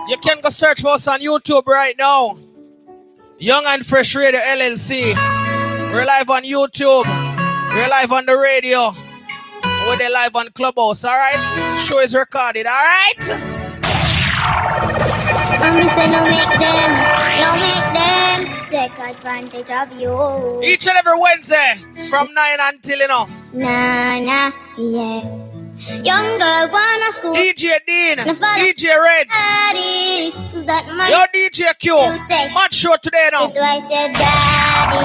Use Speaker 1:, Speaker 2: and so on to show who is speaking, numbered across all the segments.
Speaker 1: You can go search for us on YouTube right now. Young and Fresh Radio LLC. We're live on YouTube. We're live on the radio. We're live on Clubhouse, alright? Show is recorded, alright?
Speaker 2: Mommy say no make them take advantage of you.
Speaker 1: Each and every Wednesday from 9 until
Speaker 2: Nah, yeah. Young girl wanna school.
Speaker 1: DJ Dean, DJ Reds.
Speaker 2: That man
Speaker 1: Yo DJ Q. Much show today now.
Speaker 2: It I said daddy.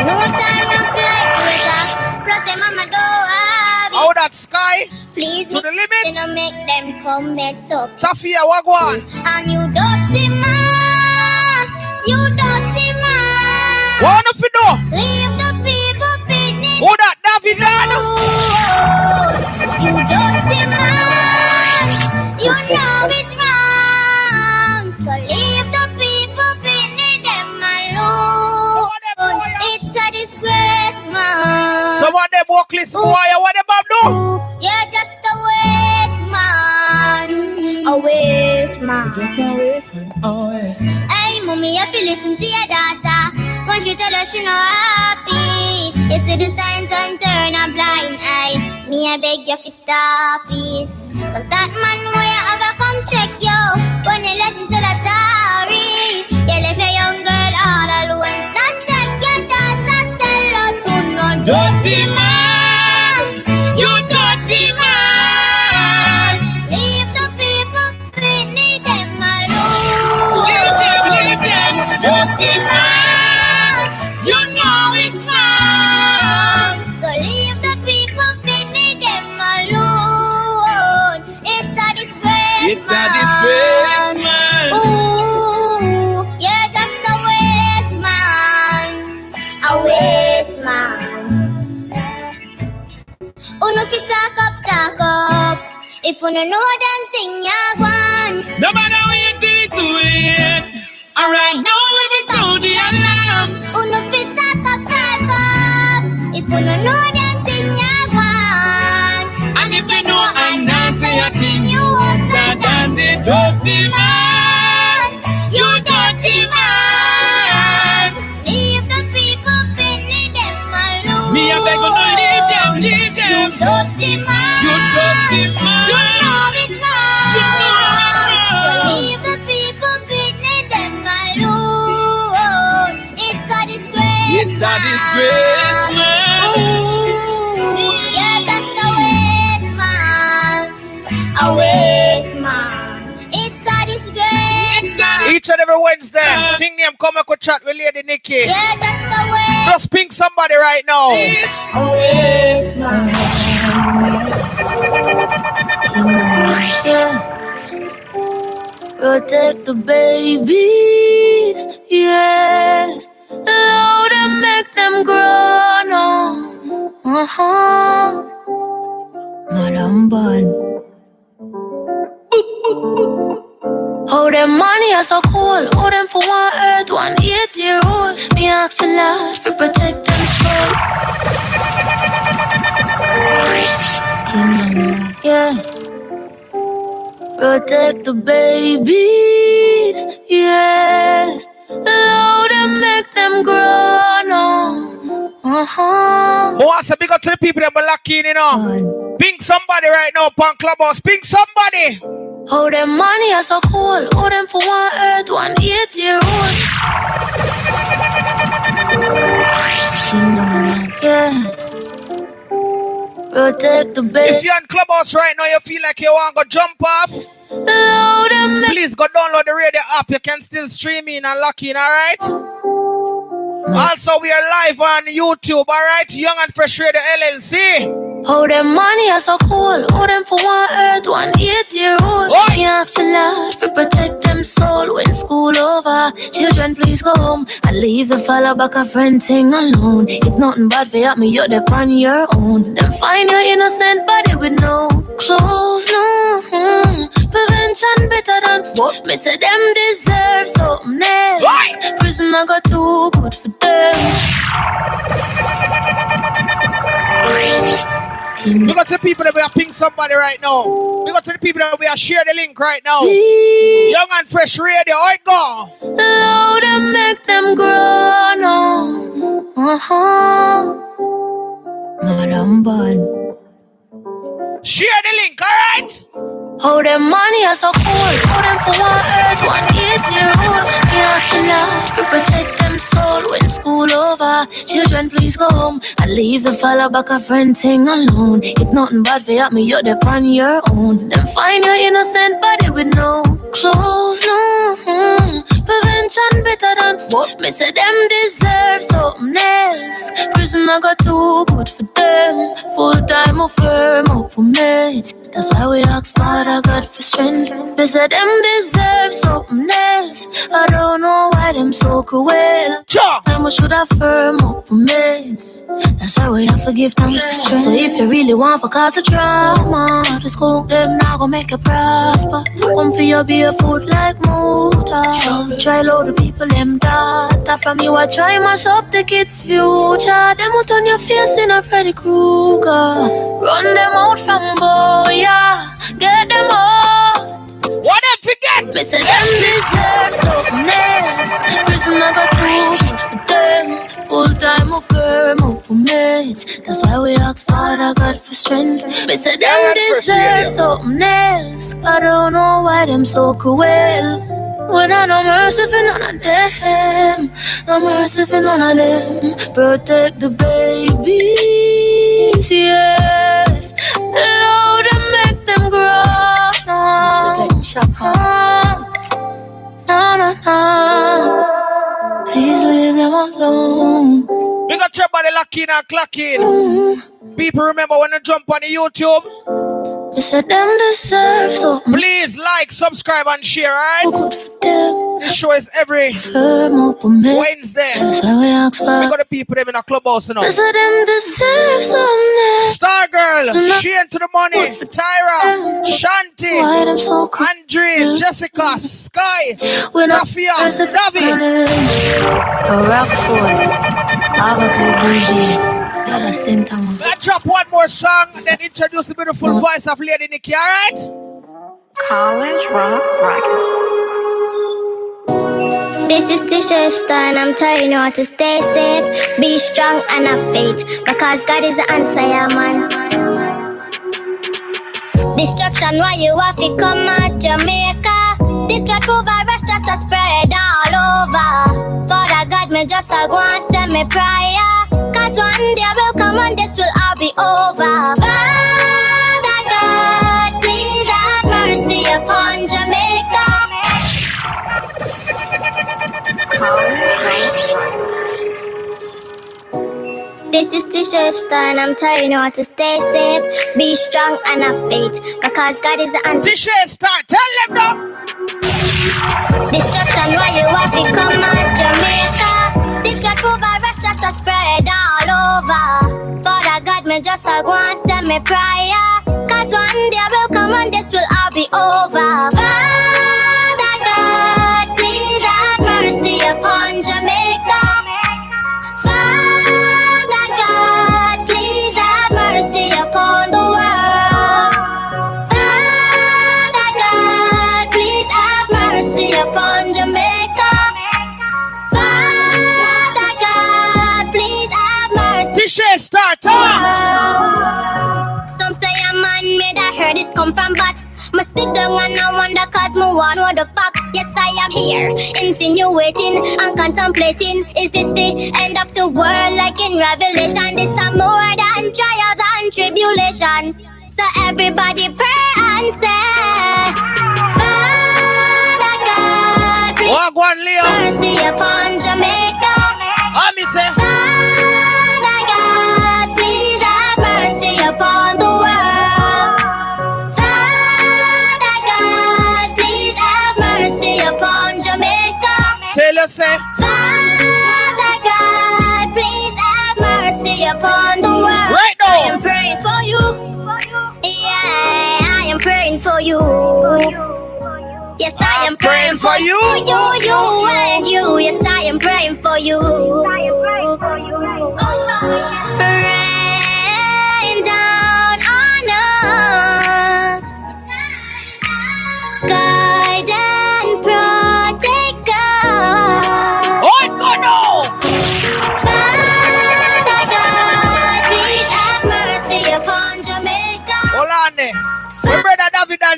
Speaker 2: No time to fly. Plus them mama don't have it.
Speaker 1: Oh that Sky.
Speaker 2: Please
Speaker 1: to the limit.
Speaker 2: You know make them come mess up.
Speaker 1: Tafia Wagwan.
Speaker 2: And you dirty man. You dirty man.
Speaker 1: What if you do?
Speaker 2: Leave the people beating.
Speaker 1: Who that David Dano?
Speaker 2: You dirty man. You know it's wrong. So leave the people beating them alone. It's a disgrace, man.
Speaker 1: Some of them workless boy, what them up do?
Speaker 2: You're just a waste man. A waste man.
Speaker 3: Just a waste man. Oh yeah.
Speaker 2: Hey, mommy, if you listen to your daughter, when she tell her she not happy, you see the signs and turn a blind eye. Me, I beg you to stop it. Cause that man where you ever come check you, when you let him tell a story, you left a young girl all alone. Not take your daughter, sell her to no dirty man. You dirty man. Leave the people, we need them alone.
Speaker 1: Leave them,
Speaker 2: dirty man. You know it's wrong. So leave the people, we need them alone. It's a disgrace,
Speaker 3: It's a disgrace, man.
Speaker 2: Ooh, you're just a waste man. A waste man. Uno fi talk up. If you don't know them thing you want.
Speaker 3: No matter wait till it's too late. Alright, now we just sound the alarm.
Speaker 2: Uno fi talk up. If you don't know them thing you want.
Speaker 3: And if you know and not say a thing, you answer than the dirty man. You dirty man.
Speaker 2: Leave the people beneath them alone.
Speaker 3: Me a beg you to leave them.
Speaker 2: You dirty man.
Speaker 3: You dirty man.
Speaker 2: You know it's wrong.
Speaker 3: You know it's
Speaker 2: So
Speaker 3: wrong.
Speaker 2: leave the people beneath them alone. It's a disgrace.
Speaker 3: It's a disgrace, man.
Speaker 2: Ooh, you're just a waste man. A waste man. It's a disgrace.
Speaker 1: Each and every Wednesday, Ting them come and chat with Lady Nikki.
Speaker 2: You're just a waste.
Speaker 1: Just ping somebody right now.
Speaker 2: A waste man.
Speaker 4: Yeah. Protect the babies, yes. Allow them, make them grow, no. Madam Bun. How them money are so cool. How them for 1 earth, 1 8-year-old. Me ask a lot for protect them soul. Yeah. Protect the babies, yes. Allow them, make them grow, no.
Speaker 1: I say big up to the people that are lucky, you know. Ping somebody right now, Punk Clubhouse. Ping somebody.
Speaker 4: How them money are so cool. How them for 1 earth, 1 8-year-old. Yeah. Protect the baby.
Speaker 1: If you're on Clubhouse right now, you feel like you want to go jump off, please go download the radio app. You can still stream in and lock in, alright? Also, we are live on YouTube, alright? Young and Fresh Radio LLC.
Speaker 4: How them money are so cool. How them for 1 earth, 1 8-year-old. Me ask a lot for protect them soul. When school over, children please go home and leave the fella back a friend thing alone. If nothing bad for you, me you're there on your own. Them find your innocent body with no clothes, no. Prevention better than what? Me say them deserve something else. Prison I got too good for them.
Speaker 1: We got to the people that we are ping somebody right now. We got to the people that we are share the link right now. Young and Fresh Radio, how it go?
Speaker 4: Loud and make them grow, no. Madam Bun.
Speaker 1: Share the link, alright?
Speaker 4: How them money are so cool. How them for 1 earth, 1 8-year-old. Me ask a lot to protect them soul when school over. Children, please go home and leave the fella back a friend thing alone. If nothing bad for me, you're there on your own. Then find your innocent body with no clothes, no. Prevention better than what? Me say them deserve something else. Prison I got too good for them. Full time of firm up with mates. That's why we ask Father God for strength. Me say them deserve something else. I don't know why them so cruel. Time we should have firm up with mates. That's why we have to give thanks for strength. So if you really want for cause of drama, just go them now go make you prosper. Come for your barefoot like motor. Try load the people them data. From you I try mash up the kids' future. Them out on your face in a Freddy Krueger. Run them out from boy, yeah. Get them out.
Speaker 1: What them forget?
Speaker 4: Me say them deserve something else. Prison I got too good for them. Full time of firm up for mates. That's why we ask Father God for strength. Me say them deserve something else. I don't know why them so cruel. When I no mercy for none of them. No mercy for none of them. Protect the babies, yes. Load and make them grow. No. Please leave them alone.
Speaker 1: We got your body locking and clocking. People remember when you jump on the YouTube.
Speaker 4: You said them deserve something.
Speaker 1: Please like, subscribe, and share, right?
Speaker 4: Good for them.
Speaker 1: This show is every Wednesday.
Speaker 4: That's why we ask for.
Speaker 1: We got the people them in a clubhouse now.
Speaker 4: You said them deserve something.
Speaker 1: Star Girl, Shane to the money, Tyra, Shanti,
Speaker 4: Why them so cool?
Speaker 1: Andre, Jessica, Sky, Rafia, Davi.
Speaker 4: Rockford.
Speaker 1: Let's drop one more song and then introduce the beautiful voice of Lady Nikki, alright?
Speaker 5: College Rock Rockets.
Speaker 2: This is Tisha Star and I'm telling you how to stay safe, be strong and have faith, because God is the answer, yeah, man. Destruction, why you have to come at Jamaica? Destructive virus just a spread all over. Father God, me just a go and send me prayer, cause one day will come and this will all be over. Father God, please have mercy upon Jamaica. This is Tisha Star and I'm telling you how to stay safe, be strong and have faith, because God is the answer.
Speaker 1: Tisha Star, tell them now.
Speaker 2: Destruction, why you have to come at Jamaica? Destructive virus just a spread all over. Father God, me just a go and send me prayer, cause one day will come and this will all be over. Father God, please have mercy upon Jamaica. Father God, please have mercy upon the world. Father God, please have mercy upon Jamaica. Father God, please have mercy.
Speaker 1: Tisha Star, talk.
Speaker 2: Some say a man made, I heard it come from bat. Me sit down and I wonder cause me want know the facts. Yes, I am here, insinuating and contemplating. Is this the end of the world like in Revelation? This are more than trials and tribulation. So everybody pray and say, Father God, please mercy upon Jamaica.
Speaker 1: Me say,
Speaker 2: Father God, please have mercy upon the world. Father God, please have mercy upon Jamaica.
Speaker 1: tell us, say,
Speaker 2: Father God, please have mercy upon the world.
Speaker 1: right now.
Speaker 2: I am praying for you. Yeah, I am praying for you. Yes, I am praying for you, you and you. Yes, I am praying for you. Rain down on us, guide and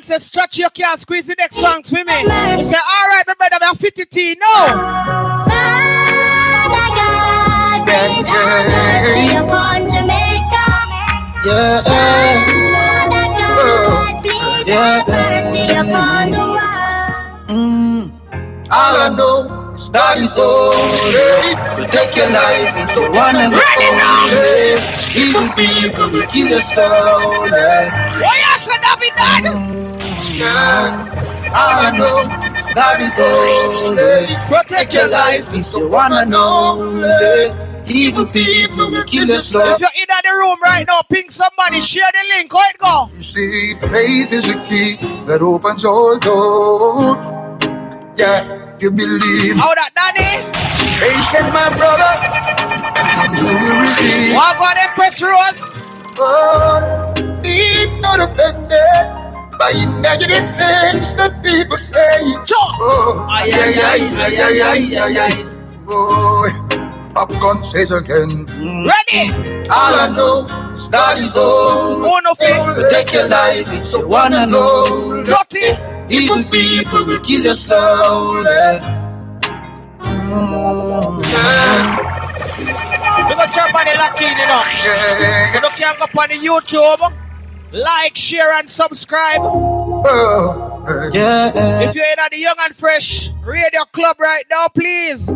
Speaker 1: say, stretch you can't squeeze the next songs with me. You say, alright, my brother, I'm 50T. No.
Speaker 2: Father God, please have mercy upon Jamaica. Father God, please have mercy upon the world.
Speaker 3: All I know is God is holy. Protect your life, it's a one and only. Evil people will kill you slowly.
Speaker 1: Why you say that be done?
Speaker 3: All I know is God is holy. Protect your life, it's a one and only. Evil people will kill you slowly.
Speaker 1: If you're in the room right now, ping somebody, share the link. How it go?
Speaker 3: You see, faith is a key that opens all doors. Yeah, you believe.
Speaker 1: How that, Danny?
Speaker 3: Patient, my brother, and you will receive.
Speaker 1: Walk on them press Rose.
Speaker 3: Oh, be not offended by negative things that people say. Oh, ay, ay, ay, ay, ay, ay, ay, ay. Oh, popcorn says again.
Speaker 1: Ready?
Speaker 3: All I know is God is all.
Speaker 1: Oh, no fear.
Speaker 3: Protect your life, it's a one and only.
Speaker 1: Dirty.
Speaker 3: Evil people will kill you slowly.
Speaker 1: We got your body locked in, you know. You know, can go up on the YouTube, like, share, and subscribe. If you're in the Young and Fresh Radio Club right now, please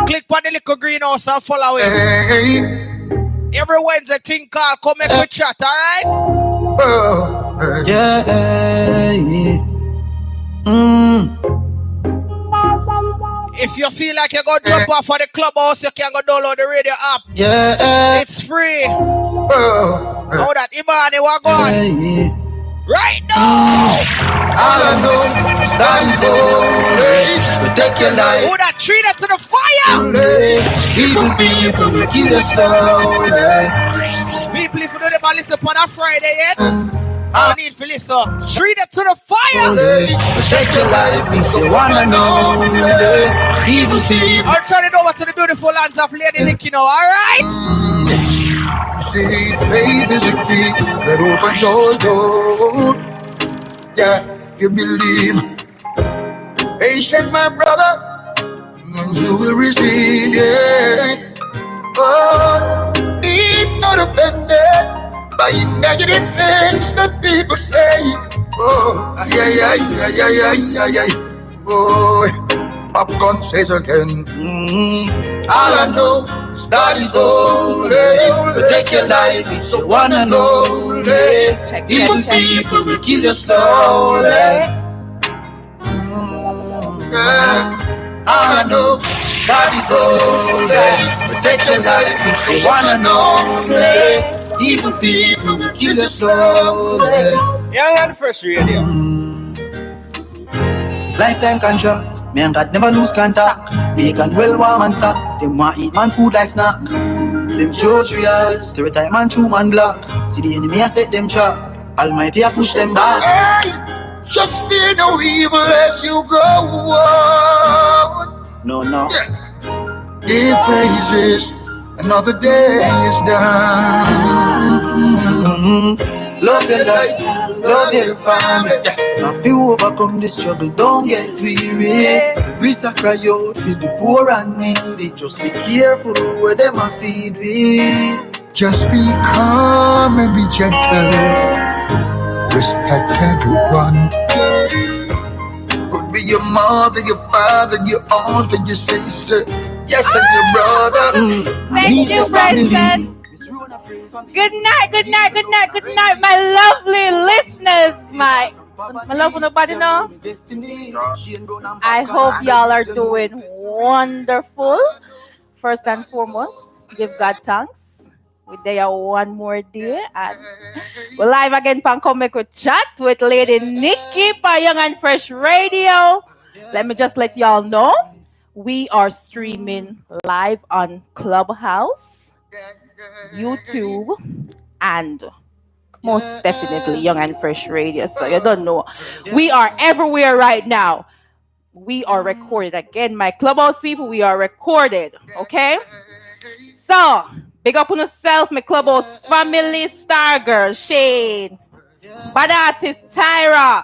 Speaker 1: click on the little greenhouse and follow it. Every Wednesday, thing called Come Make We Chat, alright? If you feel like you're going to jump off of the clubhouse, you can go download the radio app. It's free. How that Imani Wagon? Right now!
Speaker 3: All I know is God is always protect your life.
Speaker 1: Who that treat it to the fire?
Speaker 3: Evil people will kill you slowly.
Speaker 1: People, if you don't ever listen on a Friday yet, I need to listen. Treat it to the fire.
Speaker 3: Protect your life, it's the one and only. Evil people.
Speaker 1: I'll turn it over to the beautiful hands of Lady Nikki now, alright?
Speaker 3: See, faith is a key that opens all doors. Yeah, you believe. Patient, my brother, and you will receive. Yeah. Oh, be not offended by negative things that people say. Oh, ay, ay, ay, ay, ay, ay, ay, ay. Oh, popcorn says again. All I know is God is holy. Protect your life, it's a one and only. Evil people will kill you slowly. All I know is God is holy. Protect your life, it's a one and only. Evil people will kill you slowly.
Speaker 6: Young and Fresh Radio.
Speaker 3: Lifetime contract. Me and God never lose contact. Bacon well warm and stock. Them want eat man food like snack. Them church real. Stereotype man true man black. See the enemy I set them trap. Almighty I push them back. Hey, just fear no evil as you go on. No. Yeah. Give praises. Another day is done. Love your life, love your family. Now if you overcome the struggle, don't get weary. We cry out for the poor and needy. Just be careful where them are feed we. Just be calm and be gentle. Respect everyone. Could be your mother, your father, your aunt, and your sister. Yes, and your brother.
Speaker 7: Thank you, President. Good night, my lovely listeners. My love, nobody know. I hope y'all are doing wonderful. First and foremost, give God thanks. We're there one more day, and we're live again. Come make a chat with Lady Nikki for Young and Fresh Radio. Let me just let y'all know we are streaming live on Clubhouse, YouTube, and most definitely Young and Fresh Radio. So you don't know, we are everywhere right now. We are recorded again, my Clubhouse people. We are recorded, okay? So big up on yourself, my Clubhouse family, Star Girl, Shane, bad artist Tyra,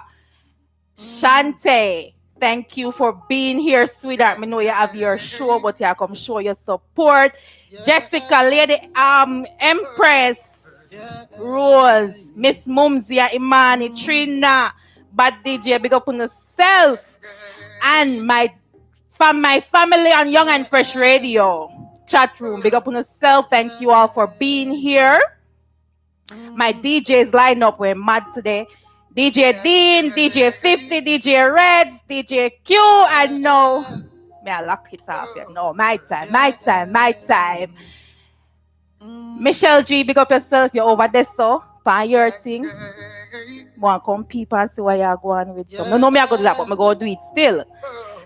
Speaker 7: Shante, thank you for being here, sweetheart. I know you have your show, but you come show your support. Jessica, Lady Empress, Rose, Miss Mumzia, Imani, Trina, Bad DJ, big up on yourself. And from my family on Young and Fresh Radio chat room, big up on yourself. Thank you all for being here. My DJs line up were mad today. DJ Dean, DJ 50, DJ Reds, DJ Q, and no, may I lock it up? No, my time. Michelle G, big up yourself. You're over there, so find your thing. Want come people and see what you're going with. So no, me I go do that, but me go do it still.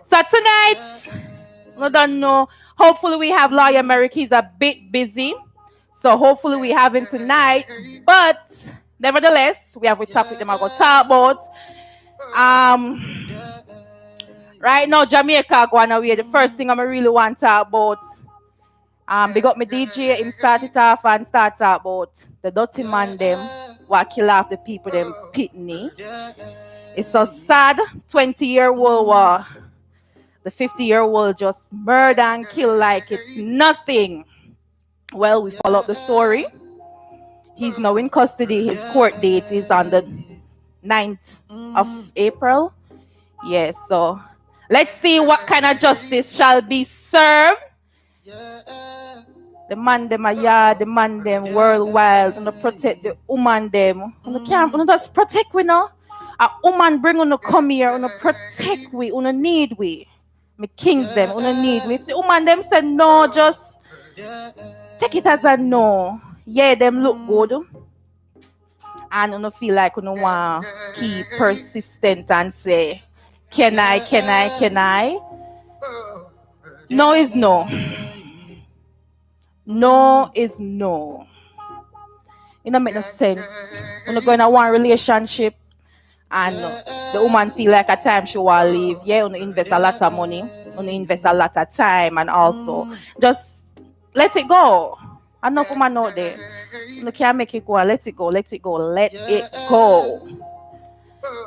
Speaker 7: So tonight, I don't know. Hopefully we have Lawyer Merrick. He's a bit busy. So hopefully we have him tonight. But nevertheless, we have a topic that I'm going to talk about. Right now, Jamaica going away. The first thing I really want to talk about. Big up my DJ. Him started off and start talk about the dirty man them what kill off the people them pitney. It's so sad. 20-year-old war. The 50-year-old just murder and kill like it's nothing. Well, we follow up the story. He's now in custody. His court date is on the 9th of April. Yes, so let's see what kind of justice shall be served. The man them a yard, the man them worldwide, and protect the woman them. You can't just protect we no. A woman bring on come here, on protect we, on need we. Me kings them, on need we. If the woman them said no, just take it as a no. Yeah, them look good. And you feel like you want to keep persistent and say, can I? No is no. No is no. It don't make no sense. When you go in a one relationship and the woman feel like at time she want to leave, yeah, you invest a lot of money, you invest a lot of time, and also just let it go. Enough woman out there. You can't make it go. Let it go. Let it go.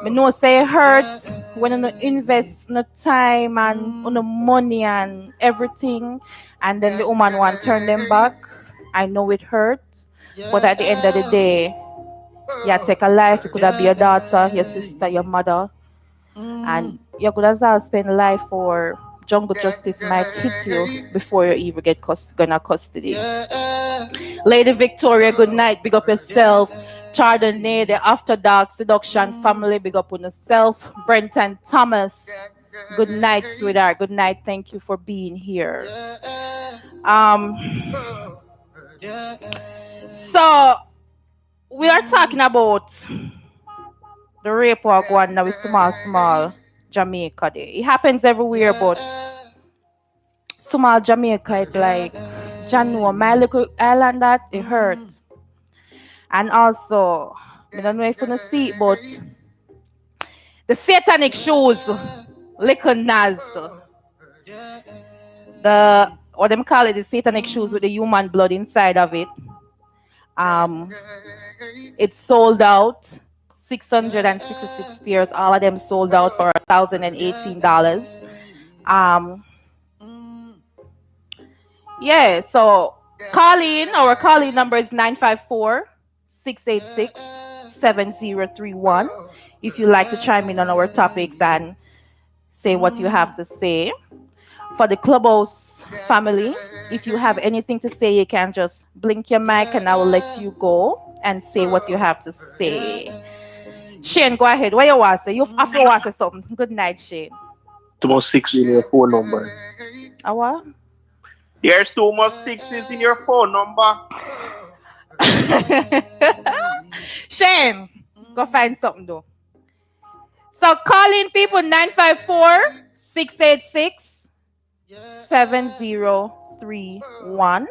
Speaker 7: Me know say it hurts when you invest no time and no money and everything, and then the woman want to turn them back. I know it hurts, but at the end of the day, you take a life. It could have be your daughter, your sister, your mother, and you could as well spend life for jungle justice might hit you before you even get gonna custody. Lady Victoria, good night. Big up yourself. Chardonnay, the After Dark Seduction family, big up on yourself. Brenton Thomas, good night, sweetheart. Good night. Thank you for being here. So we are talking about the rape war going now with small Jamaica there. It happens everywhere, but small Jamaica, it's like Janua, my little island that it hurts. And also, I don't know if you can see it, but the satanic shoes, little Naz, what them call it, the satanic shoes with the human blood inside of it. It's sold out, 666 pairs. All of them sold out for $1,018. Yeah, so our calling number is 954-686-7031. If you like to chime in on our topics and say what you have to say. For the Clubhouse family, if you have anything to say, you can just blink your mic and I will let you go and say what you have to say. Shane, go ahead. What you want to say? You have to want to say something. Good night, Shane.
Speaker 6: Too much 6 in your phone number.
Speaker 7: What?
Speaker 6: There's too much 6s in your phone number.
Speaker 7: Shane, go find something though. So calling people 954-686-7031.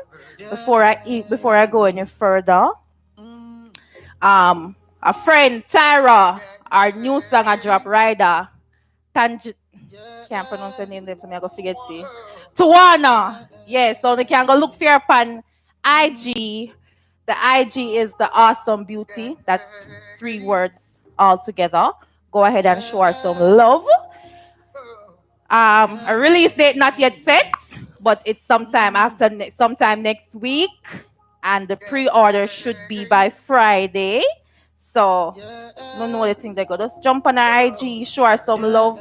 Speaker 7: Before I go any further, a friend Tyra, our new song I drop rider, can't pronounce the name them, so I go forget see. Tawana, yeah. So they can go look for her on IG. The IG is the Awesome Beauty. That's 3 words all together. go ahead and show her some love. A release date not yet set, but it's sometime next week, and the pre-order should be by Friday. So, no know the thing they go. Just jump on our IG, show her some love,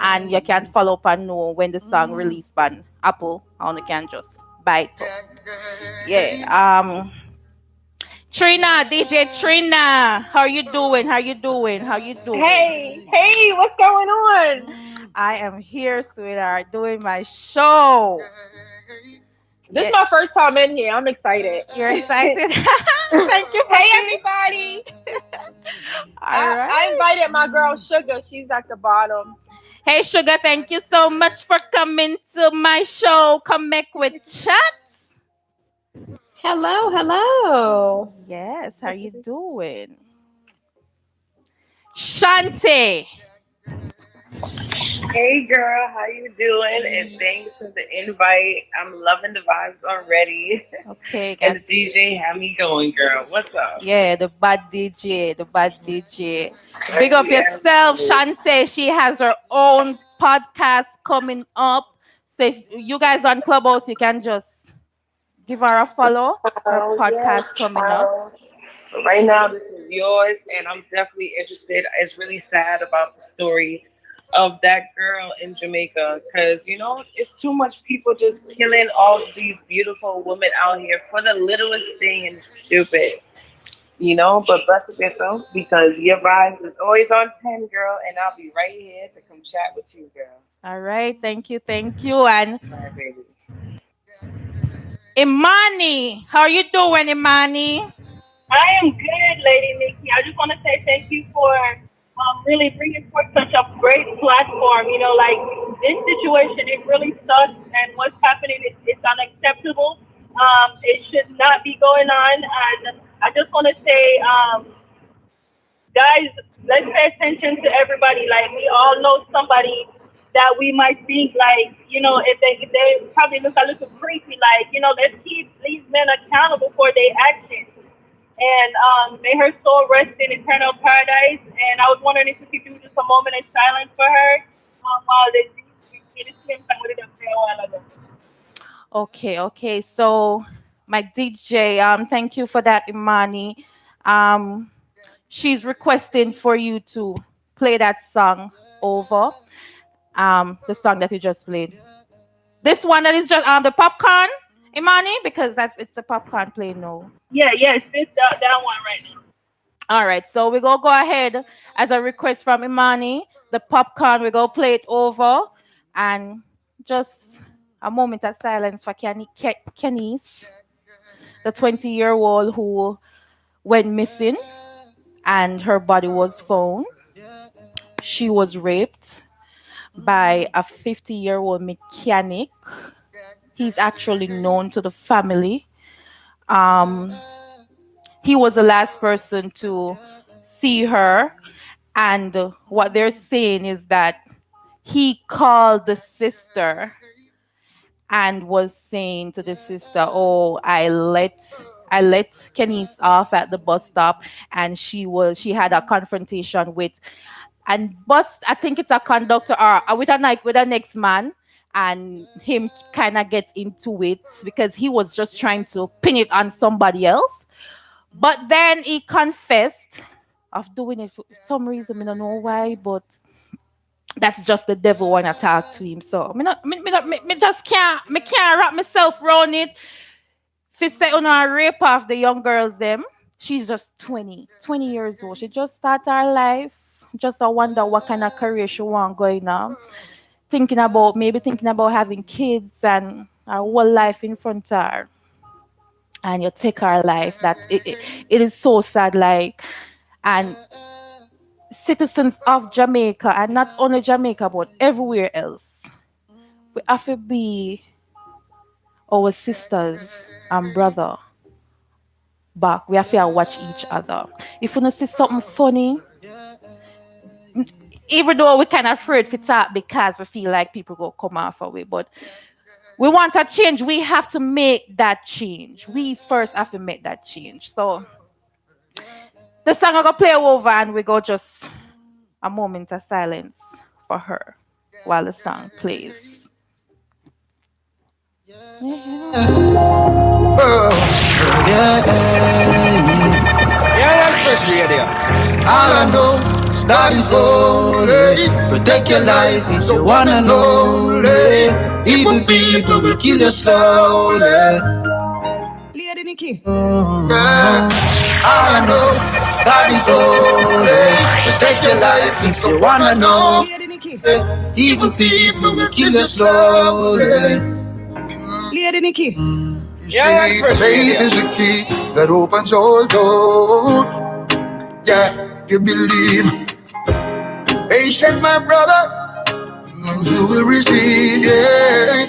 Speaker 7: and you can follow up and know when the song released on Apple, and you can just buy it up. Yeah. Trina, DJ Trina, how you doing? How you doing? How you doing?
Speaker 8: Hey, what's going on?
Speaker 7: I am here, sweetheart, doing my show.
Speaker 8: This is my first time in here. I'm excited.
Speaker 7: You're excited? Thank you.
Speaker 8: Hey, everybody.
Speaker 7: All right.
Speaker 8: I invited my girl Sugar. She's at the bottom.
Speaker 7: Hey, Sugar, thank you so much for coming to my show. Come back with chats.
Speaker 8: Hello.
Speaker 7: Yes, how you doing? Shanti.
Speaker 9: Hey girl, how you doing? And thanks for the invite. I'm loving the vibes already.
Speaker 7: Okay.
Speaker 9: And the DJ had me going, girl. What's up?
Speaker 7: Yeah, the bad DJ. Big up yourself, Shanti. She has her own podcast coming up. So if you guys on Clubhouse, you can just give her a follow. Her podcast coming up.
Speaker 9: Right now, this is yours, and I'm definitely interested. It's really sad about the story of that girl in Jamaica, because it's too much people just killing all these beautiful women out here for the littlest thing and stupid. But bless up yourself, because your vibes is always on 10, girl, and I'll be right here to come chat with you, girl.
Speaker 7: All right, thank you. And
Speaker 9: Bye, baby.
Speaker 7: Imani, how are you doing, Imani?
Speaker 10: I am good, Lady Nikki. I just want to say thank you for really bringing forth such a great platform. Like this situation, it really sucks, and what's happening is unacceptable. It should not be going on, and I just want to say, guys, let's pay attention to everybody. Like we all know somebody that we might think like, if they probably look a little creepy, like, let's keep these men accountable for their actions. And may her soul rest in eternal paradise. And I was wondering if we could do just a moment of silence for her while they a while ago.
Speaker 7: Okay. So my DJ, thank you for that, Imani. She's requesting for you to play that song over. The song that you just played. This one that is just the popcorn, Imani, because it's the popcorn playing now.
Speaker 10: Yeah, it's that one right now.
Speaker 7: All right, so we go ahead as a request from Imani. The popcorn, we go play it over, and just a moment of silence for Kenny's, the 20-year-old who went missing, and her body was found. She was raped by a 50-year-old mechanic. He's actually known to the family. He was the last person to see her, and what they're saying is that he called the sister and was saying to the sister, "Oh, I let Kenny's off at the bus stop," and she had a confrontation with I think it's a conductor or with a next man, and him kind of gets into it because he was just trying to pin it on somebody else. But then he confessed of doing it for some reason. I don't know why, but that's just the devil when I talk to him. So me just can't wrap myself around it. If you say rape off the young girls them, she's just 20 years old. She just started her life. Just I wonder what kind of career she want going on. Thinking about having kids and her whole life in front of her. And you take her life. That it is so sad. Like, and citizens of Jamaica, and not only Jamaica but everywhere else, we have to be our sisters and brother back. We have to watch each other. If you don't see something funny, even though we're kind of afraid to talk because we feel like people go come off away, but we want a change. We have to make that change. We first have to make that change. So the song I'm gonna play over, and we go just a moment of silence for her while the song plays.
Speaker 1: Fresh Radio.
Speaker 3: All I know is God is holy. Protect your life, it's the one and only. Evil people will kill you slowly.
Speaker 11: Lady Nikki.
Speaker 3: All I know is God is holy. Protect your life, it's the one and only.
Speaker 11: Lady Nikki.
Speaker 3: Evil people will kill you slowly.
Speaker 11: Lady Nikki.
Speaker 3: Faith is the key that opens all doors. Yeah, you believe. Patient, my brother, and you will receive. Yeah.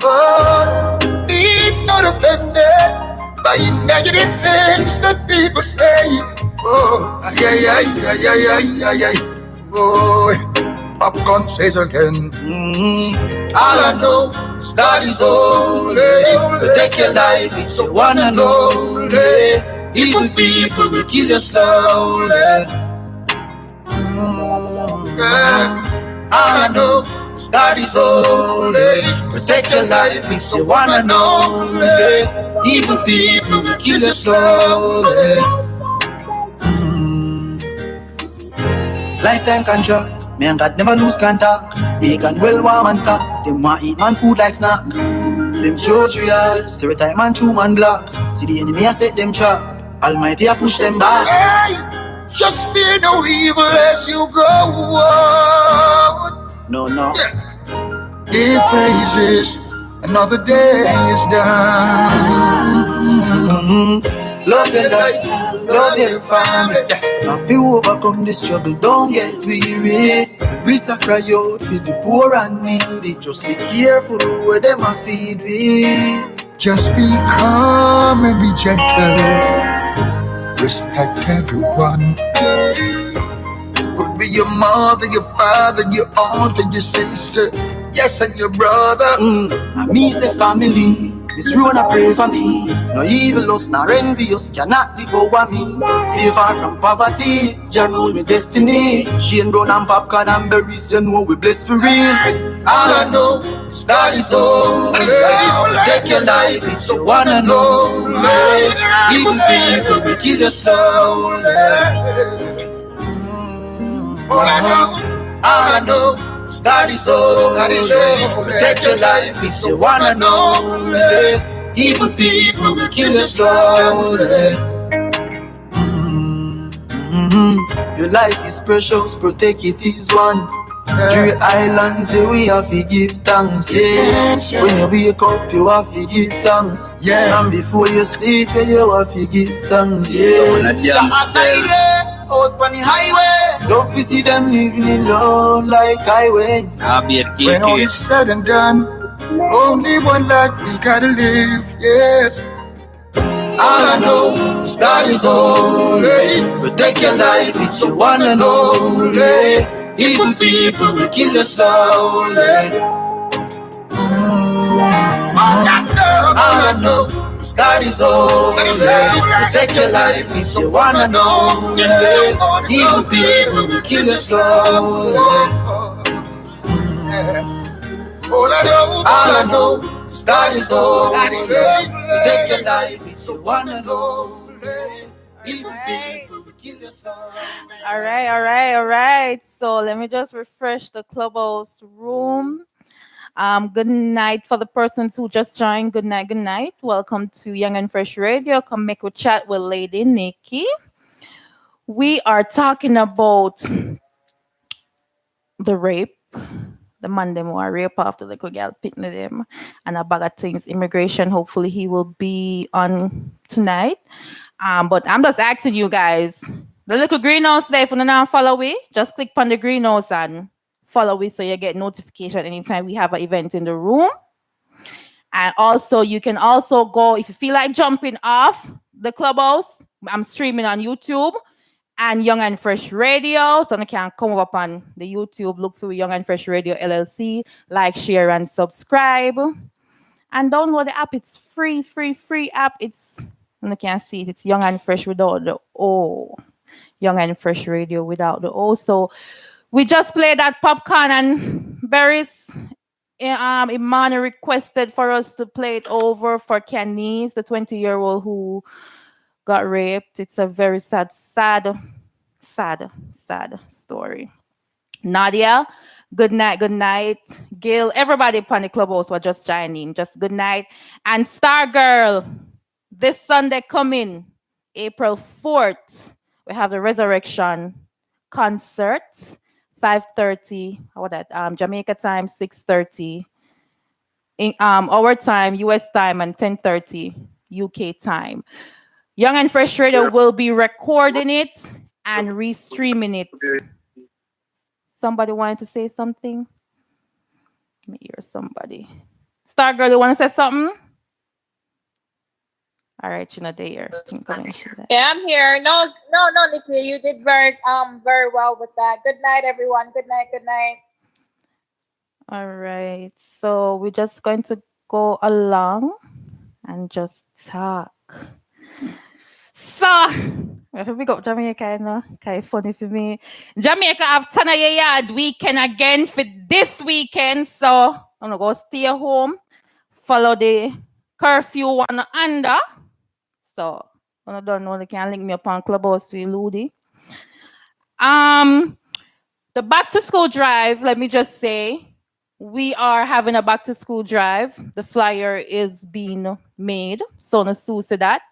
Speaker 3: Oh, be not offended by negative things that people say. Oh, ay. Oh, popcorn says again. All I know is God is holy. Protect your life, it's the one and only. Evil people will kill you slowly. All I know is God is holy. Protect your life, it's the one and only. Evil people will kill you slowly. Lifetime contract. Me and God never lose contact. Vegan, well, warm and stock. Them want eat man food like snack. Them church real, stereotype man, true man black. See the enemy, I set them trap. Almighty, I push them back. Hey, just fear no evil as you go on. No. Yeah. Give praises, another day is done. Love your life, love your family. Now if you overcome the struggle, don't get weary. We cry out for the poor and needy. Just be careful where them a feed we. Just be calm and be gentle. Respect everyone. Could be your mother, your father, your aunt and your sister. Yes, and your brother. And me say family. This ruin I pray for me. No evil lust, nor envious cannot devour me. Stay far from poverty, Jah rule me destiny. Shane brown and popcorn and berries, you know we blessed for real. All I know is God is holy. Take your life, it's the one and only. Evil people will kill you slowly. All I know is God is holy. Protect your life, it's the one and only. Evil people will kill you slowly. Your life is precious, protect it is one. Three islands, yeah, we have to give thanks, yeah. When you wake up, you have to give thanks, yeah. And before you sleep, yeah, you have to give thanks, yeah. Out on the highway, don't you see them living in love like highway. When all is said and done, only one life we gotta live, yes. All I know is God is holy. Protect your life, it's the one and only. Evil people will kill you slowly. All I know is God is holy. Protect your life, it's the one and only. Evil people will kill you slowly. All I know is God is holy. Protect your life, it's the one and only. Evil people will kill you slowly.
Speaker 7: All right. So let me just refresh the clubhouse room. Good night for the persons who just joined. Good night. Welcome to Young and Fresh Radio. Come make a chat with Lady Nikki. We are talking about the rape. The man them who are rape after the girl picnic them and a bag of things. Immigration. Hopefully he will be on tonight. But I'm just asking you guys. The little greenhouse there, if you don't follow me, just click on the greenhouse and follow me so you get notification anytime we have an event in the room. And also, you can also go, if you feel like jumping off the clubhouse, I'm streaming on YouTube and Young and Fresh Radio. So you can come up on the YouTube, look through Young and Fresh Radio LLC, like, share, and subscribe. And download the app. It's free app. You can see it. It's Young and Fresh without the O. Young and Fresh Radio without the O. So we just played that Popcorn and Berries. Imani requested for us to play it over for Kenise, the 20-year-old who got raped. It's a very sad story. Nadia, good night, good night. Gil, everybody upon the clubhouse were just joining. Just good night. And Star Girl, this Sunday coming, April 4th, we have the Resurrection concert, 5:30. How about that? Jamaica time, 6:30. Our time, US time, and 10:30 UK time. Young and Fresh Radio will be recording it and restreaming it. Somebody wanted to say something? Let me hear somebody. Star Girl, you want to say something? All right, you're not there.
Speaker 12: Yeah, I'm here. No, Nikki, you did very well with that. Good night, everyone. Good night.
Speaker 7: All right, so we're just going to go along and just talk. So, we got Jamaica, you know, kind of funny for me. Jamaica have ton of yard weekend again for this weekend, so I'm gonna go stay home, follow the curfew one under. So, I don't know, they can link me up on Clubhouse with Ladii. The back to school drive, let me just say, we are having a back to school drive. The flyer is being made. So Sue said that.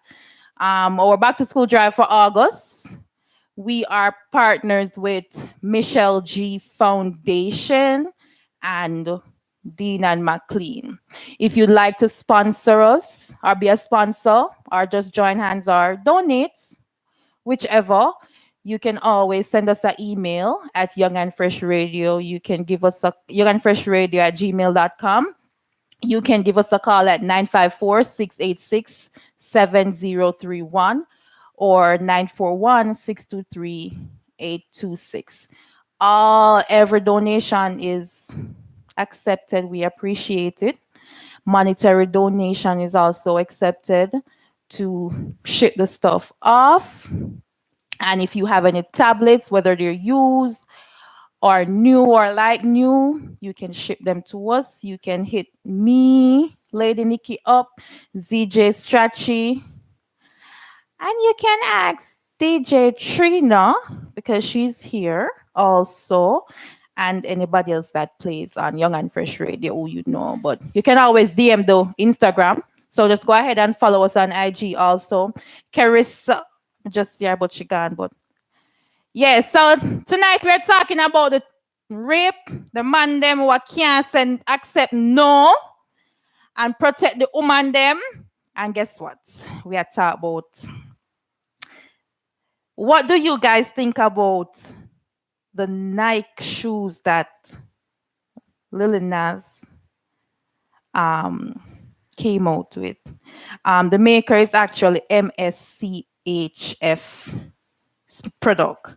Speaker 7: Our back to school drive for August. We are partners with Michelle G Foundation and Dean and McLean. If you'd like to sponsor us or be a sponsor or just join hands or donate, whichever, you can always send us an email at Young and Fresh Radio. You can give us a youngandfreshradio@gmail.com. You can give us a call at 954-686-7031 or 941-623-826. Every donation is accepted. We appreciate it. Monetary donation is also accepted to ship the stuff off. And if you have any tablets, whether they're used or new or like new, you can ship them to us. You can hit me, Lady Nikki up, ZJ Strachi, and you can ask DJ Trina because she's here also, and anybody else that plays on Young and Fresh Radio who you know. But you can always DM the Instagram. So just go ahead and follow us on IG also. Carissa, just here, but she gone. But yeah, so tonight we're talking about the rape, the man them who can't accept no and protect the woman them. And guess what? We are talking about what do you guys think about the Nike shoes that Lil Nas came out with? The maker is actually MSCHF product.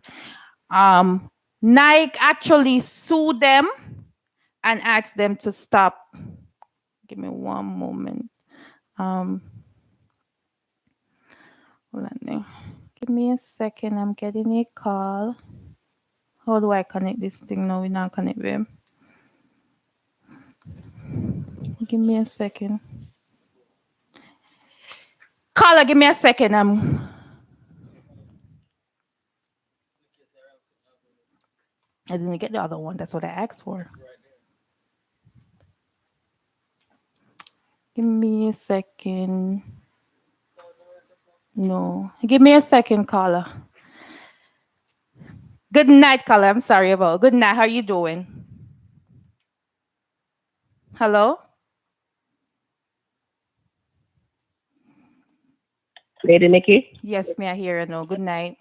Speaker 7: Nike actually sued them and asked them to stop. Give me one moment. Hold on. Give me a second. I'm getting a call. How do I connect this thing now? We now connect with him. Give me a second. Caller, give me a second. I didn't get the other one. That's what I asked for. Give me a second. No. Give me a second, caller. Good night, caller. I'm sorry about it. Good night. How are you doing? Hello?
Speaker 13: Lady Nikki?
Speaker 7: Yes, may I hear you now? Good night.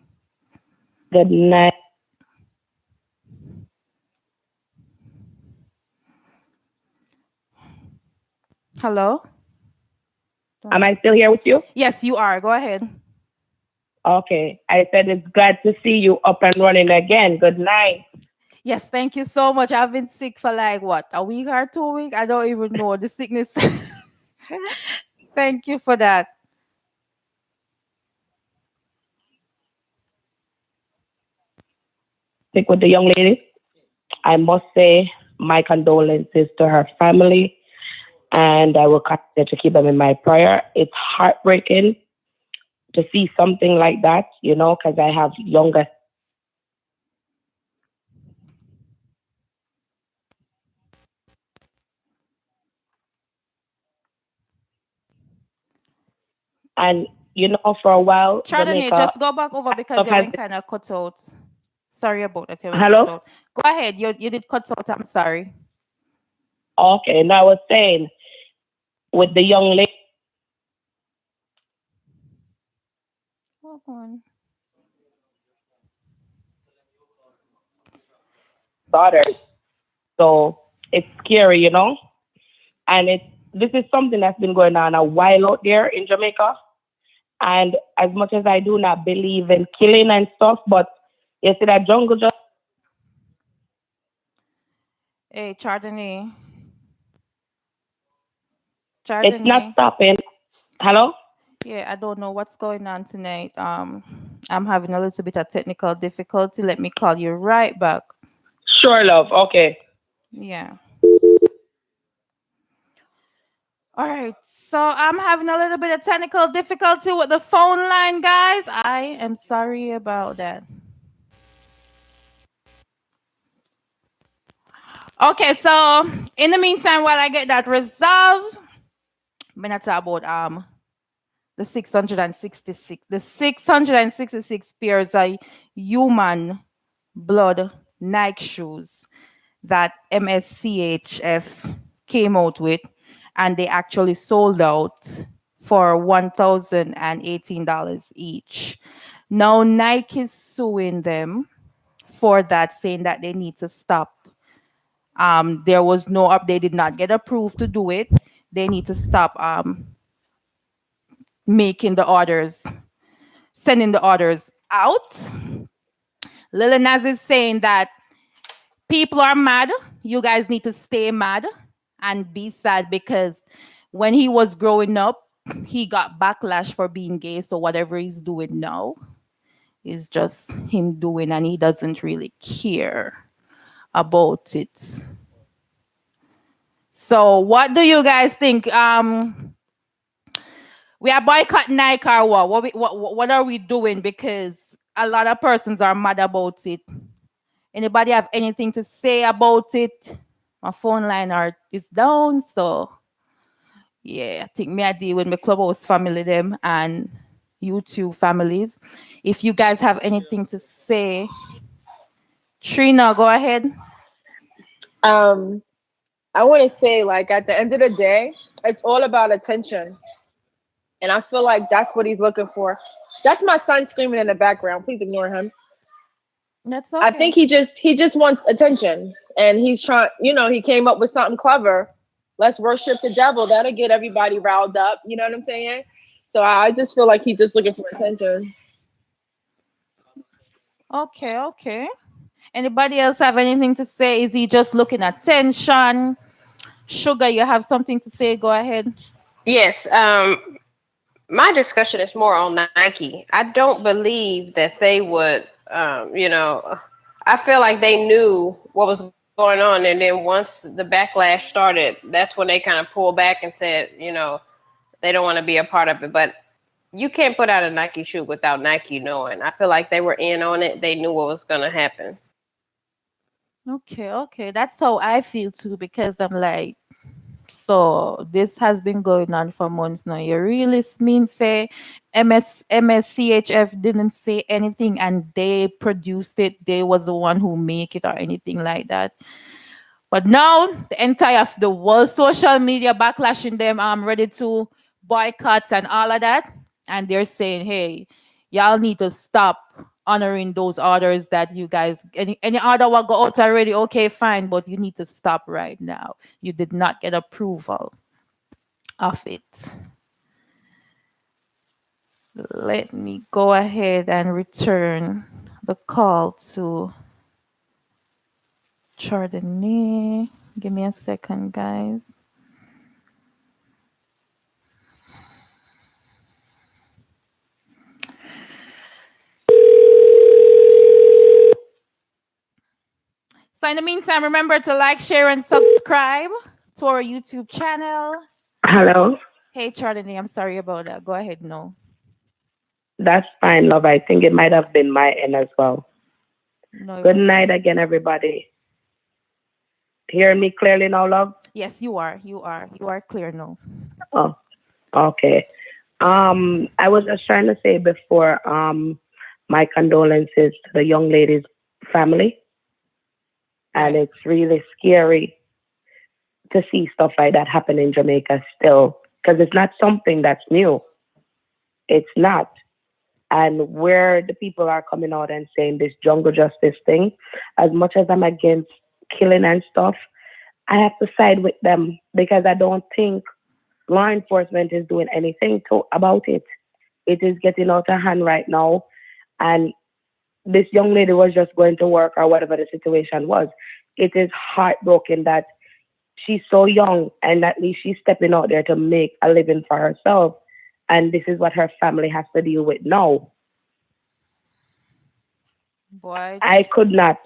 Speaker 13: Good night.
Speaker 7: Hello?
Speaker 13: Am I still here with you?
Speaker 7: Yes, you are. Go ahead.
Speaker 13: Okay. I said it's glad to see you up and running again. Good night.
Speaker 7: Yes, thank you so much. I've been sick for like what, a week or 2 weeks? I don't even know the sickness. Thank you for that.
Speaker 13: stick with the young lady. I must say my condolences to her family, and I will continue to keep them in my prayer. It's heartbreaking to see something like that, because I have younger. And for a while,
Speaker 7: Chardonnay,
Speaker 13: Jamaica.
Speaker 7: just go back over because you went kind of cut out. Sorry about that. You went
Speaker 13: Hello?
Speaker 7: cut out. Go ahead. You did cut out. I'm sorry.
Speaker 13: Okay, now I was saying with the young lady.
Speaker 7: Hold on.
Speaker 13: Daughters. So it's scary, and this is something that's been going on a while out there in Jamaica. And as much as I do not believe in killing and stuff, but you see that jungle just.
Speaker 7: Hey, Chardonnay.
Speaker 13: It's not stopping. Hello?
Speaker 7: Yeah, I don't know what's going on tonight. I'm having a little bit of technical difficulty. Let me call you right back.
Speaker 13: Sure, love. Okay.
Speaker 7: Yeah. All right. So I'm having a little bit of technical difficulty with the phone line, guys. I am sorry about that. Okay, so in the meantime, while I get that resolved, I'm gonna talk about the 666 pairs of human blood Nike shoes that MSCHF came out with, and they actually sold out for $1,018 each. Now Nike is suing them for that, saying that they need to stop. There was no up. They did not get approved to do it. They need to stop making the orders, sending the orders out. Lil Nas is saying that people are mad. You guys need to stay mad and be sad because when he was growing up, he got backlash for being gay. So whatever he's doing now is just him doing, and he doesn't really care about it. So what do you guys think? We are boycotting Nike or what? What are we doing? Because a lot of persons are mad about it. Anybody have anything to say about it? My phone line is down, so yeah, I think me I deal with my Clubhouse family them and YouTube families. If you guys have anything to say, Trina, go ahead.
Speaker 8: I want to say, like, at the end of the day, it's all about attention. And I feel like that's what he's looking for. That's my son screaming in the background. Please ignore him.
Speaker 7: That's okay.
Speaker 8: I think he just wants attention. And he's trying, he came up with something clever. Let's worship the devil. That'll get everybody riled up. You know what I'm saying? So I just feel like he's just looking for attention.
Speaker 7: Okay. Anybody else have anything to say? Is he just looking at attention? Sugar, you have something to say? Go ahead.
Speaker 14: Yes. My discussion is more on Nike. I don't believe that they would, I feel like they knew what was going on. And then once the backlash started, that's when they kind of pulled back and said, they don't want to be a part of it. But you can't put out a Nike shoe without Nike knowing. I feel like they were in on it. They knew what was going to happen.
Speaker 7: Okay. That's how I feel too, because I'm like, so this has been going on for months now. You really mean say MSCHF didn't say anything and they produced it? They was the one who make it or anything like that? But now the world social media backlashing them. I'm ready to boycott and all of that, and they're saying, hey, y'all need to stop honoring those orders that you guys, any order will go out already, okay, fine, but you need to stop right now. You did not get approval of it. Let me go ahead and return the call to Chardonnay. Give me a second, guys. So in the meantime, remember to like, share, and subscribe to our YouTube channel.
Speaker 13: Hello.
Speaker 7: Hey, Charlie, I'm sorry about that. Go ahead, no.
Speaker 13: That's fine, love. I think it might have been my end as well.
Speaker 7: No.
Speaker 13: Good night again, everybody. Hear me clearly now, love?
Speaker 7: Yes, you are. You are clear now.
Speaker 13: Oh, okay. I was just trying to say before, my condolences to the young lady's family. And it's really scary to see stuff like that happen in Jamaica still, because it's not something that's new. It's not. And where the people are coming out and saying this jungle justice thing, as much as I'm against killing and stuff, I have to side with them because I don't think law enforcement is doing anything about it. It is getting out of hand right now. And this young lady was just going to work or whatever the situation was. It is heartbroken that she's so young and at least she's stepping out there to make a living for herself. And this is what her family has to deal with now.
Speaker 7: Boy.
Speaker 13: I could not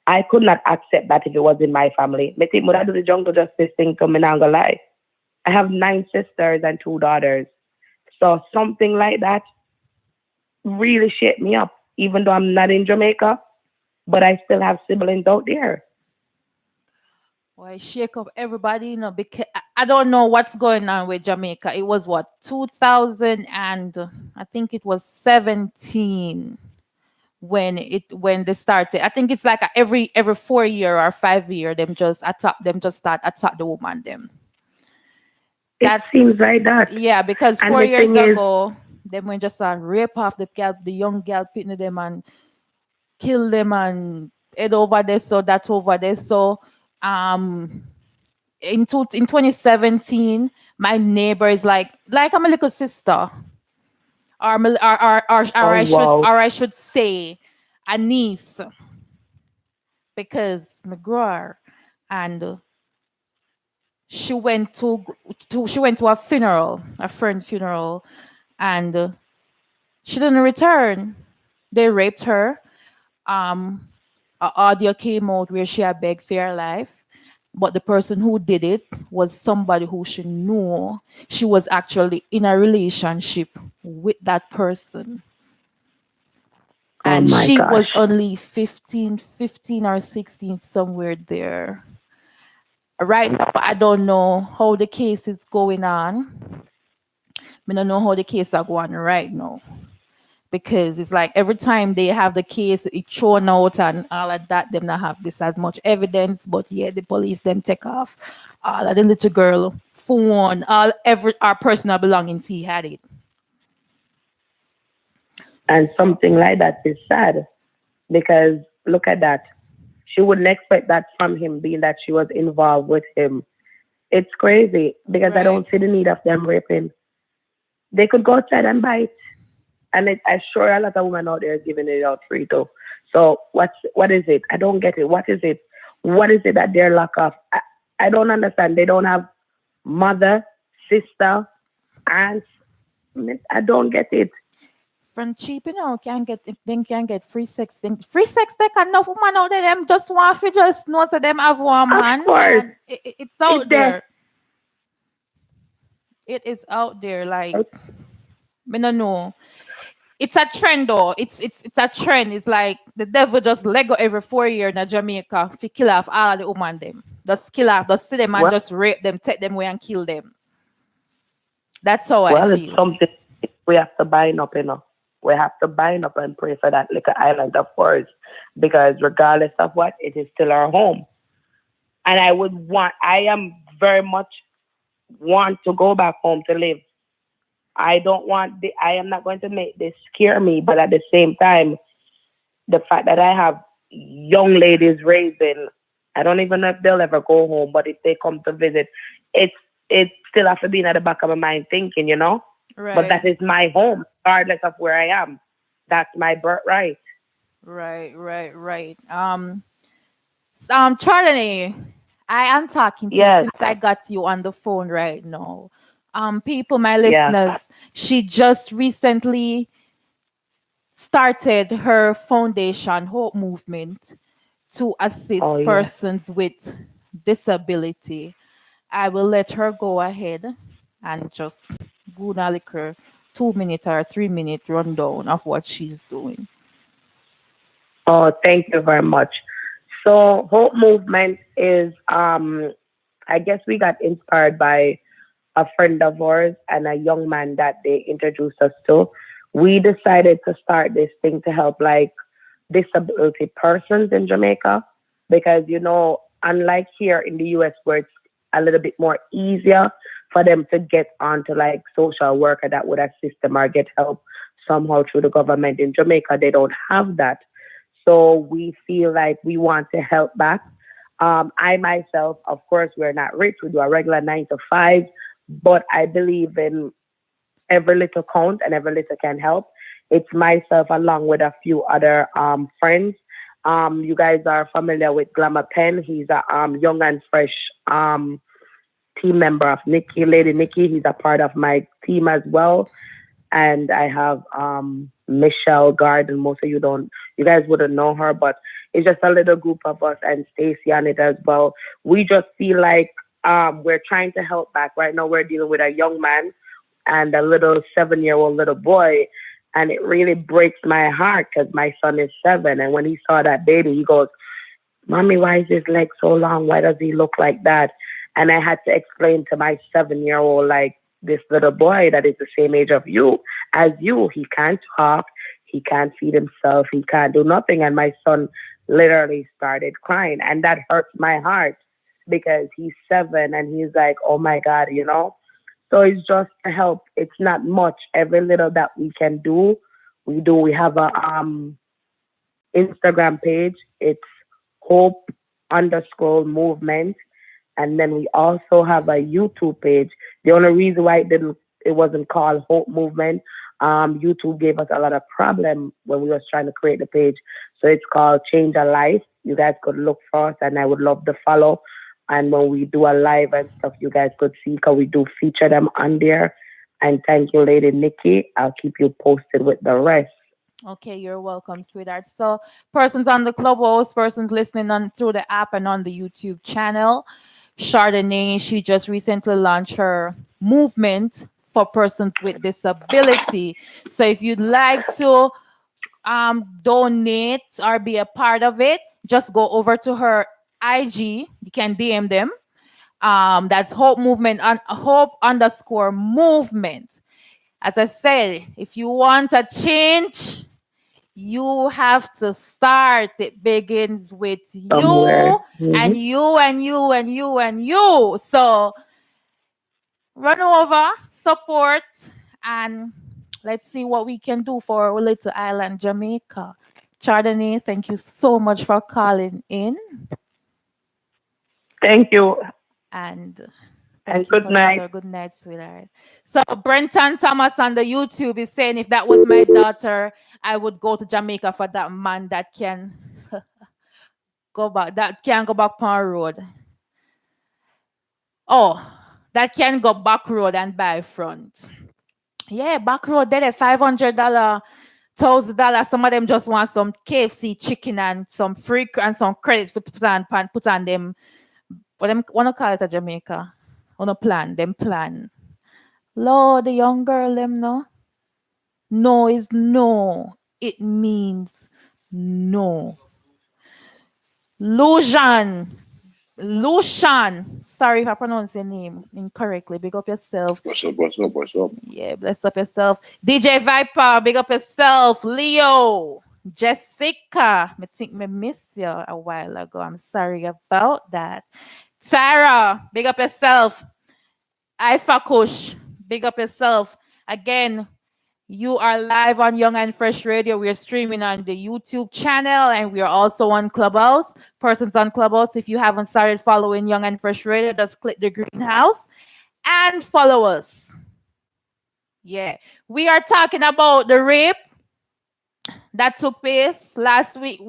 Speaker 13: accept that if it was in my family. I think I do the jungle justice thing to me, not gonna lie. I have 9 sisters and 2 daughters. So something like that really shake me up, even though I'm not in Jamaica, but I still have siblings out there.
Speaker 7: Boy, shake up everybody, you know, because I don't know what's going on with Jamaica. It was what, 2000 and I think it was 17 when they started. I think it's like every 4 year or 5 year them just start attack the woman them.
Speaker 13: It seems like that.
Speaker 7: Yeah, because
Speaker 13: And
Speaker 7: 4
Speaker 13: the
Speaker 7: years
Speaker 13: thing is,
Speaker 7: ago, them went just rape off the young girl, picking them and kill them and head over there, so that over there. So in 2017, my neighbor is like I'm a little sister, or I should say a niece, because my girl, and she went to a funeral, a friend funeral, and she didn't return. They raped her. An audio came out where she had begged for her life, but the person who did it was somebody who she knew. She was actually in a relationship with that person. And she was only 15 or 16, somewhere there. Right now, I don't know how the case is going on. I don't know how the case are going right now. Because it's like every time they have the case, it's thrown out and all of that, them not have this as much evidence. But yeah, the police them take off all of the little girl phone, our personal belongings. He had it.
Speaker 13: And something like that is sad, because look at that. She wouldn't expect that from him, being that she was involved with him. It's crazy, because I don't see the need of them raping. They could go outside and buy it. And I'm sure a lot of women out there are giving it out free too. So what is it? I don't get it. What is it? What is it that they're lack of? I don't understand. They don't have mother, sister, aunts. I don't get it.
Speaker 7: From cheap, you know, can get free sex. Free sex, they can enough woman out there. Them just want to just know so them have one man.
Speaker 13: Of course.
Speaker 7: It's out there. It is out there. Like, I don't know. It's a trend though. It's a trend. It's like the devil just Lego every 4 years in Jamaica to kill off all of the women them. Just kill off, just see them and just rape them, take them away and kill them. That's how I feel.
Speaker 13: It's something we have to bind up, you know. We have to bind up and pray for that little island of ours, because regardless of what, it is still our home. And I am very much want to go back home to live. I am not going to make this scare me, but at the same time, the fact that I have young ladies raising, I don't even know if they'll ever go home, but if they come to visit, it still has to be in the back of my mind thinking, you know?
Speaker 7: Right.
Speaker 13: But that is my home, regardless of where I am. That's my birthright.
Speaker 7: Right. Charlie, I am talking to you since I got you on the phone right now. People, my listeners, she just recently started her foundation, Hope Movement, to assist
Speaker 13: Oh, yeah.
Speaker 7: persons with disability. I will let her go ahead and just go now like her 2 minute or 3 minute rundown of what she's doing.
Speaker 13: Oh, thank you very much. So, Hope Movement is, I guess we got inspired by a friend of ours and a young man that they introduced us to. We decided to start this thing to help like disability persons in Jamaica because, you know, unlike here in the US where it's a little bit more easier for them to get onto like social worker that would assist them or get help somehow through the government in Jamaica, they don't have that. So we feel like we want to help back. I myself, of course, we're not rich. We do a regular 9 to 5, but I believe in every little count and every little can help. It's myself along with a few other friends. You guys are familiar with Glamour Pen. He's a young and fresh team member of Nikki, Lady Nikki. He's a part of my team as well. And I have Michelle Garden. Most of you guys wouldn't know her, but it's just a little group of us and Stacy on it as well. We just feel like we're trying to help back. Right now we're dealing with a young man and a little 7-year-old little boy. And it really breaks my heart because my son is 7. And when he saw that baby, he goes, "Mommy, why is his leg so long? Why does he look like that?" And I had to explain to my 7-year-old, like, this little boy that is the same age of you as you, he can't talk, he can't feed himself, he can't do nothing. And my son literally started crying. And that hurts my heart because he's 7 and he's like, oh my God, you know? So it's just to help. It's not much. Every little that we can do, we do. We have a Instagram page. It's Hope_movement. And then we also have a YouTube page. The only reason why it wasn't called Hope Movement, YouTube gave us a lot of problem when we was trying to create the page. So it's called Change a Life. You guys could look for us, and I would love to follow. And when we do a live and stuff, you guys could see because we do feature them on there. And thank you, Lady Nikki. I'll keep you posted with the rest.
Speaker 7: Okay, you're welcome, sweetheart. So, persons on the Clubhouse, persons listening on through the app and on the YouTube channel, Chardonnay, she just recently launched her movement for persons with disability. So if you'd like to donate or be a part of it, just go over to her IG. You can DM them. That's Hope Movement on Hope_movement. As I said, if you want a change, you have to start. It begins with
Speaker 13: Somewhere.
Speaker 7: you and you and you and you and you. So run over, support, and let's see what we can do for our little island, Jamaica. Chardonnay, thank you so much for calling in.
Speaker 13: Thank you.
Speaker 7: And
Speaker 13: good night.
Speaker 7: Good night, sweetheart. So Brenton Thomas on the YouTube is saying, if that was my daughter, I would go to Jamaica for that man that can go back. That can go back on road. Oh, that can go back road and buy front. Yeah, back road. They $500, $1,000. Some of them just want some KFC chicken and some free and some credit for put on them. But them wanna call it a Jamaica. Wanna plan them plan. Lord, the young girl them no. No is no. It means no. Lucian. Sorry if I pronounce your name incorrectly. Big up yourself.
Speaker 6: What's up?
Speaker 7: Yeah, bless up yourself. DJ Viper, big up yourself. Leo. Jessica. I think I missed you a while ago. I'm sorry about that. Sarah, big up yourself. Ifakush, big up yourself. Again, you are live on Young and Fresh Radio. We are streaming on the YouTube channel and we are also on Clubhouse. Persons on Clubhouse, if you haven't started following Young and Fresh Radio, just click the greenhouse and follow us. Yeah, we are talking about the rape that took place last week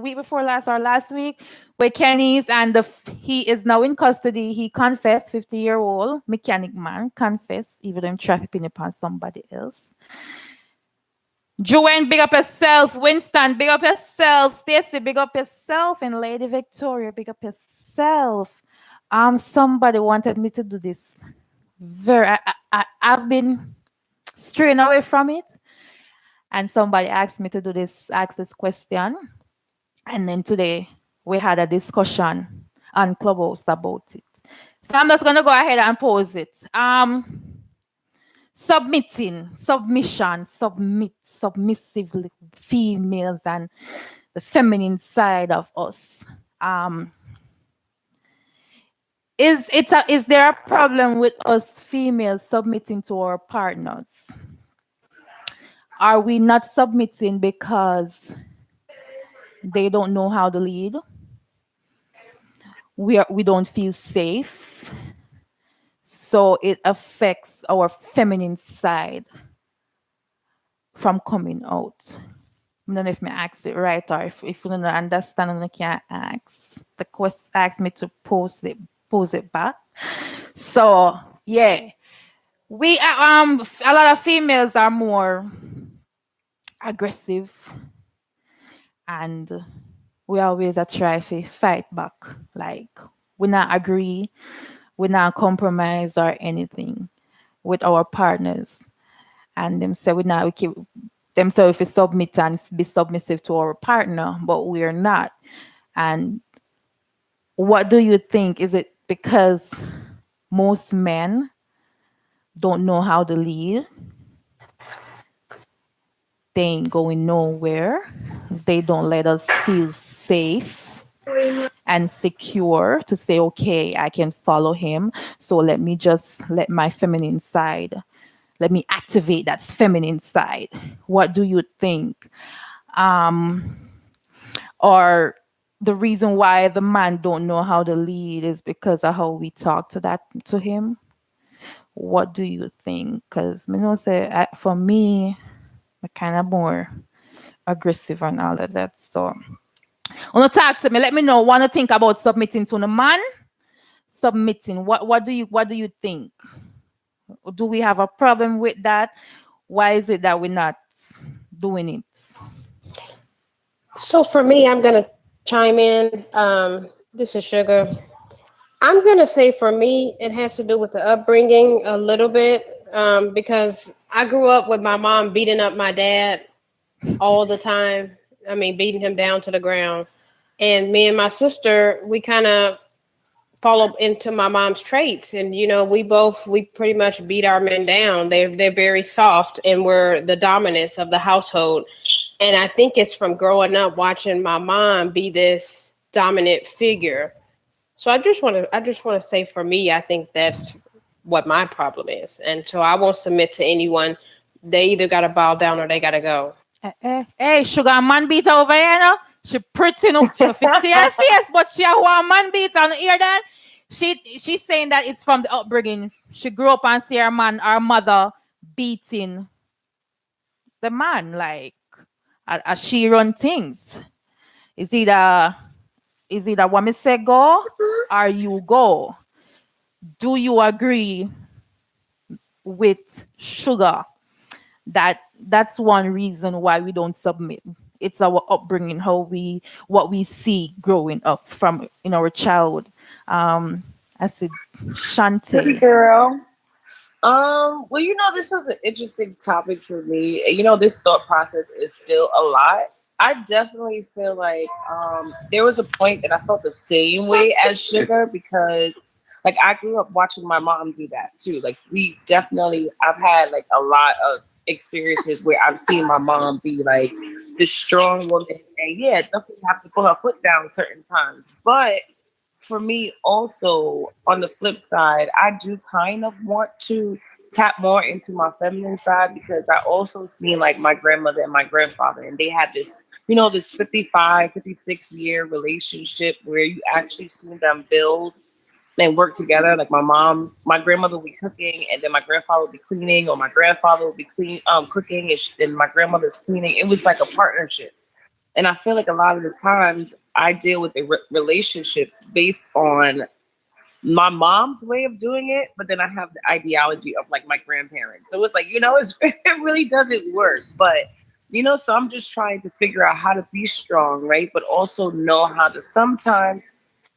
Speaker 7: with Kenny's, and he is now in custody. He confessed, 50-year-old mechanic man confessed, even though I'm trafficking upon somebody else. Joanne, big up yourself. Winston, big up yourself. Stacy, big up yourself. And Lady Victoria, big up yourself. Somebody wanted me to do this. I've been straying away from it. And somebody asked me to do this, ask this question. And then today we had a discussion on Clubhouse about it. So I'm just gonna go ahead and pose it. Submission, submissively females and the feminine side of us. Is there a problem with us females submitting to our partners? Are we not submitting because they don't know how to lead? We don't feel safe. So it affects our feminine side from coming out. I don't know if I ask it right or if you don't understand and I can't ask. The question asked me to pose it back. So yeah. We a lot of females are more aggressive and we always try to fight back. Like we not agree, we not compromise or anything with our partners. And them say we keep themselves if submit and be submissive to our partner, but we're not. And what do you think? Is it because most men don't know how to lead? They ain't going nowhere. They don't let us feel safe and secure to say, okay, I can follow him. So let me just let my feminine side, let me activate that feminine side. What do you think? Or the reason why the man don't know how to lead is because of how we talk to him. What do you think? Because for me, I'm kind of more aggressive and all of that. So, want to talk to me? Let me know. Want to think about submitting to the man? Submitting. What do you think? Do we have a problem with that? Why is it that we're not doing it?
Speaker 14: So for me, I'm gonna chime in. This is Sugar. I'm gonna say for me, it has to do with the upbringing a little bit, because I grew up with my mom beating up my dad all the time. I mean, beating him down to the ground. And me and my sister, we kind of follow into my mom's traits. And, we pretty much beat our men down. They're very soft and we're the dominance of the household. And I think it's from growing up watching my mom be this dominant figure. So I just want to say for me, I think that's what my problem is. And so I won't submit to anyone. They either got to bow down or they got to go.
Speaker 7: Hey, Sugar, man beat her over here, no? She pretty enough to see her face, but she a one man beat and hear that. She's saying that it's from the upbringing. She grew up and see her mother beating the man, like as she run things. Is either what me say go or you go? Do you agree with Sugar that's one reason why we don't submit? It's our upbringing, what we see growing up from in our childhood. I said, Shante.
Speaker 9: Girl. Well, this was an interesting topic for me. This thought process is still a lot. I definitely feel like there was a point that I felt the same way as Sugar because like I grew up watching my mom do that too. Like I've had like a lot of experiences where I've seen my mom be like this strong woman and definitely have to put her foot down certain times. But for me also on the flip side, I do kind of want to tap more into my feminine side because I also seen like my grandmother and my grandfather and they had this, this 55, 56 year relationship where you actually seen them build and work together. Like my grandmother would be cooking and then my grandfather would be cleaning or my grandfather would be cooking and my grandmother's cleaning. It was like a partnership. And I feel like a lot of the times I deal with a relationship based on my mom's way of doing it, but then I have the ideology of like my grandparents. So it's like, it really doesn't work. But So I'm just trying to figure out how to be strong, right? But also know how to sometimes,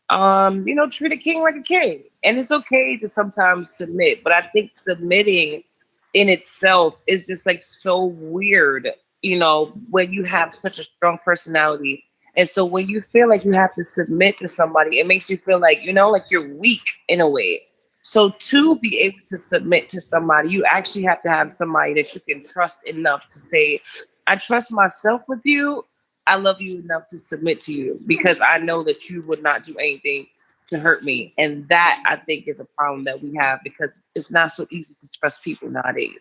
Speaker 9: treat a king like a king. And it's okay to sometimes submit, but I think submitting in itself is just like so weird, when you have such a strong personality. And so when you feel like you have to submit to somebody, it makes you feel like, like you're weak in a way. So to be able to submit to somebody, you actually have to have somebody that you can trust enough to say, I trust myself with you. I love you enough to submit to you because I know that you would not do anything to hurt me. And that I think is a problem that we have because it's not so easy to trust people nowadays.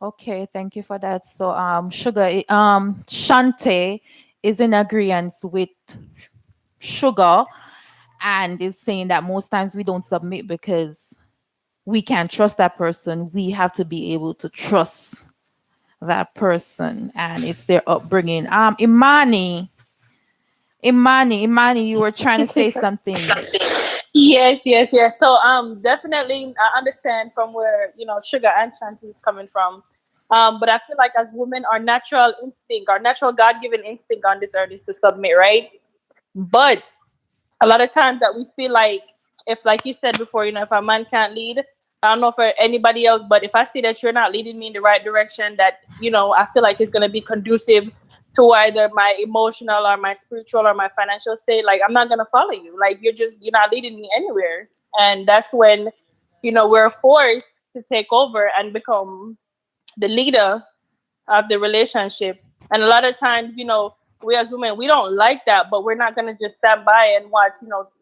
Speaker 7: Okay, thank you for that. So, Sugar, Shante is in agreement with Sugar and is saying that most times we don't submit because we can't trust that person. We have to be able to trust that person, and it's their upbringing. Imani, you were trying to say something.
Speaker 15: Yes. So definitely I understand from where Sugar and Shanti is coming from. But I feel like as women, our natural instinct, our natural God-given instinct on this earth is to submit, right? But a lot of times that we feel like, if, like you said before, if a man can't lead, I don't know for anybody else, but if I see that you're not leading me in the right direction, that I feel like it's going to be conducive to either my emotional or my spiritual or my financial state, like I'm not going to follow you. Like you're not leading me anywhere. And that's when we're forced to take over and become the leader of the relationship. And a lot of times, we as women, we don't like that, but we're not gonna just stand by and watch,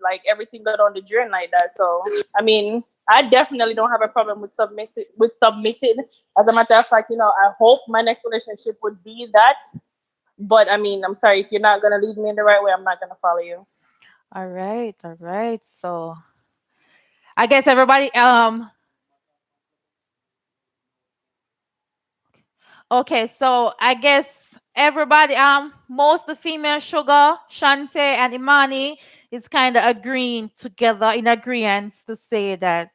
Speaker 15: like everything go down the drain like that. So I mean, I definitely don't have a problem with submitting. As a matter of fact, I hope my next relationship would be that. But I mean, I'm sorry, if you're not gonna lead me in the right way, I'm not gonna follow you.
Speaker 7: All right. So I guess everybody okay, so I guess everybody most the female Sugar, Shante and Imani is kind of agreeing together in agreement to say that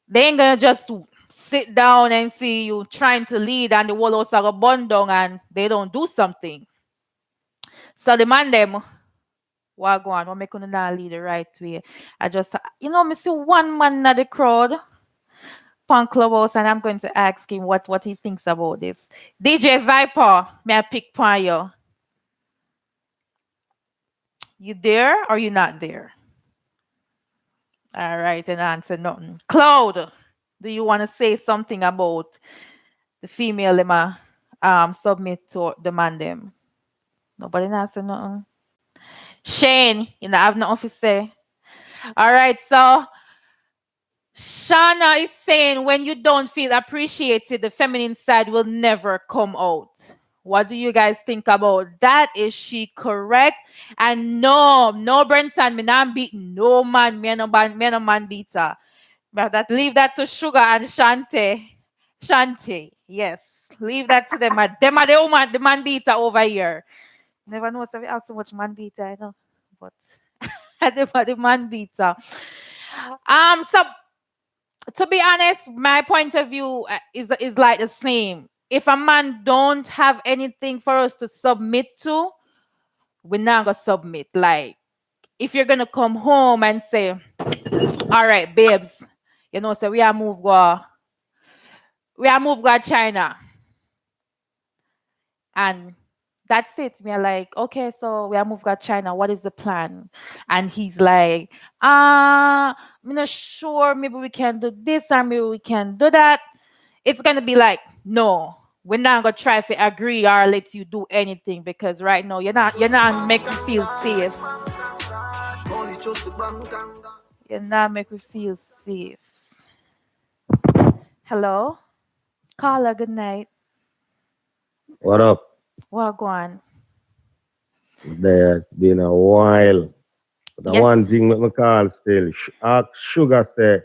Speaker 7: they ain't gonna just sit down and see you trying to lead and the whole house are gonna burn down and they don't do something. So the man them Wagwan, what make not lead the right way. I just me see one man in the crowd, Punk Clubhouse, and I'm going to ask him what he thinks about this. DJ Viper, may I pick point you? You there or you not there? All right, and answer nothing. Cloud, do you want to say something about the female them submit to the man them? Nobody answer nothing. Shane, you know, I have nothing to say. All right, so Shauna is saying when you don't feel appreciated, the feminine side will never come out. What do you guys think about that? Is she correct? And no, Brenton, me not beat no man, me no man beater. But leave that to Sugar and Shante. Shante, yes. Leave that to them. Them are the man beater over here. Never know so we have so much man beater, I know. But them are the man beater. So to be honest, my point of view is like the same. If a man don't have anything for us to submit to, we're not gonna submit. Like, if you're gonna come home and say, "All right, babes, so we are move go China," and that's it. We are like, okay, so we are move go China. What is the plan? And he's like, I'm not sure. Maybe we can do this or maybe we can do that. It's gonna be like, no, we're not gonna try to agree or let you do anything because right now you're not make me feel safe. You're not make me feel safe. Hello? Carla, good night.
Speaker 16: What up?
Speaker 7: What go on?
Speaker 16: There's been a while. The
Speaker 7: Yes.
Speaker 16: one thing with my call still, ask Sugar say,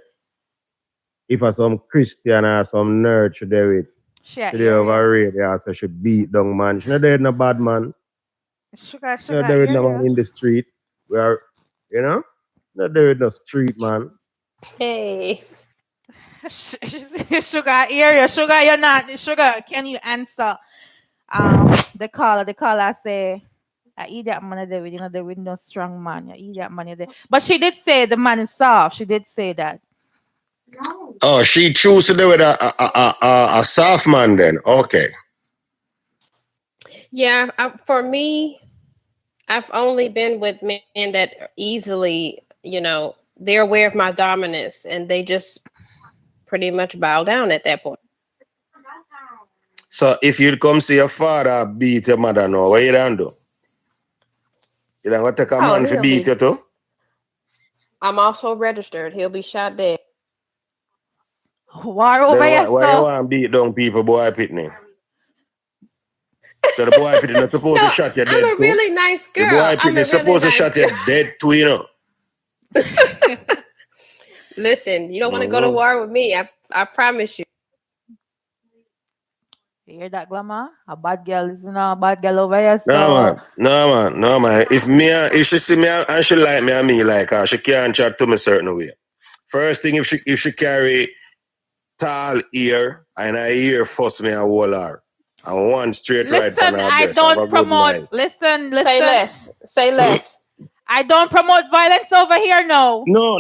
Speaker 16: if a some Christian or some nerd should do it,
Speaker 7: Share
Speaker 16: should they overrate it, so she beat down man. She not dead no bad man.
Speaker 7: Sugar,
Speaker 16: She not dead no man in the street. We are, not dead no street man.
Speaker 14: Hey.
Speaker 7: Sugar, area. Sugar, you're not. Sugar, can you answer? The caller say, I eat that money there with, there with no strong man. I eat that money there. But she did say the man is soft. She did say that.
Speaker 16: Oh, she choose to do with a soft man then. Okay.
Speaker 14: Yeah, for me, I've only been with men that easily, they're aware of my dominance and they just pretty much bow down at that point.
Speaker 16: So if you'd come see your father beat your mother now, what you done do? You done go take a man to beat you too?
Speaker 14: I'm also registered. He'll be shot dead.
Speaker 7: War over
Speaker 16: Then why you want to beat down people, boy pitney? So the boy pitney not supposed to shot you dead
Speaker 14: I'm a
Speaker 16: too?
Speaker 14: really nice girl.
Speaker 16: The boy pitney supposed to shot you dead too,
Speaker 14: Listen, you don't want to go to war with me. I promise you.
Speaker 7: You hear that, Glamour? A bad girl is a bad girl over here. So.
Speaker 16: No man. If she see me and she like me and me like her, she can't chat to me certain way. First thing, if she carry tall ear and her ear fuss me and hold her. And one straight right on her breast.
Speaker 7: I don't promote. Listen.
Speaker 14: Say less. Say less.
Speaker 7: I don't promote violence over here, no.
Speaker 16: No,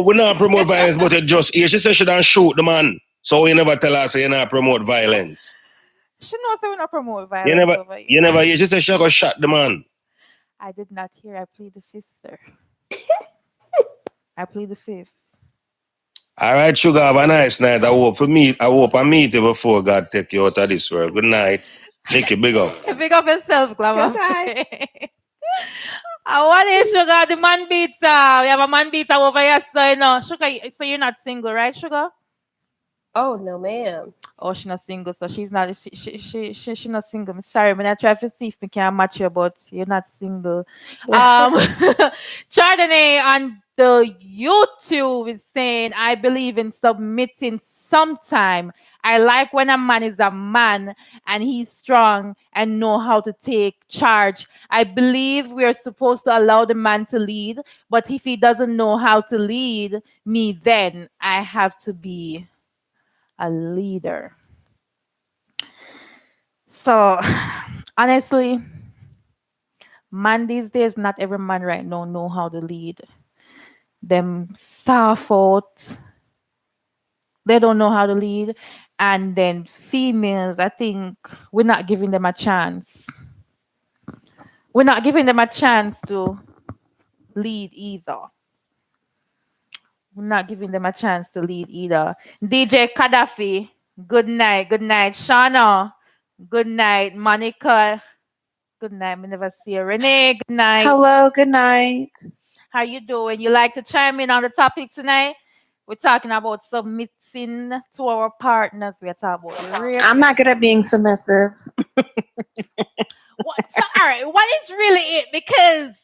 Speaker 16: we not promote violence, but you just hear. She said she don't shoot the man. So you never tell her say you not promote violence.
Speaker 7: She knows we not promote violence over here.
Speaker 16: You never hear. She said she go shot the man.
Speaker 7: I did not hear. I plead the fifth, sir. I plead the fifth.
Speaker 16: All right, Sugar, have a nice night. I hope I meet you before God take you out of this world. Good night. Nikki, big up.
Speaker 7: Big up yourself, Glamour.
Speaker 14: Good night.
Speaker 7: I want it, Sugar. The man beater. We have a man beater over here, so Sugar, so you're not single, right, Sugar?
Speaker 14: Oh no, ma'am.
Speaker 7: Oh, she's not single, so she's not. She's not single. I'm sorry, but I try to see if we can match you, but you're not single. Chardonnay on the YouTube is saying, I believe in submitting sometime. I like when a man is a man and he's strong and know how to take charge. I believe we are supposed to allow the man to lead, but if he doesn't know how to lead me, then I have to be a leader. So, honestly, man these days, not every man right now know how to lead. Them soft out. They don't know how to lead. And then females, I think we're not giving them a chance. We're not giving them a chance to lead either. We're not giving them a chance to lead either. DJ Gaddafi, good night. Good night. Shauna, good night. Monica, good night. We never see you. Renee, good night.
Speaker 17: Hello, good night.
Speaker 7: How you doing? You like to chime in on the topic tonight? We're talking about submitting to our partners. We're talking about rape.
Speaker 17: I'm not good at being submissive.
Speaker 7: All right, what is really it? Because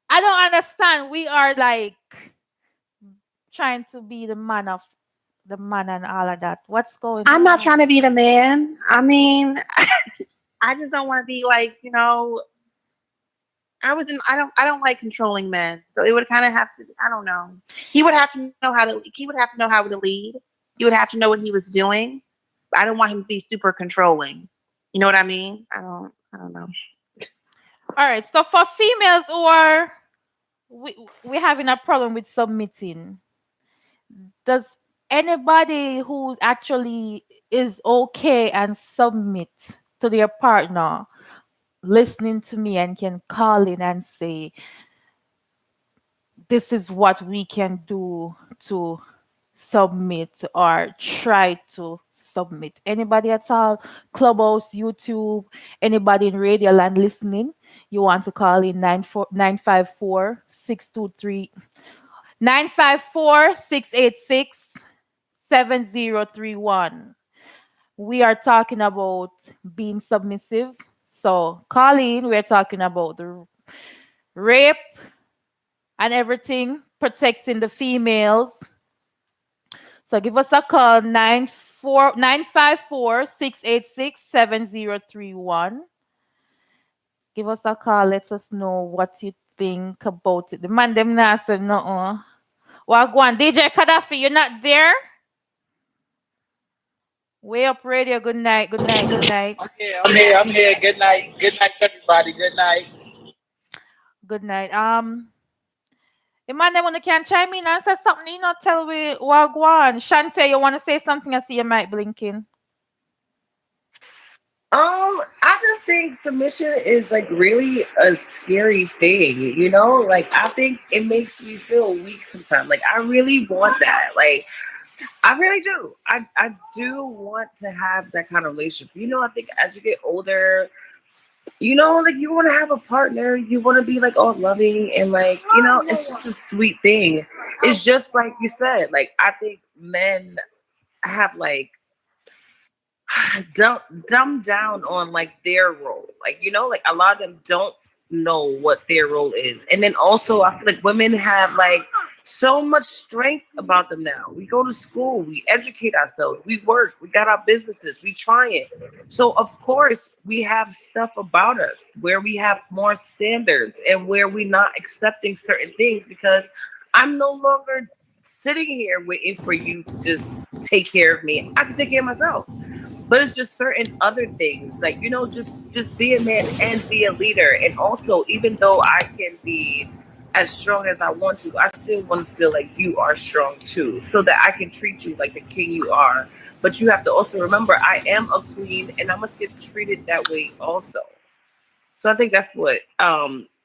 Speaker 7: I don't understand. We are like trying to be the man and all of that. What's going on?
Speaker 17: I'm not trying to be the man. I mean, I just don't want to be like, I don't like controlling men. So it would kind of have to, I don't know. He would have to know how to lead. He would have to know what he was doing. I don't want him to be super controlling. You know what I mean? I don't know.
Speaker 7: All right. So for females who are we having a problem with submitting, does anybody who actually is okay and submit to their partner listening to me and can call in and say, this is what we can do to submit or try to submit? Anybody at all? Clubhouse, YouTube, anybody in Radio Land listening? You want to call in 954-623 954-686-7031. We are talking about being submissive. So call in. We're talking about the rape and everything, protecting the females. So give us a call, 954-686-7031. Give us a call. Let us know what you think about it. The man them not say no. Well, go on. DJ Gaddafi, you're not there? Way Up Radio. Good night. Good night. Good night.
Speaker 18: I'm here. Good night. Good night, everybody. Good night.
Speaker 7: Good night. Emmanuel, when you can chime in and say something, tell we Wagwan. Shante, you want to say something? I see your mic blinking.
Speaker 9: I just think submission is like really a scary thing, Like I think it makes me feel weak sometimes. Like I really want that. Like I really do. I do want to have that kind of relationship. I think as you get older, like you want to have a partner, you want to be like all loving and like, it's just a sweet thing. It's just like you said, like I think men have like dumb down on like their role. Like, like a lot of them don't know what their role is. And then also I feel like women have like so much strength about them now. We go to school, we educate ourselves, we work, we got our businesses, we try it. So of course we have stuff about us where we have more standards and where we're not accepting certain things because I'm no longer sitting here waiting for you to just take care of me. I can take care of myself. But it's just certain other things, like, just be a man and be a leader. And also, even though I can be as strong as I want to, I still want to feel like you are strong too, so that I can treat you like the king you are. But you have to also remember, I am a queen and I must get treated that way also. So I think that's what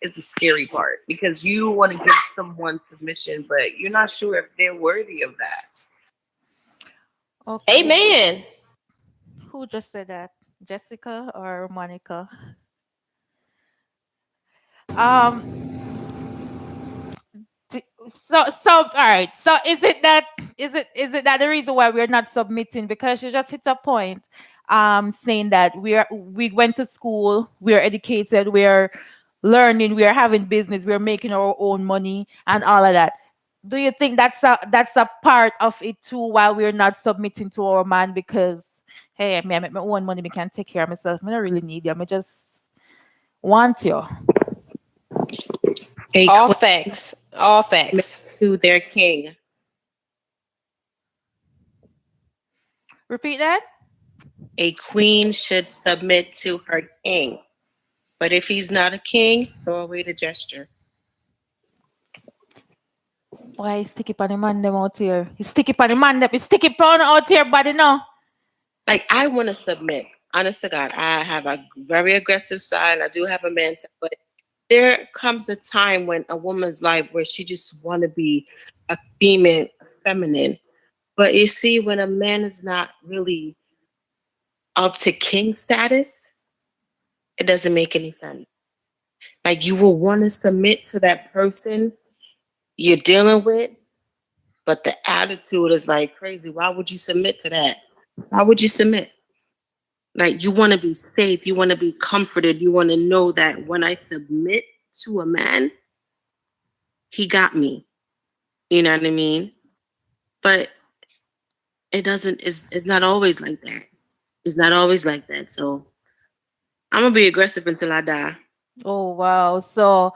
Speaker 9: is the scary part, because you want to give someone submission, but you're not sure if they're worthy of that.
Speaker 7: Okay.
Speaker 14: Amen.
Speaker 7: Who just said that? Jessica or Monica? So all right. So is it that the reason why we're not submitting? Because you just hit a point saying that we went to school, we're educated, we're learning, we're having business, we're making our own money and all of that. Do you think that's a part of it too, while we're not submitting to our man? Because hey, I make my own money, I can take care of myself. I don't really need you. I just want you.
Speaker 14: All facts. All facts.
Speaker 17: To their king.
Speaker 7: Repeat that.
Speaker 17: A queen should submit to her king. But if he's not a king, throw away the gesture.
Speaker 7: Why you stick it on the man them out here? You stick it on the man them. You stick it on out here, buddy, no?
Speaker 17: Like, I want to submit. Honest to God, I have a very aggressive side. I do have a man side, but there comes a time when a woman's life where she just want to be a female, feminine. But you see, when a man is not really up to king status, it doesn't make any sense. Like, you will want to submit to that person you're dealing with, but the attitude is like crazy. Why would you submit to that? Why would you submit? Like, you want to be safe. You want to be comforted. You want to know that when I submit to a man, he got me. You know what I mean? But it's not always like that. It's not always like that. So I'm going to be aggressive until I die.
Speaker 7: Oh, wow. So,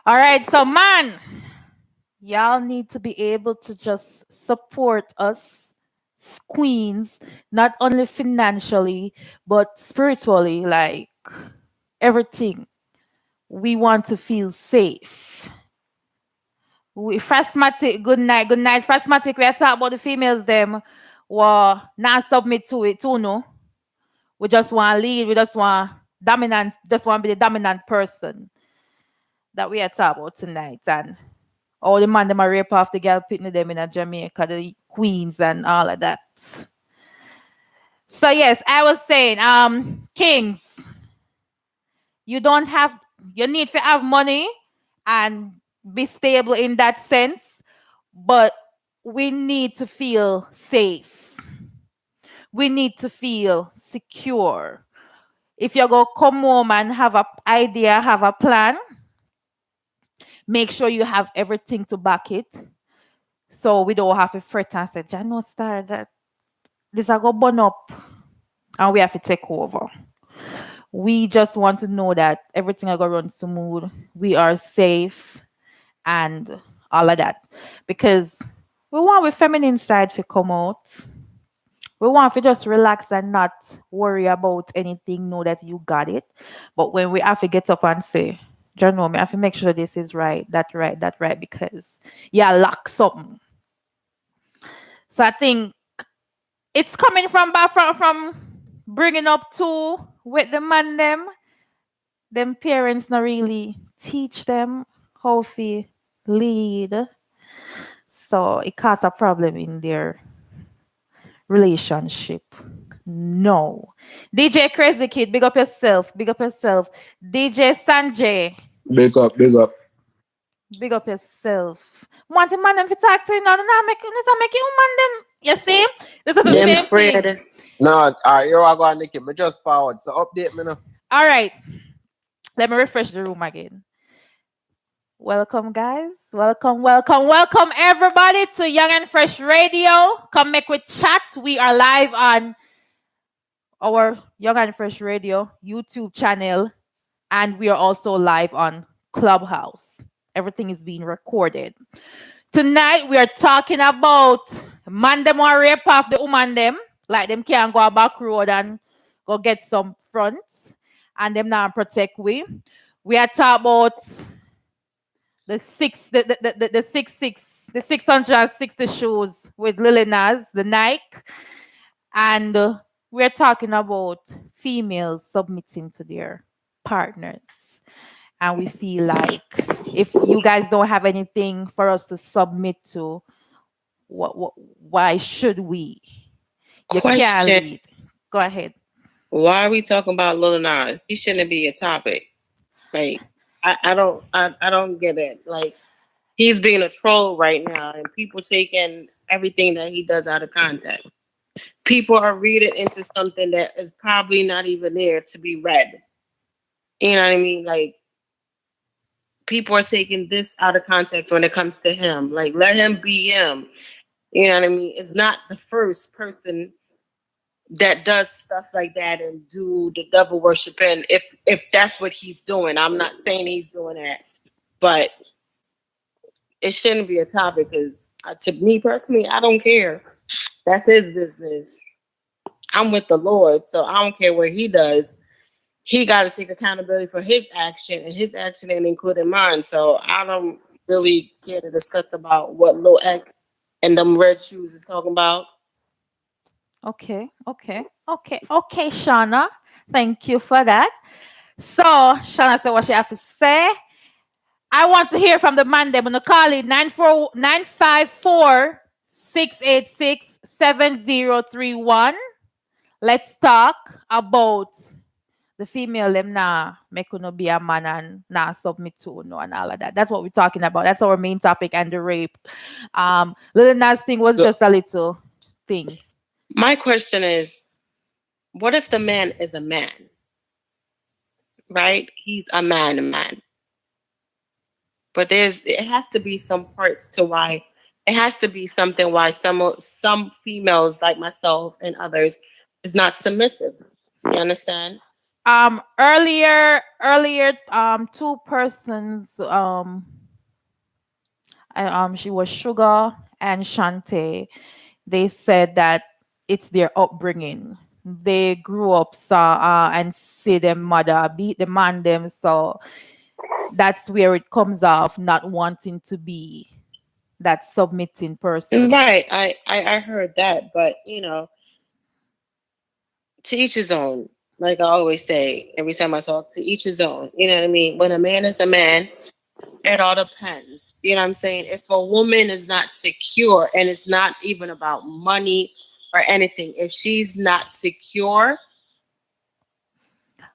Speaker 7: all right. So, man, y'all need to be able to just support us queens, not only financially, but spiritually, like everything. We want to feel safe. Phasmatic, good night. Phasmatic, we are talking about the females, them were not submit to it too, no? We just want to lead, we just want dominant, just want to be the dominant person that we are talking about tonight. And all the man them are rape off the girl pitting them in Jamaica, the queens and all of that. So yes, I was saying, kings, you need to have money and be stable in that sense, but we need to feel safe. We need to feel secure. If you're going to come home and have an idea, have a plan, make sure you have everything to back it. So we don't have to fret and say, Jano Star, that this is going to burn up and we have to take over. We just want to know that everything is going to run smooth. We are safe and all of that. Because we want our feminine side to come out. We want to just relax and not worry about anything, know that you got it. But when we have to get up and say, John, no, me have to make sure this is right, that right, because yeah, lack something. So I think it's coming from back from bringing up two with the man them parents not really teach them how to lead. So it causes a problem in their relationship. No. DJ Crazy Kid, big up yourself. Big up yourself. DJ Sanjay,
Speaker 18: Big up, big up.
Speaker 7: big up yourself. Want a man them to talk to you now, now make you man them. You see? This is the
Speaker 18: Them
Speaker 7: same thing.
Speaker 18: afraid. No, all right, here I go, Nikki. Me just forward. So update me now.
Speaker 7: All right. Let me refresh the room again. Welcome, guys. Welcome, everybody, to Young and Fresh Radio. Come make with chat. We are live on our Young and Fresh Radio YouTube channel, and we are also live on Clubhouse. Everything is being recorded. Tonight, we are talking about man them want rape off the woman them, like them can't go a back road and go get some fronts, and them not protect we. We are talking about the 660 shoes with Lil Nas, the Nike, and we're talking about females submitting to their partners. And we feel like if you guys don't have anything for us to submit to, why should we? You can't
Speaker 9: Question.
Speaker 7: lead. Go ahead.
Speaker 9: Why are we talking about Lil Nas? He shouldn't be a topic. Like, I don't get it. Like, he's being a troll right now, and people taking everything that he does out of context. People are reading into something that is probably not even there to be read. You know what I mean? Like, people are taking this out of context when it comes to him. Like, let him be him. You know what I mean? It's not the first person that does stuff like that and do the devil worshiping. If that's what he's doing, I'm not saying he's doing that, but it shouldn't be a topic because to me personally, I don't care. That's his business. I'm with the Lord, so I don't care what he does. He got to take accountability for his action, and his action ain't including mine. So I don't really care to discuss about what Lil X and them red shoes is talking about.
Speaker 7: Okay, Shauna. Thank you for that. So, Shauna said what she have to say. I want to hear from the man them. I'm going to call it 954-686-7031. Let's talk about the female them now make no be a man and now submit to no and all of that. That's what we're talking about. That's our main topic, and the rape. Little Nas thing was just a little thing.
Speaker 9: My question is, what if the man is a man? Right? He's a man. But it has to be some parts to why it has to be something why some females like myself and others is not submissive. You understand?
Speaker 7: Earlier, two persons, she was Sugar and Shante. They said that it's their upbringing. They grew up and see their mother beat the man them, so that's where it comes off not wanting to be that submitting person.
Speaker 9: Right. I heard that, but to each his own. Like I always say every time I talk, to each his own. You know what I mean? When a man is a man, it all depends. You know what I'm saying? If a woman is not secure, and it's not even about money or anything, if she's not secure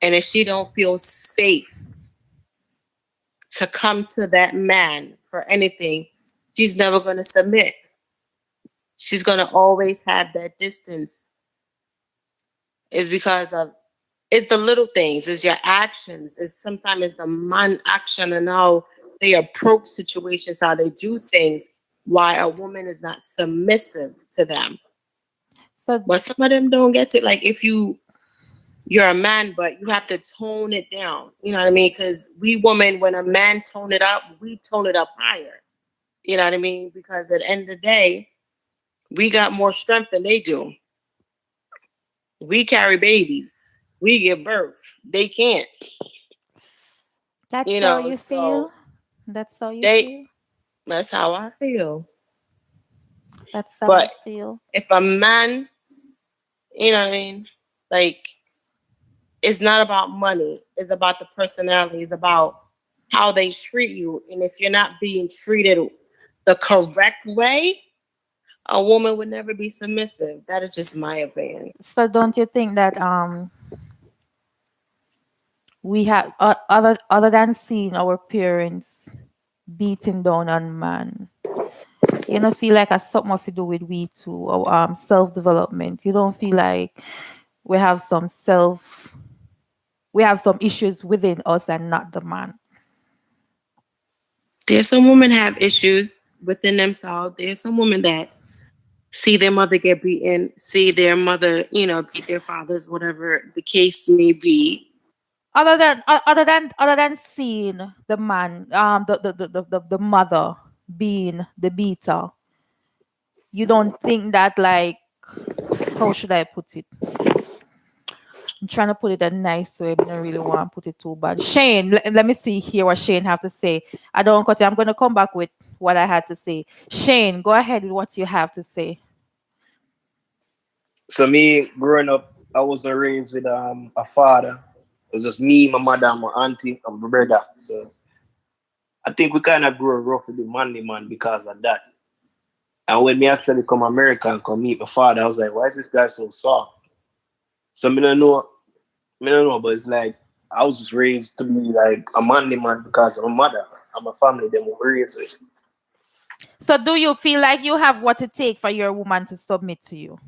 Speaker 9: and if she don't feel safe to come to that man for anything, she's never going to submit. She's going to always have that distance. It's because of it's the little things, it's your actions, it's sometimes it's the man action and how they approach situations, how they do things, why a woman is not submissive to them. But some of them don't get it. Like if you're a man, but you have to tone it down. You know what I mean? Because we women, when a man tone it up, we tone it up higher. You know what I mean? Because at the end of the day, we got more strength than they do. We carry babies. We give birth. They can't.
Speaker 7: That's
Speaker 9: You
Speaker 7: how
Speaker 9: know,
Speaker 7: you
Speaker 9: so
Speaker 7: feel. That's how you
Speaker 9: they
Speaker 7: feel.
Speaker 9: that's how I feel.
Speaker 7: That's how I
Speaker 9: But
Speaker 7: feel.
Speaker 9: if a man, you know what I mean, like it's not about money. It's about the personality. It's about how they treat you. And if you're not being treated the correct way, a woman would never be submissive. That is just my opinion.
Speaker 7: So don't you think that we have other than seeing our parents beating down on man, you don't feel like it's something to do with we too, or self development? You don't feel like we have some issues within us and not the man?
Speaker 9: There's some women have issues within themselves. There's some women that see their mother get beaten, see their mother, beat their fathers, whatever the case may be.
Speaker 7: Other than seeing the man, the mother being the beater, you don't think that, like, how should I put it? I'm trying to put it a nice way, but I don't really want to put it too bad. Shane, let me see here what Shane have to say. I don't cut it. I'm going to come back with what I had to say. Shane, go ahead with what you have to say.
Speaker 19: So me growing up, I wasn't raised with a father. It was just me, my mother, my auntie, and my brother. So I think we kind of grew rough with the manly man because of that. And when me actually come America and come meet my father, I was like, why is this guy so soft? So I don't know, but it's like I was just raised to be like a manly man because of my mother and my family. They were raised with.
Speaker 7: So do you feel like you have what it takes for your woman to submit to you?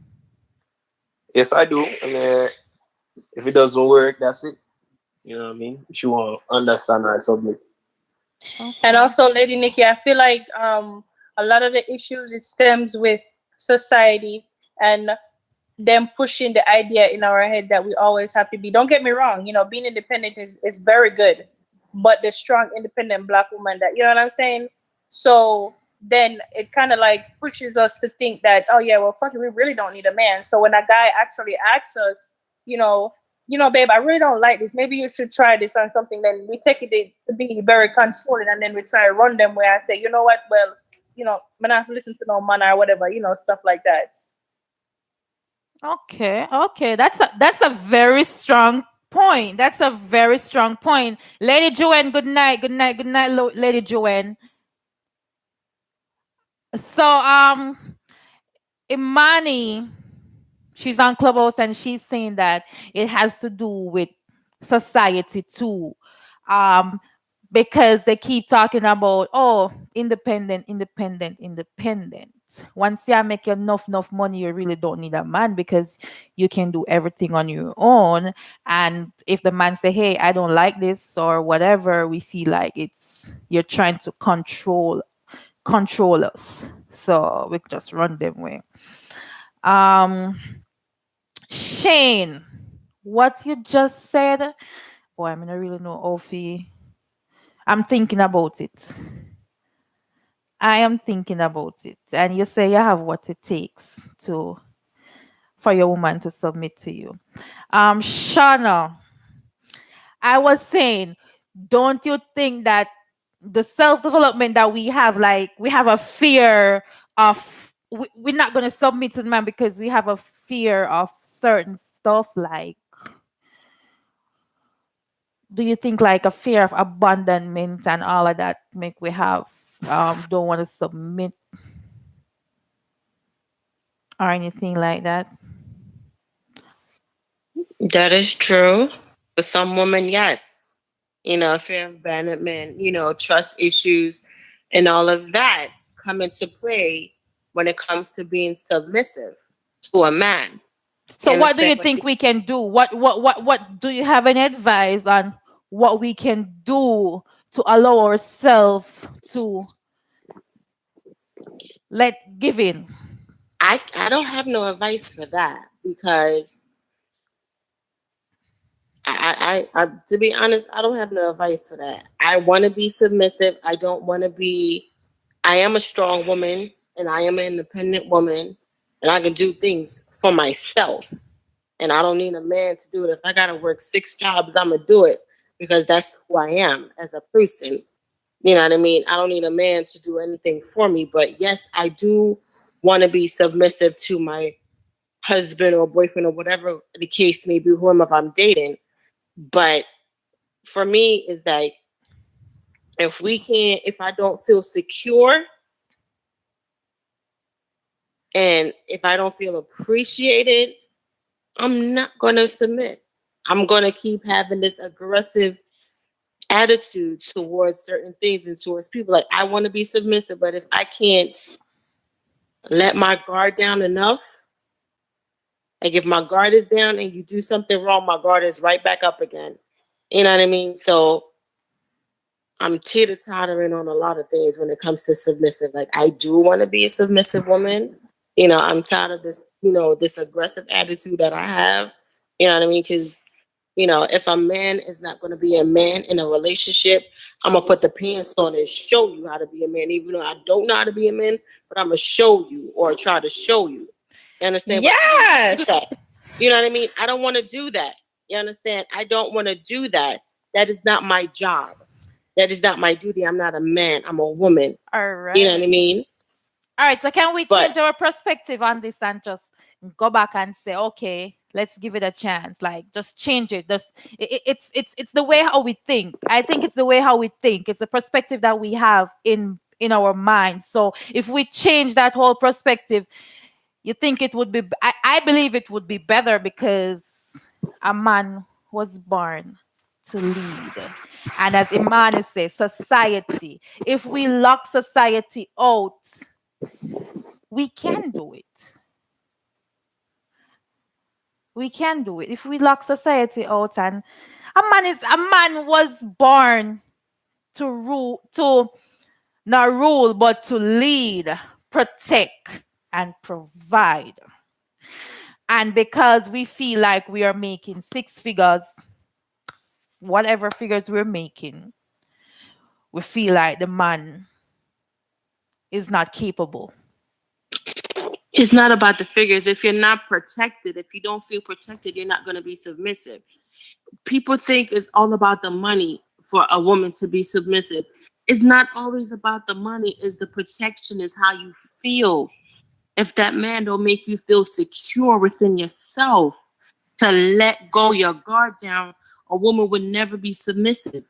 Speaker 19: Yes, I do. And if it doesn't work, that's it. You know what I mean? She won't understand or submit.
Speaker 15: And also, Lady Nikki, I feel like a lot of the issues, it stems with society and them pushing the idea in our head that we always have to be. Don't get me wrong, being independent is very good, but the strong, independent Black woman that, you know what I'm saying? So then it kind of like pushes us to think that, oh yeah, well, fuck it, we really don't need a man. So when a guy actually asks us, babe, I really don't like this. Maybe you should try this on something. Then we take it to be very controlling, and then we try to run them where I say, you know what? Well, I'm not listen to no man or whatever, stuff like that.
Speaker 7: Okay. That's a very strong point. That's a very strong point. Lady Joanne, good night, Lady Joanne. So Imani, she's on Clubhouse and she's saying that it has to do with society too. Because they keep talking about, oh, independent. Once you make enough money, you really don't need a man because you can do everything on your own. And if the man say, hey, I don't like this or whatever, we feel like you're trying to control us. So we just run them way. Shane, what you just said, boy, I mean, I really know Ophi. I'm thinking about it. I am thinking about it. And you say you have what it takes for your woman to submit to you. Shauna, I was saying, don't you think that the self-development that we have, like we have a fear of we're not going to submit to the man because we have a fear of certain stuff, like, do you think like a fear of abandonment and all of that make we have don't want to submit or anything like that?
Speaker 9: That is true. For some women, yes. Fear of abandonment, trust issues and all of that come into play when it comes to being submissive to a man.
Speaker 7: So what do you think we can do? What do you have any advice on what we can do to allow ourselves to give in?
Speaker 9: I don't have no advice for that because I to be honest, I don't have no advice for that. I want to be submissive. I don't want to be. I am a strong woman and I am an independent woman and I can do things for myself. And I don't need a man to do it. If I gotta work 6 jobs, I'm gonna do it because that's who I am as a person. You know what I mean? I don't need a man to do anything for me. But yes, I do want to be submissive to my husband or boyfriend or whatever the case may be, whoever I'm dating. But for me, is that if I don't feel secure and if I don't feel appreciated, I'm not going to submit. I'm going to keep having this aggressive attitude towards certain things and towards people. Like, I want to be submissive, but if I can't let my guard down enough, like if my guard is down and you do something wrong, my guard is right back up again. You know what I mean? So I'm teeter-tottering on a lot of things when it comes to submissive. Like, I do want to be a submissive woman. You know, I'm tired of this, this aggressive attitude that I have. You know what I mean? Because, if a man is not going to be a man in a relationship, I'm going to put the pants on and show you how to be a man, even though I don't know how to be a man, but I'm going to show you or try to show you. You understand?
Speaker 12: Yes.
Speaker 9: But I don't do that. You know what I mean? I don't want to do that. You understand? I don't want to do that. That is not my job. That is not my duty. I'm not a man. I'm a woman.
Speaker 7: All right.
Speaker 9: You know what I mean?
Speaker 7: All right. So can we change our perspective on this and just go back and say, okay, let's give it a chance. Like, just change it. It's the way how we think. I think it's the way how we think. It's the perspective that we have in our mind. So if we change that whole perspective, you think it would be? I believe it would be better because a man was born to lead. And as Imani says, society, if we lock society out, we can do it. We can do it. If we lock society out, and a man was born to rule, to not rule, but to lead, protect, and provide. And because we feel like we are making 6 figures, whatever figures we're making, we feel like the man is not capable.
Speaker 9: It's not about the figures. If you're not protected, if you don't feel protected, you're not going to be submissive. People think it's all about the money for a woman to be submissive. It's not always about the money. It's the protection, is how you feel. If that man don't make you feel secure within yourself to let go your guard down, a woman would never be submissive.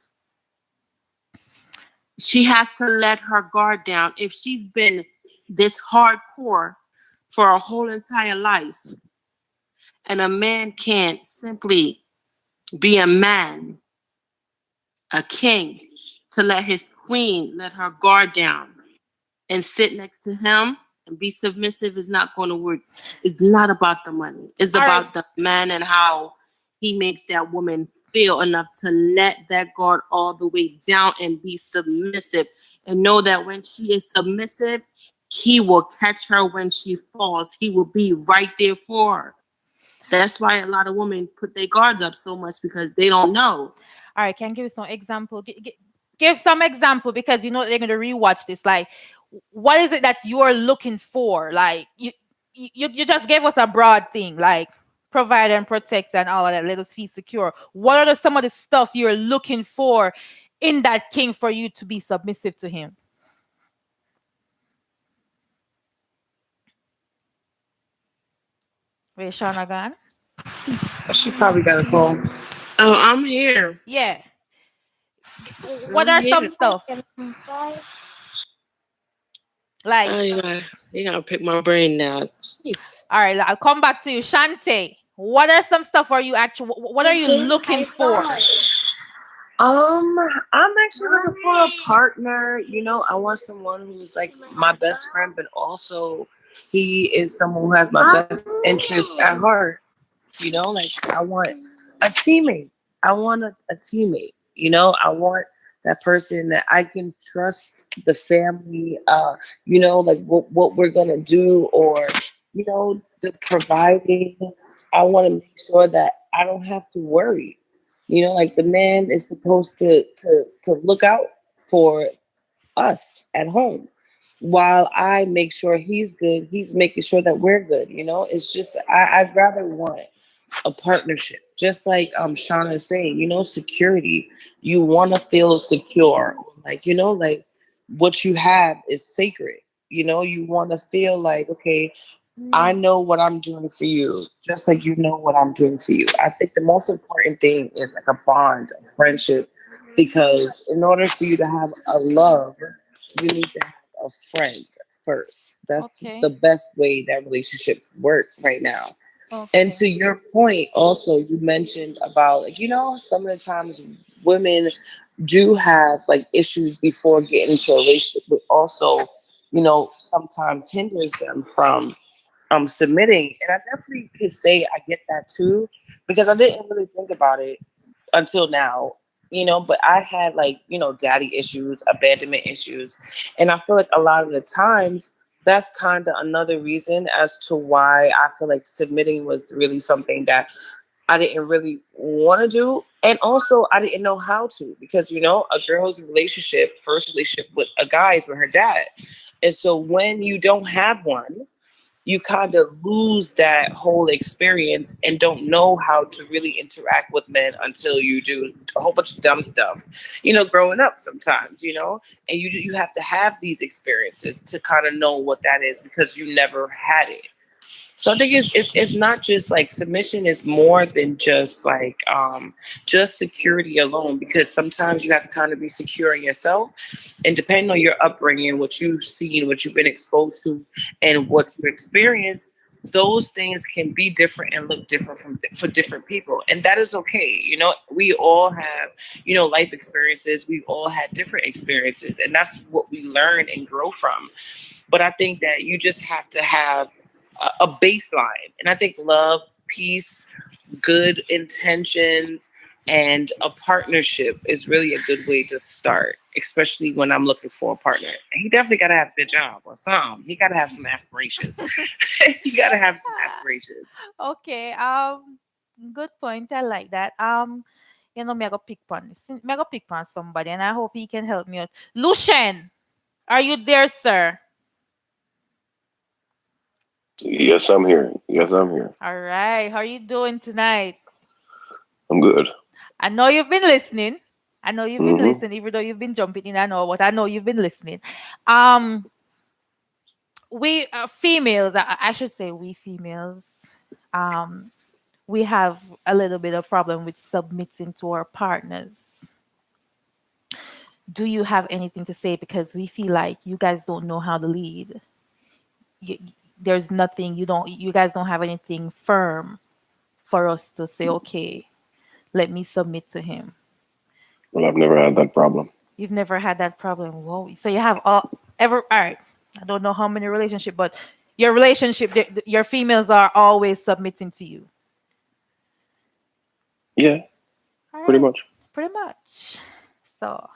Speaker 9: She has to let her guard down. If she's been this hardcore for a whole entire life, and a man can't simply be a man, a king, to let his queen let her guard down and sit next to him and be submissive, is not going to work. It's not about the money. It's about the man and how he makes that woman feel enough to let that guard all the way down and be submissive, and know that when she is submissive, he will catch her when she falls. He will be right there for her. That's why a lot of women put their guards up so much, because they don't know.
Speaker 7: All right, can you give us some example? Give some example, because they're going to rewatch this. Like, what is it that you're looking for? Like, you just gave us a broad thing, like provide and protect and all of that. Let us feel secure. What are some of the stuff you're looking for in that king for you to be submissive to him? Where's Shauna gone?
Speaker 17: She probably got a call.
Speaker 9: Oh, I'm here.
Speaker 7: Yeah. What are some stuff? Like,
Speaker 9: you gotta pick my brain now. Jeez.
Speaker 7: All right, I'll come back to you, Shante. What are some stuff are you actually? What are you looking for?
Speaker 17: I'm actually looking for a partner. I want someone who's like my best friend, but also he is someone who has my best interest at heart. Like, I want a teammate. I want a teammate. I want that person that I can trust the family, like what we're gonna do, or the providing. I want to make sure that I don't have to worry. Like, the man is supposed to look out for us at home while I make sure he's good. He's making sure that we're good. It's just I'd rather want
Speaker 9: a partnership. Just like Shauna is saying, security. You want to feel secure. Like, like what you have is sacred. You want to feel like, okay, I know what I'm doing for you, just like you know what I'm doing for you. I think the most important thing is like a bond, a friendship, because in order for you to have a love, you need to have a friend first. That's the best way that relationships work right now. And to your point, also, you mentioned about like, some of the times women do have like issues before getting into a relationship, but also, sometimes hinders them from submitting. And I definitely could say I get that too, because I didn't really think about it until now, but I had like, daddy issues, abandonment issues. And I feel like a lot of the times that's kind of another reason as to why I feel like submitting was really something that I didn't really want to do. And also I didn't know how to, because, a girl's first relationship with a guy is with her dad. And so when you don't have one, you kind of lose that whole experience and don't know how to really interact with men until you do a whole bunch of dumb stuff, growing up sometimes, and you have to have these experiences to kind of know what that is because you never had it. So I think it's not just like submission is more than just like just security alone, because sometimes you have to kind of be secure in yourself, and depending on your upbringing, what you've seen, what you've been exposed to, and what you experience, those things can be different and look different for different people, and that is okay. We all have life experiences. We've all had different experiences, and that's what we learn and grow from. But I think that you just have to have a baseline. And I think love, peace, good intentions, and a partnership is really a good way to start, especially when I'm looking for a partner. And he definitely got to have a good job or something. He got to have some aspirations. He got to have some aspirations.
Speaker 7: Okay. Good point. I like that. Me I go pick on somebody, and I hope he can help me out. Lucian, are you there, sir?
Speaker 16: Yes, I'm here. Yes, I'm here.
Speaker 7: All right. How are you doing tonight?
Speaker 16: I'm good.
Speaker 7: I know you've been listening.
Speaker 16: Mm-hmm.
Speaker 7: Even though you've been jumping in and out, but I know you've been listening. We females, I should say, we females, um, we have a little bit of problem with submitting to our partners. Do you have anything to say? Because we feel like you guys don't know how to lead. You, there's nothing you guys don't have anything firm for us to say, okay, let me submit to him.
Speaker 16: Well, I've never had that problem.
Speaker 7: You've never had that problem. Whoa. So you have all right. I don't know how many relationship, but your relationship, your females are always submitting to you.
Speaker 16: Yeah, pretty much.
Speaker 7: Pretty much. So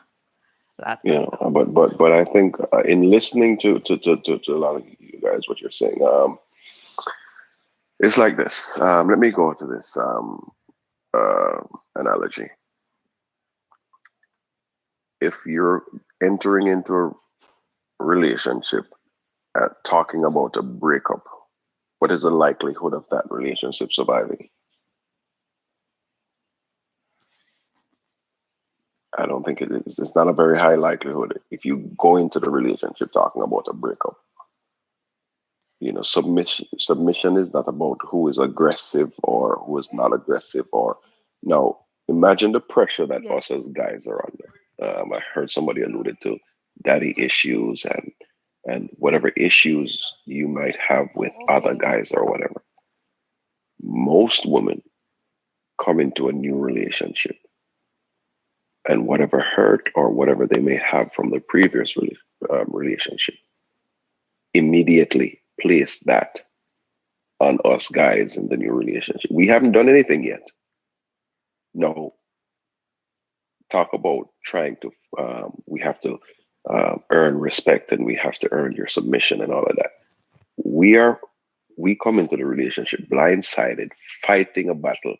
Speaker 16: Yeah, but I think in listening to a lot of you guys, what you're saying, it's like this. Let me go to this analogy. If you're entering into a relationship talking about a breakup, what is the likelihood of that relationship surviving? I don't think it is. It's not a very high likelihood if you go into the relationship talking about a breakup. Submission is not about who is aggressive or who is not aggressive. Or now, imagine the pressure that us as guys are under. I heard somebody alluded to daddy issues and whatever issues you might have with other guys or whatever. Most women come into a new relationship, and whatever hurt or whatever they may have from the previous relationship, immediately place that on us guys in the new relationship. We haven't done anything yet. No, talk about trying to, we have to earn respect and we have to earn your submission and all of that. We come into the relationship blindsided, fighting a battle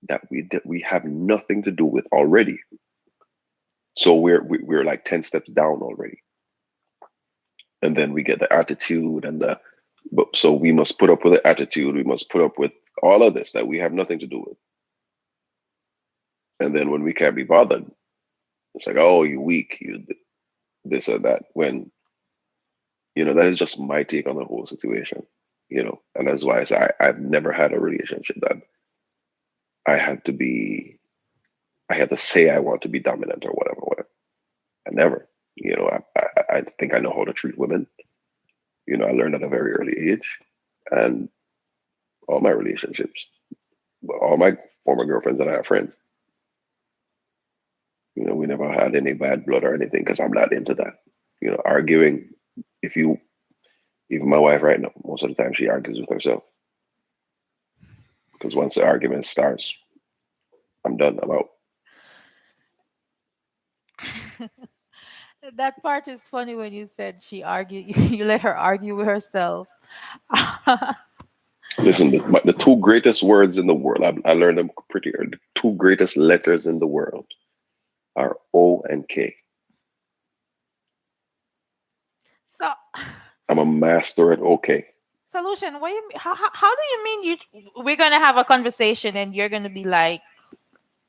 Speaker 16: that we have nothing to do with already. So we're like 10 steps down already. And then we get the attitude so we must put up with the attitude. We must put up with
Speaker 20: all of this that we have nothing to do with. And then when we can't be bothered, it's like, oh, you weak, you this or that. When, that is just my take on the whole situation, and that's why I say I've never had a relationship that I had to say I want to be dominant or whatever. I never, I think I know how to treat women. I learned at a very early age, and all my relationships, all my former girlfriends and I are friends. We never had any bad blood or anything because I'm not into that. Arguing, even my wife right now, most of the time she argues with herself. Because once the argument starts, I'm done, I'm out.
Speaker 7: That part is funny when you said she argued, you let her argue with herself.
Speaker 20: Listen, the two greatest words in the world, I learned them pretty early. The two greatest letters in the world are O and K.
Speaker 7: So,
Speaker 20: I'm a master at OK.
Speaker 7: Solution, what do you mean? How do you mean we're gonna have a conversation and you're gonna be like,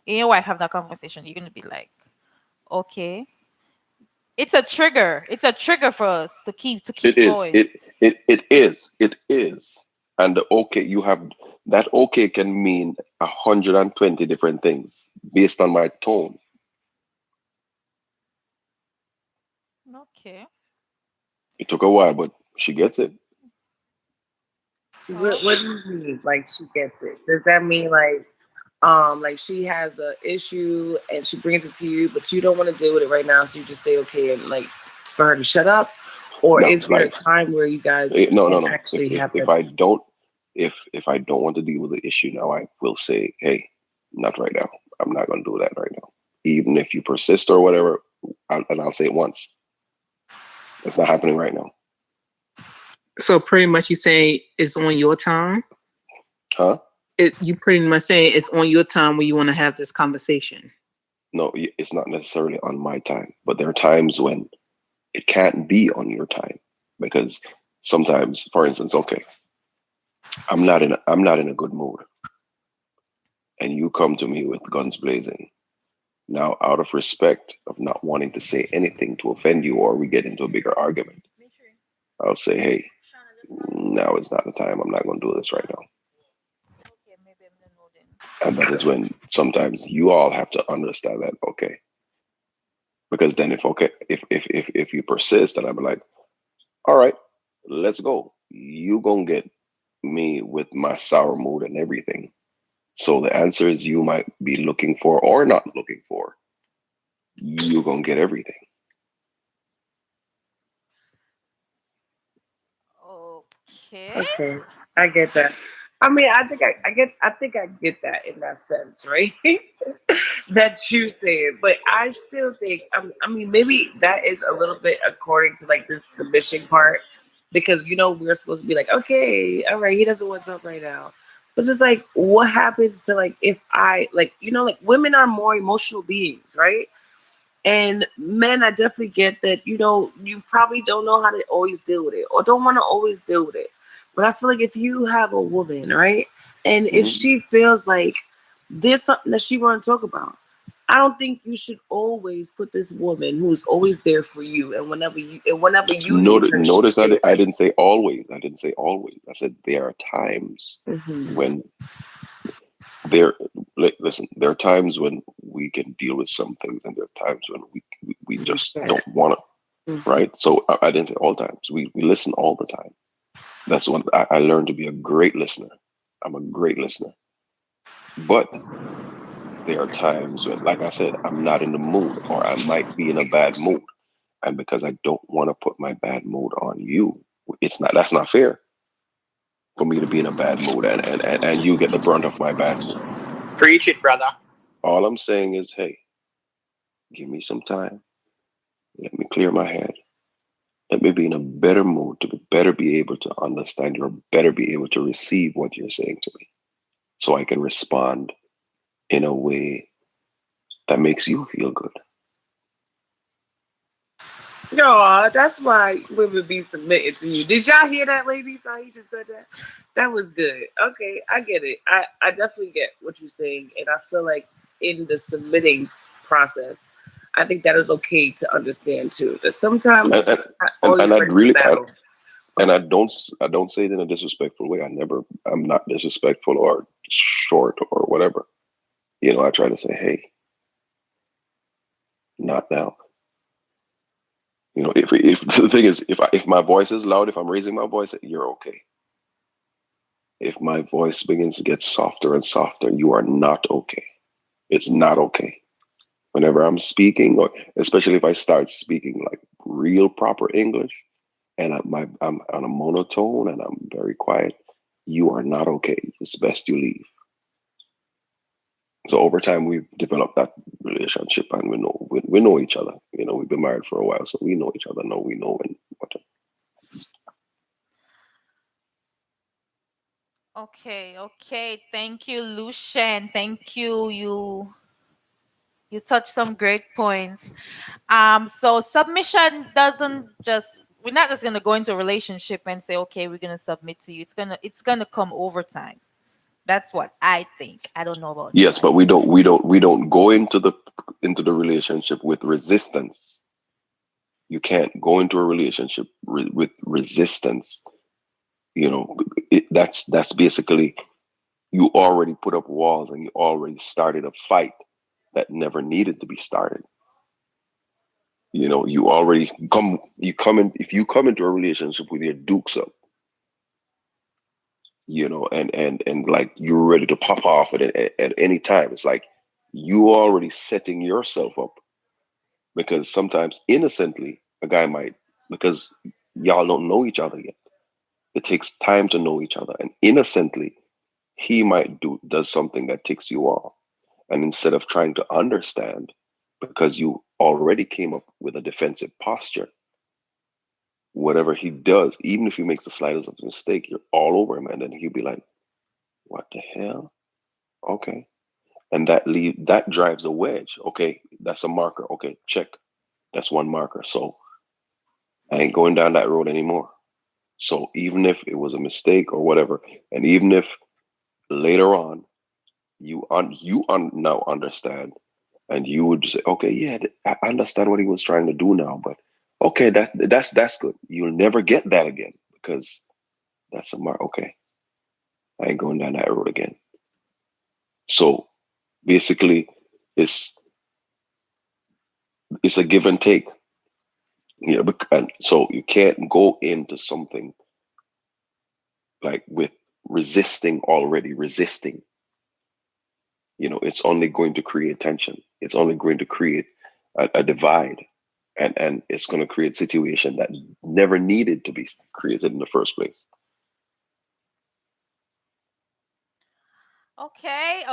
Speaker 7: your wife have that conversation, you're gonna be like, okay. It's a trigger. It's a trigger for us to keep going.
Speaker 20: It is. And the OK, you have that OK can mean 120 different things based on my tone.
Speaker 7: Okay.
Speaker 20: It took a while, but she gets it.
Speaker 9: What do you mean? Like she gets it? Does that mean like she has a issue and she brings it to you, but you don't want to deal with it right now, so you just say okay and like for her to shut up? Or is there a time where you guys actually have
Speaker 20: if I don't want to deal with the issue now, I will say, hey, not right now. I'm not going to do that right now. Even if you persist or whatever, and I'll say it once. It's not happening right now.
Speaker 21: So pretty much you say it's on your time?
Speaker 20: Huh?
Speaker 21: You pretty much say it's on your time when you want to have this conversation.
Speaker 20: No, it's not necessarily on my time, but there are times when it can't be on your time, because sometimes, for instance, okay, I'm not in a good mood, and you come to me with guns blazing. Now, out of respect of not wanting to say anything to offend you, or we get into a bigger argument, I'll say, hey, now is not the time. I'm not going to do this right now. And that is when sometimes you all have to understand that, okay. Because then if you persist, and I'm like, all right, let's go. You gonna get me with my sour mood and everything. So the answers you might be looking for or not looking for, you gonna get everything.
Speaker 9: Okay, I get that. I mean, I think I get that in that sense, right? That you say it, but I still think I mean maybe that is a little bit according to like this submission part, because we're supposed to be like, okay, all right, he doesn't want to talk right now, but it's like, what happens to like if I like like women are more emotional beings, right? And men, I definitely get that, you probably don't know how to always deal with it or don't want to always deal with it. But I feel like if you have a woman, right, and if she feels like there's something that she want to talk about, I don't think you should always put this woman who's always there for you, and whenever you
Speaker 20: notice that I didn't say always. I said there are times when listen, there are times when we can deal with some things, and there are times when we just don't want to, right? So I didn't say all times. We listen all the time. That's when I learned to be a great listener. I'm a great listener. But there are times when, like I said, I'm not in the mood, or I might be in a bad mood. And because I don't want to put my bad mood on you, that's not fair for me to be in a bad mood and you get the brunt of my bad mood.
Speaker 18: Preach it, brother.
Speaker 20: All I'm saying is, hey, give me some time. Let me clear my head. Let me be in a better mood to better be able to understand you, or better be able to receive what you're saying to me, so I can respond in a way that makes you feel good.
Speaker 9: No, that's why women be submitted to you. Did y'all hear that, ladies? How he just said that? That was good. Okay, I get it. I definitely get what you're saying. And I feel like in the submitting process, I think that is okay to understand too. That sometimes it's
Speaker 20: And
Speaker 9: not all
Speaker 20: and
Speaker 9: you're
Speaker 20: I
Speaker 9: ready to
Speaker 20: really
Speaker 9: battle.
Speaker 20: and I don't say it in a disrespectful way. I'm not disrespectful or short or whatever. You know, I try to say, hey, not now. You know, if the thing is, if my voice is loud, if I'm raising my voice, you're okay. If my voice begins to get softer and softer, you are not okay. It's not okay. Whenever I'm speaking, or especially if I start speaking like real proper English, and I'm on a monotone and I'm very quiet, you are not okay. It's best you leave. So over time, we've developed that relationship, and we know each other. You know, we've been married for a while, so we know each other. Know we know when what.
Speaker 7: Okay. Thank you, Lucian. Thank you. You touched some great points. So submission doesn't just we're not just gonna go into a relationship and say, okay, we're gonna submit to you. It's gonna come over time. That's what I think. I don't know about
Speaker 20: Yes, but
Speaker 7: nobody.
Speaker 20: we don't go into the relationship with resistance. You can't go into a relationship with resistance. You know, that's basically you already put up walls and you already started a fight that never needed to be started. You know, you come in if you come into a relationship with your dukes up, you know, and like you're ready to pop off at any time. It's like you already setting yourself up because sometimes innocently a guy might because y'all don't know each other yet. It takes time to know each other, and innocently he might does something that ticks you off, and instead of trying to understand because you already came up with a defensive posture, whatever he does, even if he makes the slightest of mistake, you're all over him, and then he'll be like, "What the hell?" Okay, and that drives a wedge. Okay, that's a marker. Okay, check. That's one marker. So I ain't going down that road anymore. So even if it was a mistake or whatever, and even if later on now understand, and you would say, okay, yeah, I understand what he was trying to do now, but okay, that's good. You'll never get that again because that's a mark. Okay, I ain't going down that road again. So basically, it's it's a give and take. You know, and so you can't go into something like with resisting. You know, it's only going to create tension. It's only going to create a divide, and it's going to create situation that never needed to be created in the first place.
Speaker 7: Okay.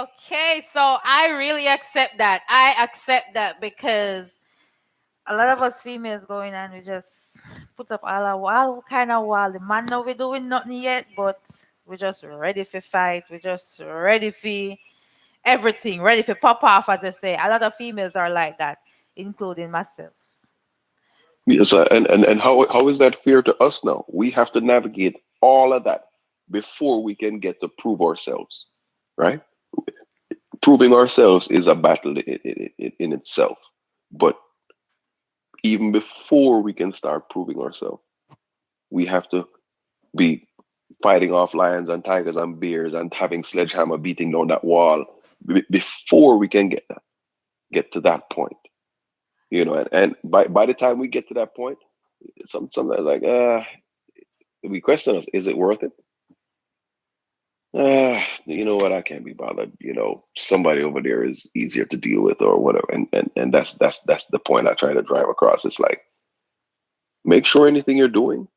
Speaker 7: So I really accept that. I accept that because a lot of us females going and we just put up all kind of wall. The man know we doing nothing yet, but we just ready for fight. We just ready for everything, ready for pop off, as I say. A lot of females are like that, including myself.
Speaker 20: Yes, and how is that fair to us now? We have to navigate all of that before we can get to prove ourselves, right? Proving ourselves is a battle in itself, but even before we can start proving ourselves, we have to be fighting off lions and tigers and bears and having sledgehammer beating down that wall before we can get to that point. You know, and by the time we get to that point, sometimes like we question us, is it worth it? You know what, I can't be bothered. You know, somebody over there is easier to deal with or whatever. And that's the point I try to drive across. It's like, make sure anything you're doing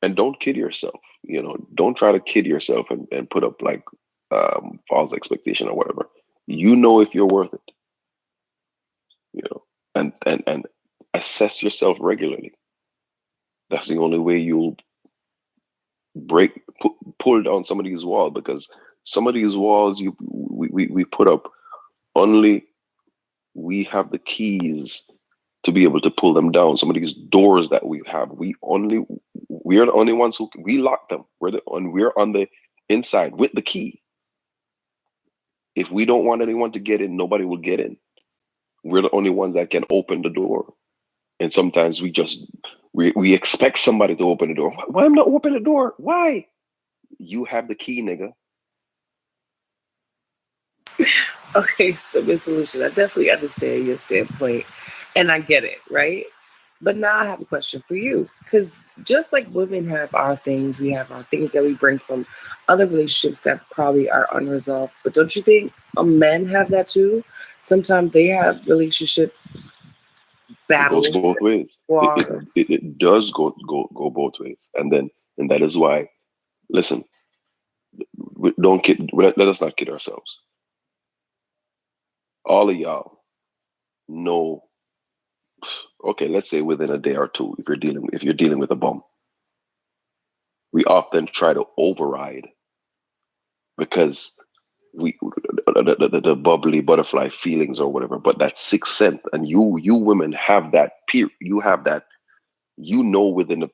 Speaker 20: and don't kid yourself. You know, don't try to kid yourself and put up like false expectation or whatever. You know if you're worth it, you know, and assess yourself regularly. That's the only way you'll pull down some of these walls, because some of these walls we put up, only we have the keys to be able to pull them down. Some of these doors that we have, we're the only ones who we lock them. We're on the inside with the key. If we don't want anyone to get in, nobody will get in. We're the only ones that can open the door. And sometimes we expect somebody to open the door. Why am I not open the door? Why? You have the key, nigga.
Speaker 9: Okay, so Miss Solution, I definitely understand your standpoint, and I get it, right? But now I have a question for you, because just like women have our things, we have our things that we bring from other relationships that probably are unresolved. But don't you think men have that too? Sometimes they have relationship
Speaker 20: It goes
Speaker 9: battles.
Speaker 20: both ways. It does go both ways, and that is why. Listen, let us not kid ourselves. All of y'all know. Okay, let's say within a day or two, if you're dealing with a bum, we often try to override because the bubbly butterfly feelings or whatever. But that sixth sense, and you women have that you have that. Within the,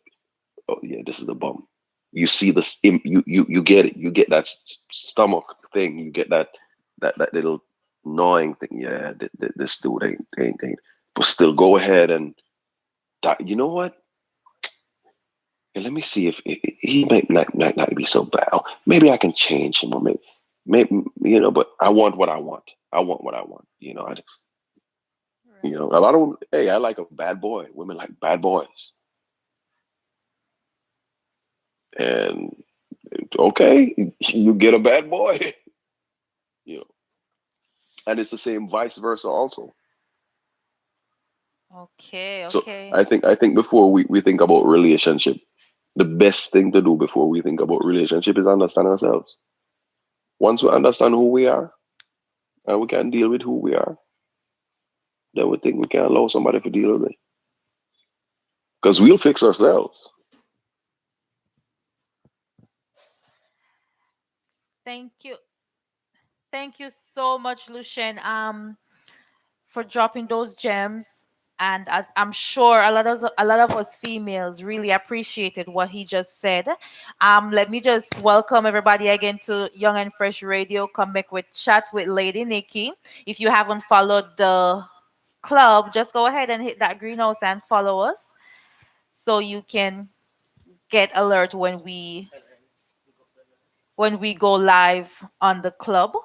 Speaker 20: oh yeah, this is a bum. You see this, you get it. You get that stomach thing. You get that little gnawing thing. Yeah, this dude ain't. But still, go ahead and you know what? Yeah, let me see if he might not be so bad. Oh, maybe I can change him, or maybe But I want what I want. I want what I want. I don't. Hey, I like a bad boy. Women like bad boys. And okay, you get a bad boy. And it's the same vice versa also.
Speaker 7: Okay.
Speaker 20: So I think before we think about relationship, the best thing to do before we think about relationship is understand ourselves. Once we understand who we are and we can deal with who we are, then we think we can allow somebody to deal with it. Because we'll fix ourselves.
Speaker 7: Thank you. Thank you so much, Lucien, for dropping those gems. And I'm sure a lot of us females really appreciated what he just said. Let me just welcome everybody again to Young and Fresh Radio. Come back with Chat with Lady Nikki. If you haven't followed the club, just go ahead and hit that greenhouse and follow us, so you can get alert when we go live on the club.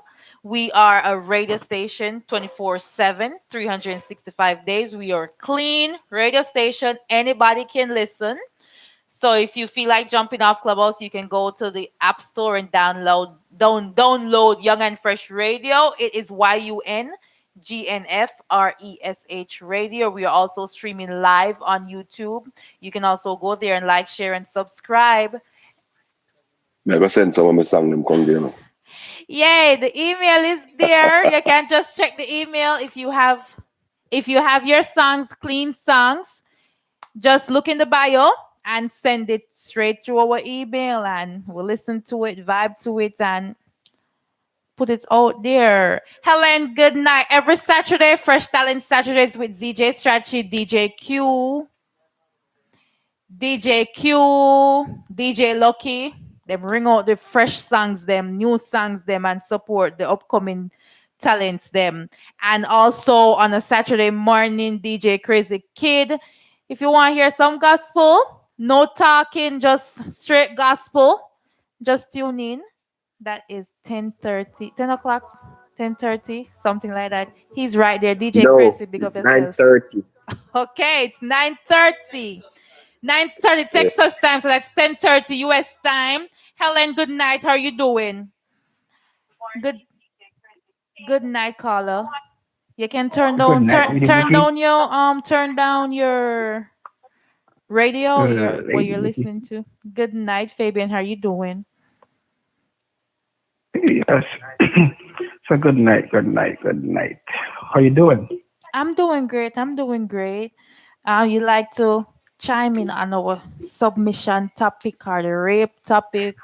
Speaker 7: We are a radio station 24/7, 365 days. We are clean radio station. Anybody can listen. So if you feel like jumping off Clubhouse, you can go to the App Store and download Young and Fresh Radio. It is YUNGNFRESH Radio. We are also streaming live on YouTube. You can also go there and like, share, and subscribe.
Speaker 20: Never send someone a song them come there.
Speaker 7: Yay, the email is there. You can just check the email if you have your songs, clean songs. Just look in the bio and send it straight to our email, and we'll listen to it, vibe to it, and put it out there. Helen, good night. Every Saturday, Fresh Talent Saturdays with ZJ Strategy, DJ Q, DJ Lucky. Them bring out the fresh songs, them new songs, them, and support the upcoming talents, them. And also on a Saturday morning, DJ Crazy Kid. If you want to hear some gospel, no talking, just straight gospel, just tune in. That is 10 o'clock, 10:30, something like that. He's right there. DJ Crazy, big up yourself.
Speaker 19: 9:30.
Speaker 7: Okay, it's 9:30. 9:30 Texas time, so that's 10:30 US time. Helen, good night. How are you doing? Good night, caller. You can turn down your radio what you're listening to. Good night, Fabian. How are you doing?
Speaker 4: Yes. So good night. How you doing?
Speaker 7: I'm doing great. You like to chime in on our submission topic or the rape topic?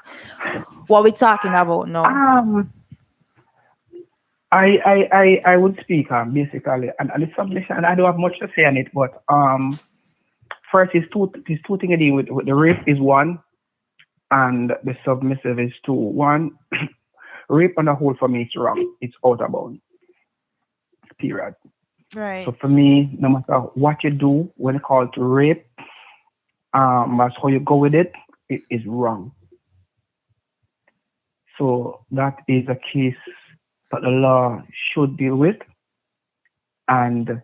Speaker 7: What we talking about now?
Speaker 4: I would speak basically, and the submission. I don't have much to say on it, but first is two things I deal with the rape is one, and the submissive is two. One, rape on the whole for me is wrong. It's out of bounds. Period.
Speaker 7: Right.
Speaker 4: So for me, no matter what you do when it called to rape, that's how you go with it. It is wrong. So that is a case that the law should deal with, and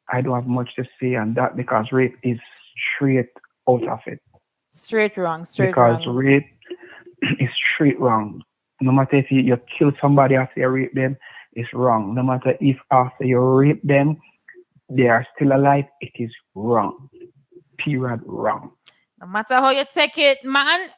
Speaker 4: I don't have much to say on that because rape is straight out of it.
Speaker 7: Straight wrong. Straight
Speaker 4: Because
Speaker 7: wrong.
Speaker 4: rape is straight wrong. No matter if you kill somebody after you rape them, it's wrong. No matter if after you rape them, they are still alive, it is wrong. Period. Wrong.
Speaker 7: No matter how you take it, man.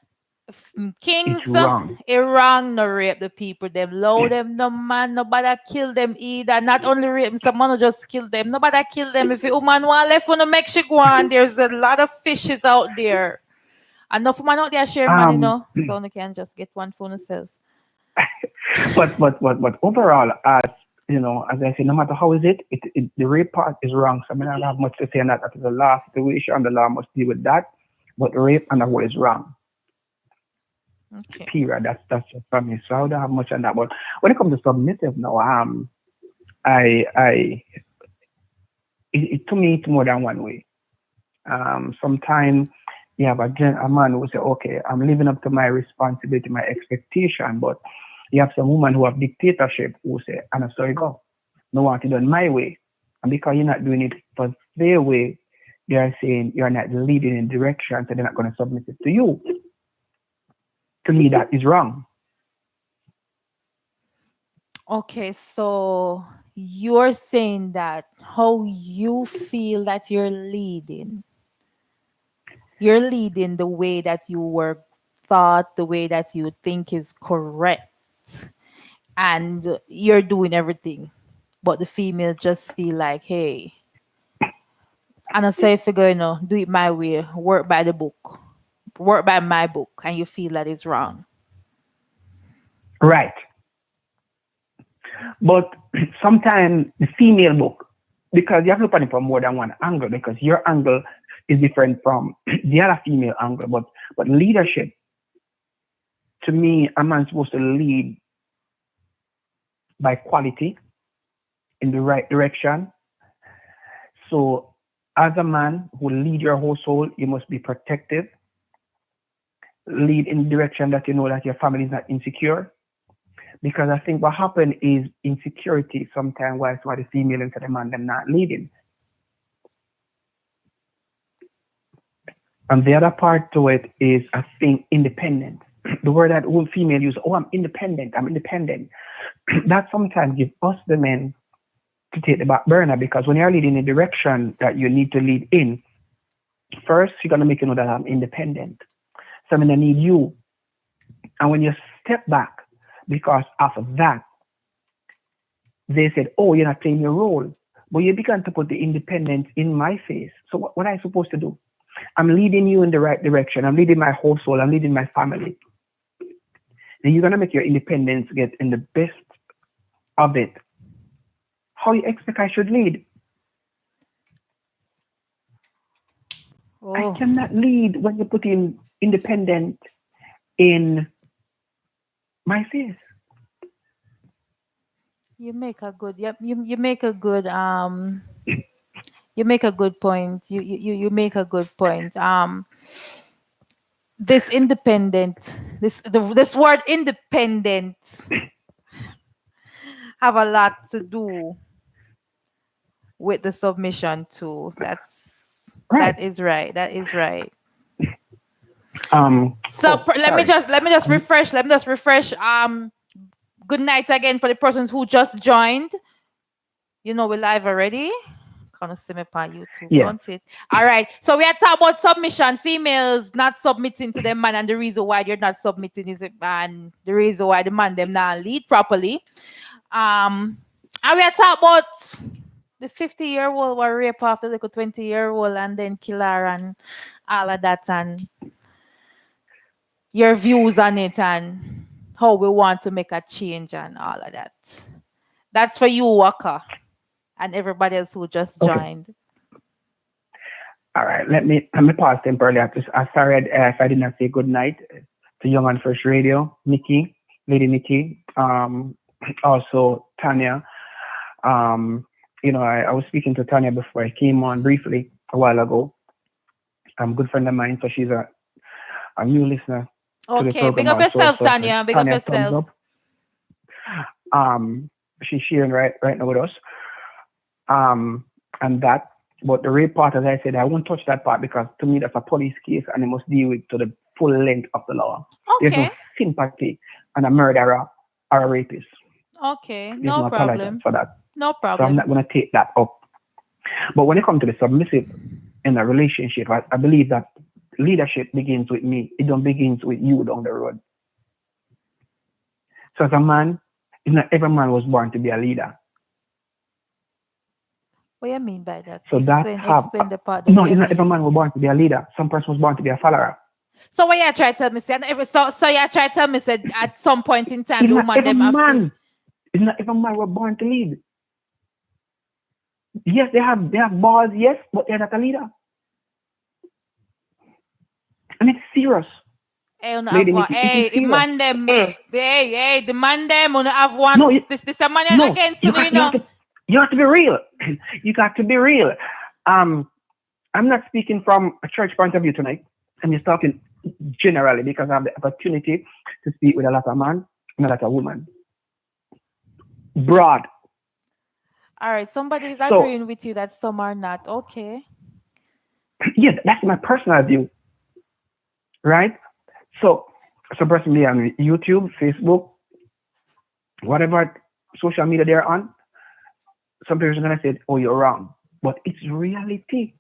Speaker 7: Kings,
Speaker 4: It's wrong.
Speaker 7: it wrong no rape the people. Them low them no man. Nobody kill them either. Not only rape them, someone just kill them. Nobody kill them. If a woman want left on the Mexico, and there's a lot of fishes out there. Enough woman out there share money, so they can just get one for themselves.
Speaker 4: But overall, as you know, as I say, no matter how is it, the rape part is wrong. So I mean, I don't have much to say on that. That is the law situation, and the law must deal with that. But rape and the whole is wrong.
Speaker 7: Okay.
Speaker 4: Period. That's just for me. So I don't have much on that. But when it comes to submissive now, to me it's more than one way. Sometimes you have a man who say, okay, I'm living up to my responsibility, my expectation, but you have some women who have dictatorship who say, and so you go. No want it done my way. And because you're not doing it for their way, they are saying you're not leading in direction, so they're not going to submit it to you. To me, that is wrong.
Speaker 7: Okay, so you're saying that how you feel that you're leading the way that you were thought, the way that you think is correct, and you're doing everything, but the female just feel like, hey, and I say figure, do it my way, work by the book, work by my book, and you feel that it's wrong.
Speaker 4: Right. But sometimes the female book, because you have to look at it from more than one angle, because your angle is different from the other female angle. But leadership, to me, a man's supposed to lead by quality in the right direction. So as a man who lead your household, you must be protective. Lead in the direction that you know that your family is not insecure. Because I think what happened is insecurity sometimes why the female into the man them not leading. And the other part to it is I think independent. The word that all female use, oh, I'm independent. That sometimes gives us the men to take the back burner, because when you're leading in the direction that you need to lead in, first you're gonna make you know that I'm independent. So I'm gonna need you. And when you step back, because after that, they said, oh, you're not playing your role. But you began to put the independence in my face. So what am I supposed to do? I'm leading you in the right direction. I'm leading my household. I'm leading my family. Then you're going to make your independence get in the best of it. How you expect I should lead?
Speaker 7: Oh.
Speaker 4: I cannot lead when you put in independent in my face.
Speaker 7: You make a good you make a good you make a good point. You make a good point. This independent, this word independent have a lot to do with the submission too. That is right. That is right. So let me just refresh. Good night again for the persons who just joined. We're live already. Gonna see me on YouTube, don't it? All right. So we are talking about submission, females not submitting to them man, and the reason why you're not submitting is and the reason why the man them not lead properly. And we are talking about the 50-year-old were rape after the 20-year-old and then kill her and all of that, and your views on it and how we want to make a change and all of that. That's for you, Walker, and everybody else who just joined.
Speaker 4: All right, let me pause temporarily. I'm sorry if I did not say good night to Young on First Radio, Nikki, Lady Nikki, also Tanya. I was speaking to Tanya before I came on briefly a while ago. I'm a good friend of mine, so she's a new listener to the
Speaker 7: Okay,
Speaker 4: program.
Speaker 7: big up
Speaker 4: Also.
Speaker 7: yourself,
Speaker 4: So
Speaker 7: Tanya. Big up
Speaker 4: Tanya, thumbs
Speaker 7: yourself.
Speaker 4: up. She's sharing right now with us. And that, but the rape part, as I said, I won't touch that part because to me that's a police case and they must deal with to the full length of the law.
Speaker 7: Okay.
Speaker 4: There's no sympathy on a murderer or a rapist.
Speaker 7: Okay,
Speaker 4: There's
Speaker 7: no
Speaker 4: no
Speaker 7: problem.
Speaker 4: tolerance for that.
Speaker 7: No
Speaker 4: So I'm
Speaker 7: problem.
Speaker 4: not going to take that up. But when it comes to the submissive in a relationship, I believe that leadership begins with me. It don't begins with you down the road. So as a man, it's not every man was born to be a leader.
Speaker 7: What do you mean by that?
Speaker 4: So
Speaker 7: Explain the part.
Speaker 4: No, it's not every man was born to be a leader. Some person was born to be a follower.
Speaker 7: So what you try to tell me? So you try to tell me that at some point in time,
Speaker 4: It's
Speaker 7: the
Speaker 4: not
Speaker 7: woman
Speaker 4: every
Speaker 7: them have
Speaker 4: man. It's not every man was born to lead. Yes, they have balls, yes, but they're not a leader. And it's serious.
Speaker 7: Hey,
Speaker 4: Lady Nikki,
Speaker 7: hey, man them. Hey, the man them wanna have one.
Speaker 4: No,
Speaker 7: this a man
Speaker 4: no,
Speaker 7: against you know.
Speaker 4: You have to be real. You got to be real. I'm not speaking from a church point of view tonight. I'm just talking generally because I have the opportunity to speak with a lot of men and a lot of women. Broad.
Speaker 7: All right, somebody is agreeing with you that some are not. Okay.
Speaker 4: Yeah, that's my personal view. Right? So personally on YouTube, Facebook, whatever social media they're on, some people are going to say, oh, you're wrong. But it's reality.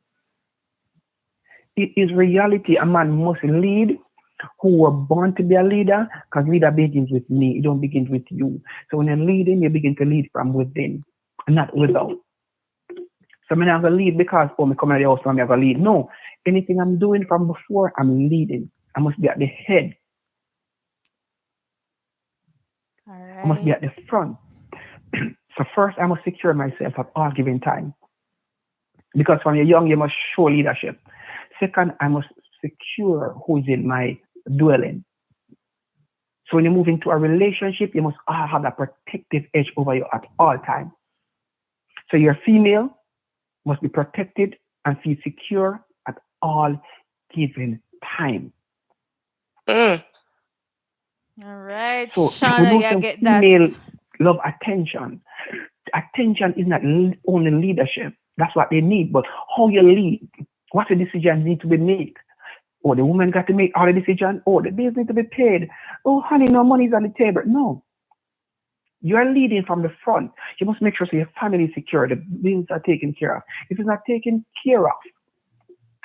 Speaker 4: It is reality. A man must lead who were born to be a leader because leader begins with me. It don't begin with you. So when you're leading, you begin to lead from within, not without. So I'm not going to lead because, oh, I'm coming out of the house, I'm going to lead. No. Anything I'm doing from before, I'm leading. I must be at the head.
Speaker 7: All right.
Speaker 4: I must be at the front. So first, I must secure myself at all given time. Because when you're young, you must show leadership. Second, I must secure who is in my dwelling. So when you move into a relationship, you must all have that protective edge over you at all times. So your female must be protected and feel secure at all given time.
Speaker 7: All right,
Speaker 4: So
Speaker 7: Shauna, you get that.
Speaker 4: Female love attention. Attention is not only leadership. That's what they need. But how you lead, what the decisions need to be made. Oh, the woman got to make all the decisions. Oh, the bills need to be paid. Oh, honey, no money's on the table. No. You are leading from the front. You must make sure so your family is secure. The bills are taken care of. If it's not taken care of,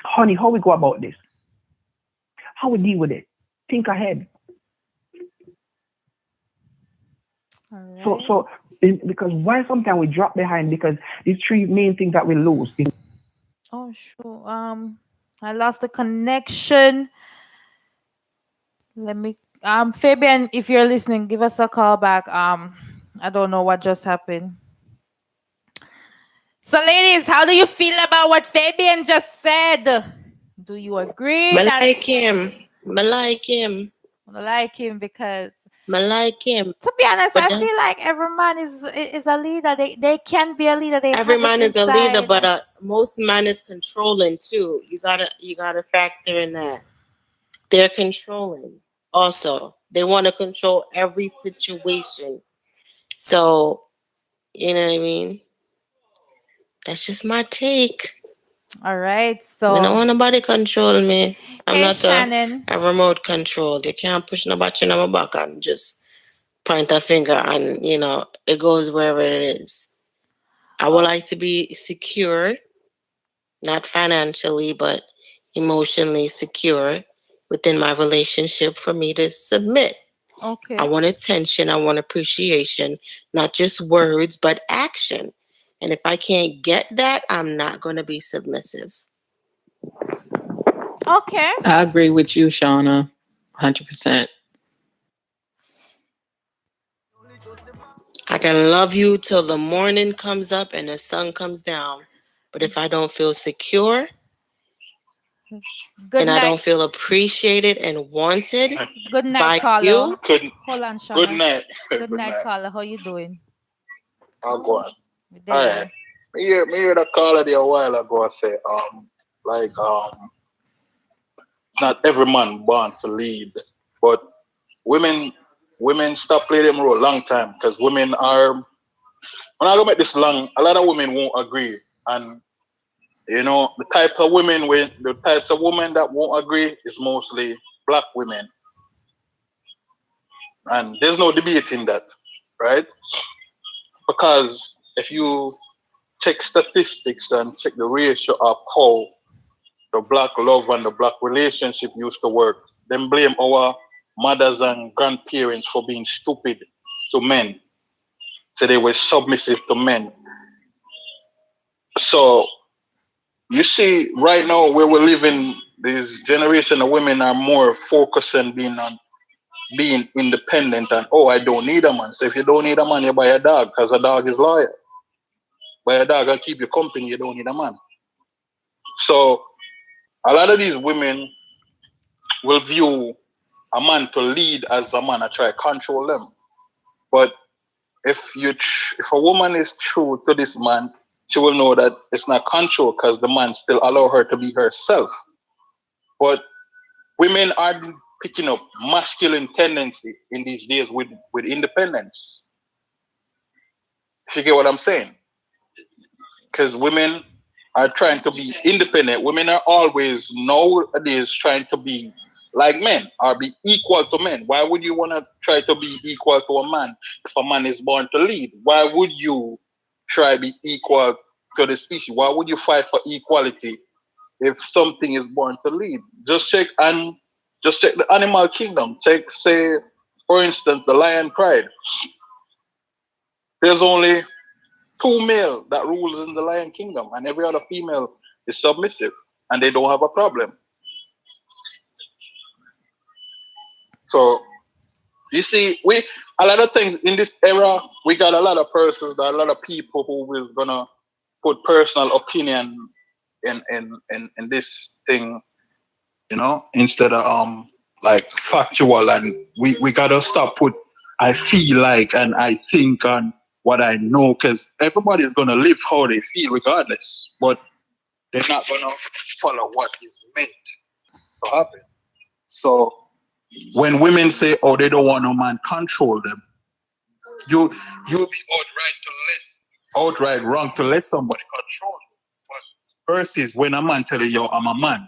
Speaker 4: honey, how we go about this? How we deal with it? Think ahead.
Speaker 7: Right.
Speaker 4: So because why sometimes we drop behind because these three main things that we lose.
Speaker 7: Oh, sure. I lost the connection. Let me Fabian, if you're listening, give us a call back. I don't know what just happened. So ladies, how do you feel about what Fabian just said? Do you agree?
Speaker 9: I like him. I like him.
Speaker 7: I like him because
Speaker 9: I like him.
Speaker 7: To be honest, I feel like every man is a leader. They can be a leader.
Speaker 9: Every man is a leader, but most man is controlling too. You gotta factor in that. They're controlling also. They want to control every situation. So, you know what I mean? That's just my take.
Speaker 7: All right. So
Speaker 9: I don't want nobody control me. I'm not
Speaker 7: Shannon.
Speaker 9: a remote control. They can't push no button on my back and just point a finger and, it goes wherever it is. I would like to be secure, not financially, but emotionally secure within my relationship for me to submit.
Speaker 7: Okay.
Speaker 9: I want attention. I want appreciation, not just words, but action. And if I can't get that, I'm not going to be submissive.
Speaker 7: Okay.
Speaker 21: I agree with you, Shauna, 100%.
Speaker 5: I can love you till the morning comes up and the sun comes down. But if I don't feel secure
Speaker 7: Good
Speaker 5: and I
Speaker 7: night.
Speaker 5: don't feel appreciated and wanted
Speaker 7: Good night,
Speaker 5: by
Speaker 7: caller.
Speaker 5: you,
Speaker 7: Hold on,
Speaker 18: Good
Speaker 7: Shana.
Speaker 18: night.
Speaker 7: Good night, caller. How you doing?
Speaker 18: I'll go on.
Speaker 7: We
Speaker 18: All
Speaker 7: there.
Speaker 18: right. Me hear the caller there a while ago say, not every man born to lead, but women stop playing them role long time because women are. When I go back this long, a lot of women won't agree, and the types of women that won't agree is mostly black women, and there's no debating that, right? Because if you check statistics and check the ratio of how the black love and the black relationship used to work, then blame our mothers and grandparents for being stupid to men. So they were submissive to men. So you see, right now where we're living, this generation of women are more focused on being independent and I don't need a man. So if you don't need a man, you buy a dog because a dog is loyal. Buy a dog and keep you company, you don't need a man. So a lot of these women will view a man to lead as the man and try to control them. But if a woman is true to this man, she will know that it's not control because the man still allow her to be herself. But women are picking up masculine tendency in these days with independence. If you get what I'm saying? Because women are trying to be independent. Women are always nowadays trying to be like men or be equal to men. Why would you want to try to be equal to a man if a man is born to lead? Why would you try to be equal to the species? Why would you fight for equality if something is born to lead? Just check the animal kingdom. Say, for instance, the lion pride. There's only 2 male that rules in the lion kingdom, and every other female is submissive, and they don't have a problem. So you see, a lot of things in this era, we got a lot of persons, a lot of people who is gonna put personal opinion in this thing, instead of like factual, and we gotta stop put I feel like and I think on what I know, because everybody is gonna live how they feel regardless, but they're not gonna follow what is meant to happen. So when women say, they don't want no man control them, you'll be outright wrong to let somebody control you. But versus when a man tell you, I'm a man,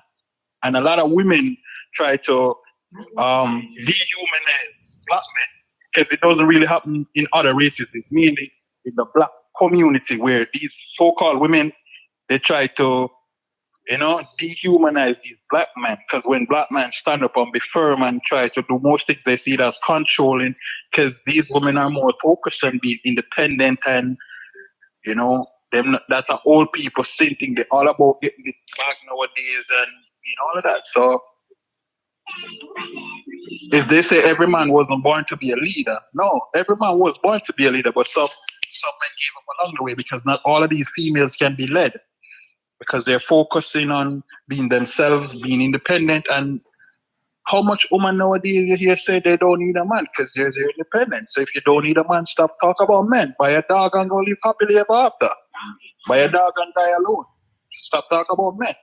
Speaker 18: and a lot of women try to dehumanize black men, because it doesn't really happen in other races. It's mainly in the black community where these so-called women, they try to dehumanize these black men, because when black men stand up and be firm and try to do most things, they see it as controlling, because these women are more focused on being independent, and them that are old people thinking they're all about getting this back nowadays and all of that. So if they say every man wasn't born to be a leader, no, every man was born to be a leader, but some men gave up along the way, because not all of these females can be led, because they're focusing on being themselves, being independent. And how much women nowadays you hear say they don't need a man because they're independent. So if you don't need a man, stop talk about men. Buy a dog and go live happily ever after. Buy a dog and die alone. Stop talking about men.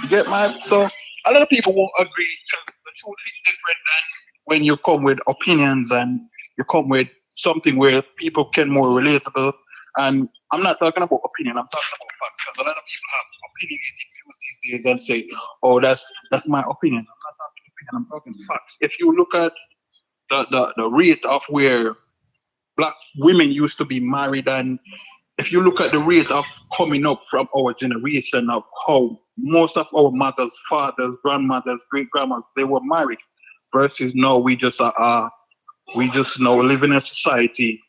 Speaker 18: You get my? So a lot of people won't agree, because the truth is different than when you come with opinions and you come with something where people can more relatable. And I'm not talking about opinion, I'm talking about facts, because a lot of people have opinionated views these days and say, that's my opinion. I'm not talking opinion, I'm talking facts. If you look at the rate of where black women used to be married, and if you look at the rate of coming up from our generation of how most of our mothers, fathers, grandmothers, great-grandmothers, they were married, versus now we just now live in a society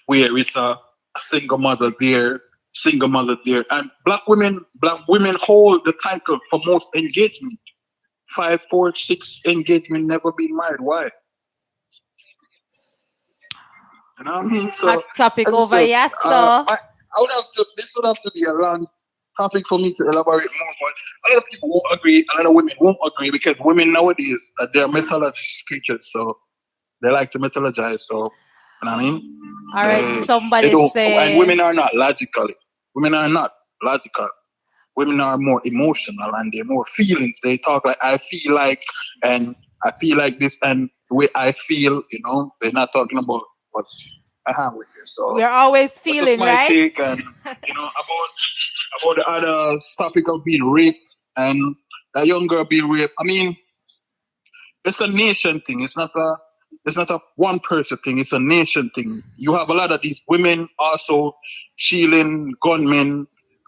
Speaker 18: where it's a single mother there, and black women hold the title for most engagement. 5, 4, 6 engagement, never been married. Why? You know what I mean?
Speaker 7: Hot
Speaker 18: So
Speaker 7: topic
Speaker 18: as I
Speaker 7: over
Speaker 18: said,
Speaker 7: here, so.
Speaker 18: I would have to. This would have to be a long topic for me to elaborate more. But a lot of people won't agree. A lot of women won't agree because women nowadays they're mythologist creatures. So they like to mythologize. So you know what I mean?
Speaker 7: All right,
Speaker 18: They
Speaker 7: somebody
Speaker 18: don't. And
Speaker 7: say.
Speaker 18: women are not logical. Women are not logical. Women are more emotional and they're more feelings. They talk like I feel like and I feel like this and the way I feel, you know, they're not talking about what I have with you. So
Speaker 7: We're always
Speaker 18: that's just
Speaker 7: feeling,
Speaker 18: my
Speaker 7: right?
Speaker 18: take and you know about the other topic of being raped and that young girl being raped. I mean, it's a nation thing. It's not a one person thing. It's a nation thing. You have a lot of these women also shielding gunmen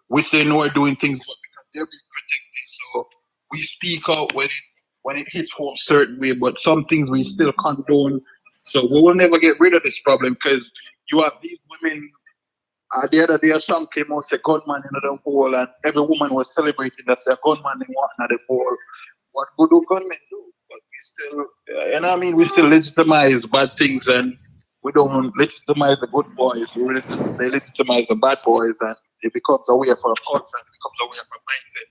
Speaker 18: within who are doing things, but because they're being protected. So we speak out when it hits home certain way, but some things we still condone. So we will never get rid of this problem because you have these women. The other day, a song came out, say gunman in the hole, and every woman was celebrating that say gunman in one of the hole. What good do gunmen do? But we still, you know what I mean? We still legitimize bad things and we don't legitimize the good boys. They legitimize the bad boys and it becomes a way for a culture, it becomes a way for a mindset.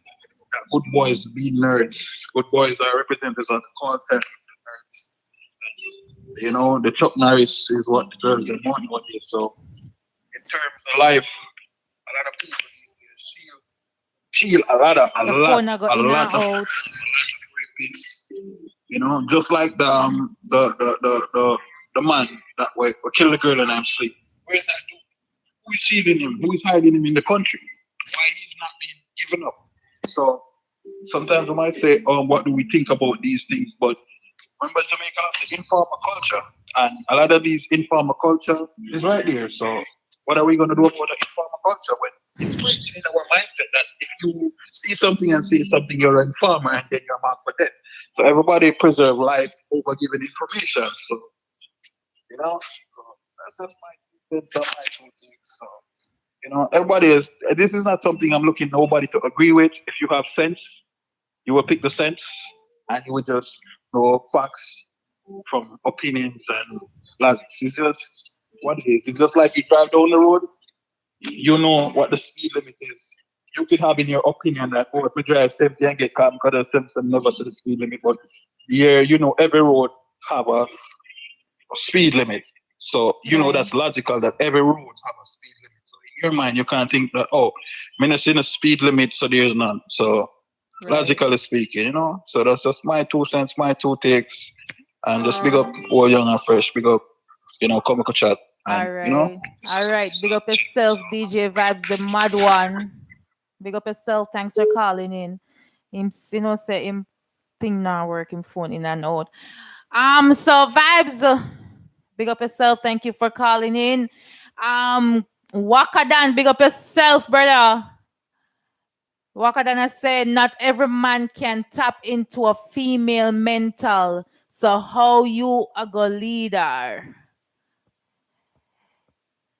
Speaker 18: That good boys be nerds. Good boys are representatives of the culture. Nerds. You know, the Chuck Norris is what the girls get money on here. So in terms of life, a lot of people feel a lot of rapists. You know, just like the man that way killed the girl and I'm sleep. Where's that dude? Who is shielding him? Who is hiding him in the country? Why he's not being given up? So sometimes we might say, what do we think about these things? But remember Jamaica has the informal culture. And a lot of these informal culture is right there. So what are we going to do about the informal culture when it's breaking in our mindset that if you see something and say something, you're an informer and then you're marked for death. So everybody preserve life over giving information. So, you know, so that's just my two things. So, you know, this is not something I'm looking nobody to agree with. If you have sense, you will pick the sense and you will just know facts from opinions and logic. It's just what it is. It's just like you drive down the road, you know what the speed limit is. You could have in your opinion that, if we drive 70 and get caught because of 70 never to the speed limit, but yeah, you know, every road have a speed limit. So, you know, that's logical that every road have a speed limit. So in your mind, you can't think that, I'm not seeing a speed limit, so there's none. So logically speaking, you know, so that's just my 2 cents, my 2 takes. And just big up all young and fresh, big up, you know, comical chat. And,
Speaker 7: All right.
Speaker 18: you know,
Speaker 7: All right. Big up yourself, DJ Vibes, the mad one. Big up yourself. Thanks for calling in. Him, you know, say him thing now work, him phone in and out. So Vibes, big up yourself. Thank you for calling in. Wakadan, big up yourself, brother. Wakadan has said not every man can tap into a female mental. So how you a go leader?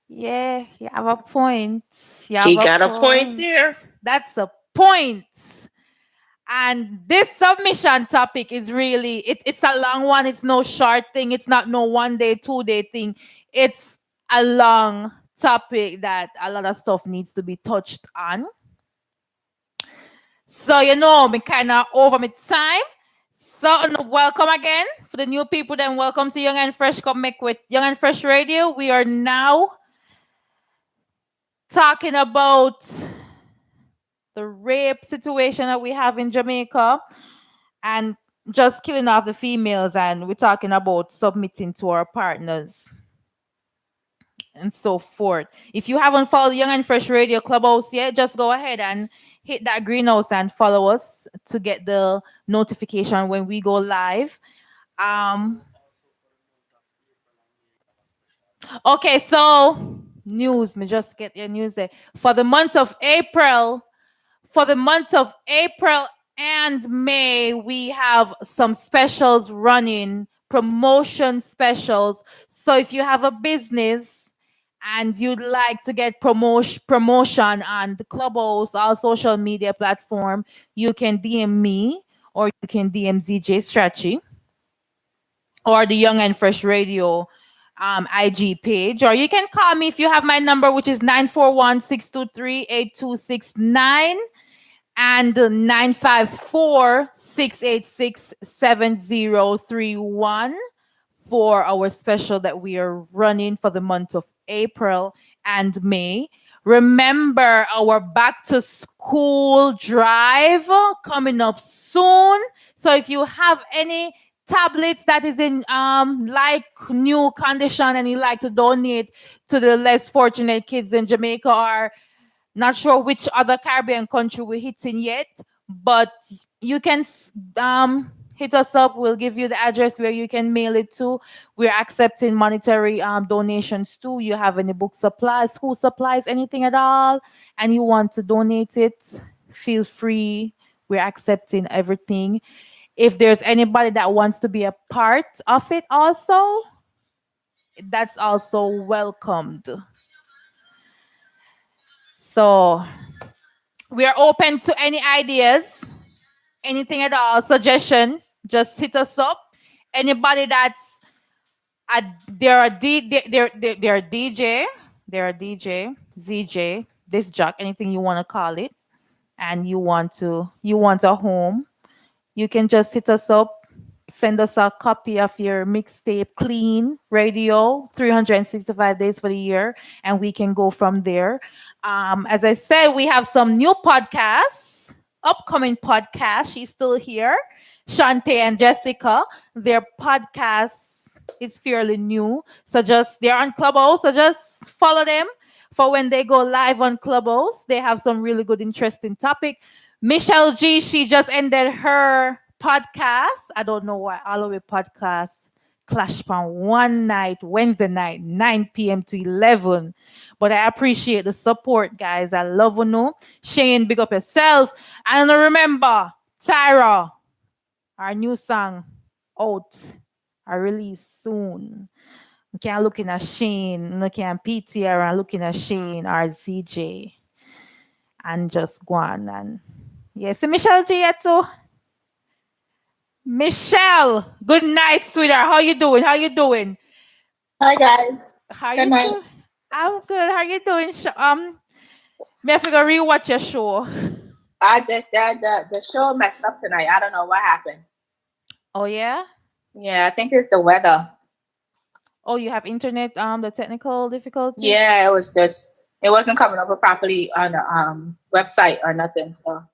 Speaker 7: Yeah, you have a point.
Speaker 5: He got a point there.
Speaker 7: That's a point. And this submission topic is really it's a long one. It's no short thing. It's not no 1 day, 2 day thing. It's a long topic that a lot of stuff needs to be touched on. So you know, me kind of over my time. So welcome again for the new people. Then welcome to Young and Fresh Connect with Young and Fresh Radio. We are now talking about the rape situation that we have in Jamaica and just killing off the females, and we're talking about submitting to our partners and so forth. If you haven't followed Young and Fresh Radio Clubhouse yet, just go ahead and hit that greenhouse and follow us to get the notification when we go live. Okay, so news, me just get your news there. For the month of April and May, we have some specials running, promotion specials. So if you have a business and you'd like to get promotion on the Clubhouse, our social media platform, you can DM me or you can DM ZJ Stretchy or the Young and Fresh Radio IG page, or you can call me if you have my number, which is 941-623-8269 and 954-686-7031 for our special that we are running for the month of April and May. Remember our back to school drive coming up soon. So if you have any tablets that is in like new condition and you like to donate to the less fortunate kids in Jamaica, or not sure which other Caribbean country we're hitting yet, but you can hit us up. We'll give you the address where you can mail it to. We're accepting monetary donations too. You have any book supplies, school supplies, anything at all, and you want to donate it, feel free. We're accepting everything. If there's anybody that wants to be a part of it also, that's also welcomed. So we are open to any ideas, anything at all, suggestion. Just hit us up. Anybody that's they're a DJ, ZJ, this jock, anything you want to call it, and you want a home, you can just hit us up. Send us a copy of your mixtape, Clean Radio, 365 days for the year, and we can go from there. As I said, we have some new podcasts, upcoming podcasts. She's still here, Shante and Jessica. Their podcast is fairly new, so they're on Clubhouse. So just follow them for when they go live on Clubhouse. They have some really good, interesting topic. Michelle G, she just ended her podcast. I don't know why all of the podcasts clash on one night, Wednesday night, 9 p.m. to 11. But I appreciate the support, guys. I love you. Shane, big up yourself. And remember, Tyra, our new song out, I release soon. You can't look in at Shane, you can't PTR and looking at Shane or ZJ. And just go on and yes, Michelle G too. Michelle, good night, sweetheart. How you doing?
Speaker 2: Hi guys.
Speaker 7: How
Speaker 2: Good
Speaker 7: you
Speaker 2: night.
Speaker 7: doing? I'm good. How you doing? Me have to go rewatch your show.
Speaker 2: The show messed up tonight. I don't know what happened.
Speaker 7: Oh yeah?
Speaker 2: Yeah, I think it's the weather.
Speaker 7: Oh, you have internet, the technical difficulty?
Speaker 2: Yeah, it wasn't coming over properly on the website or nothing. So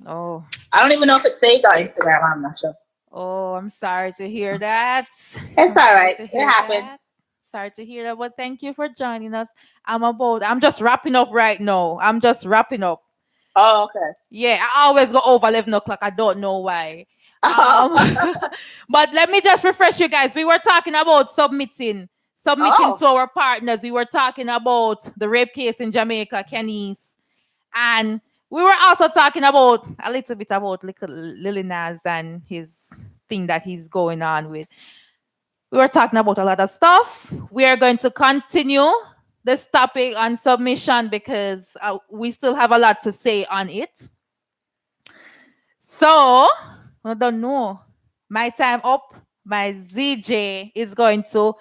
Speaker 7: Oh.
Speaker 2: I don't even know if it's saved on Instagram. I'm not sure.
Speaker 7: Oh, I'm sorry to hear that.
Speaker 2: It's all right. It happens.
Speaker 7: Sorry to hear that. But thank you for joining us. I'm just wrapping up right now.
Speaker 2: Oh, okay.
Speaker 7: Yeah, I always go over 11 o'clock. I don't know why. But let me just refresh you guys. We were talking about submitting to our partners. We were talking about the rape case in Jamaica, Kenny's, and we were also talking about a little bit about little Lil Nas and his thing that he's going on with. We were talking about a lot of stuff. We are going to continue this topic on submission because we still have a lot to say on it. So, I don't know. My time up. My ZJ is going to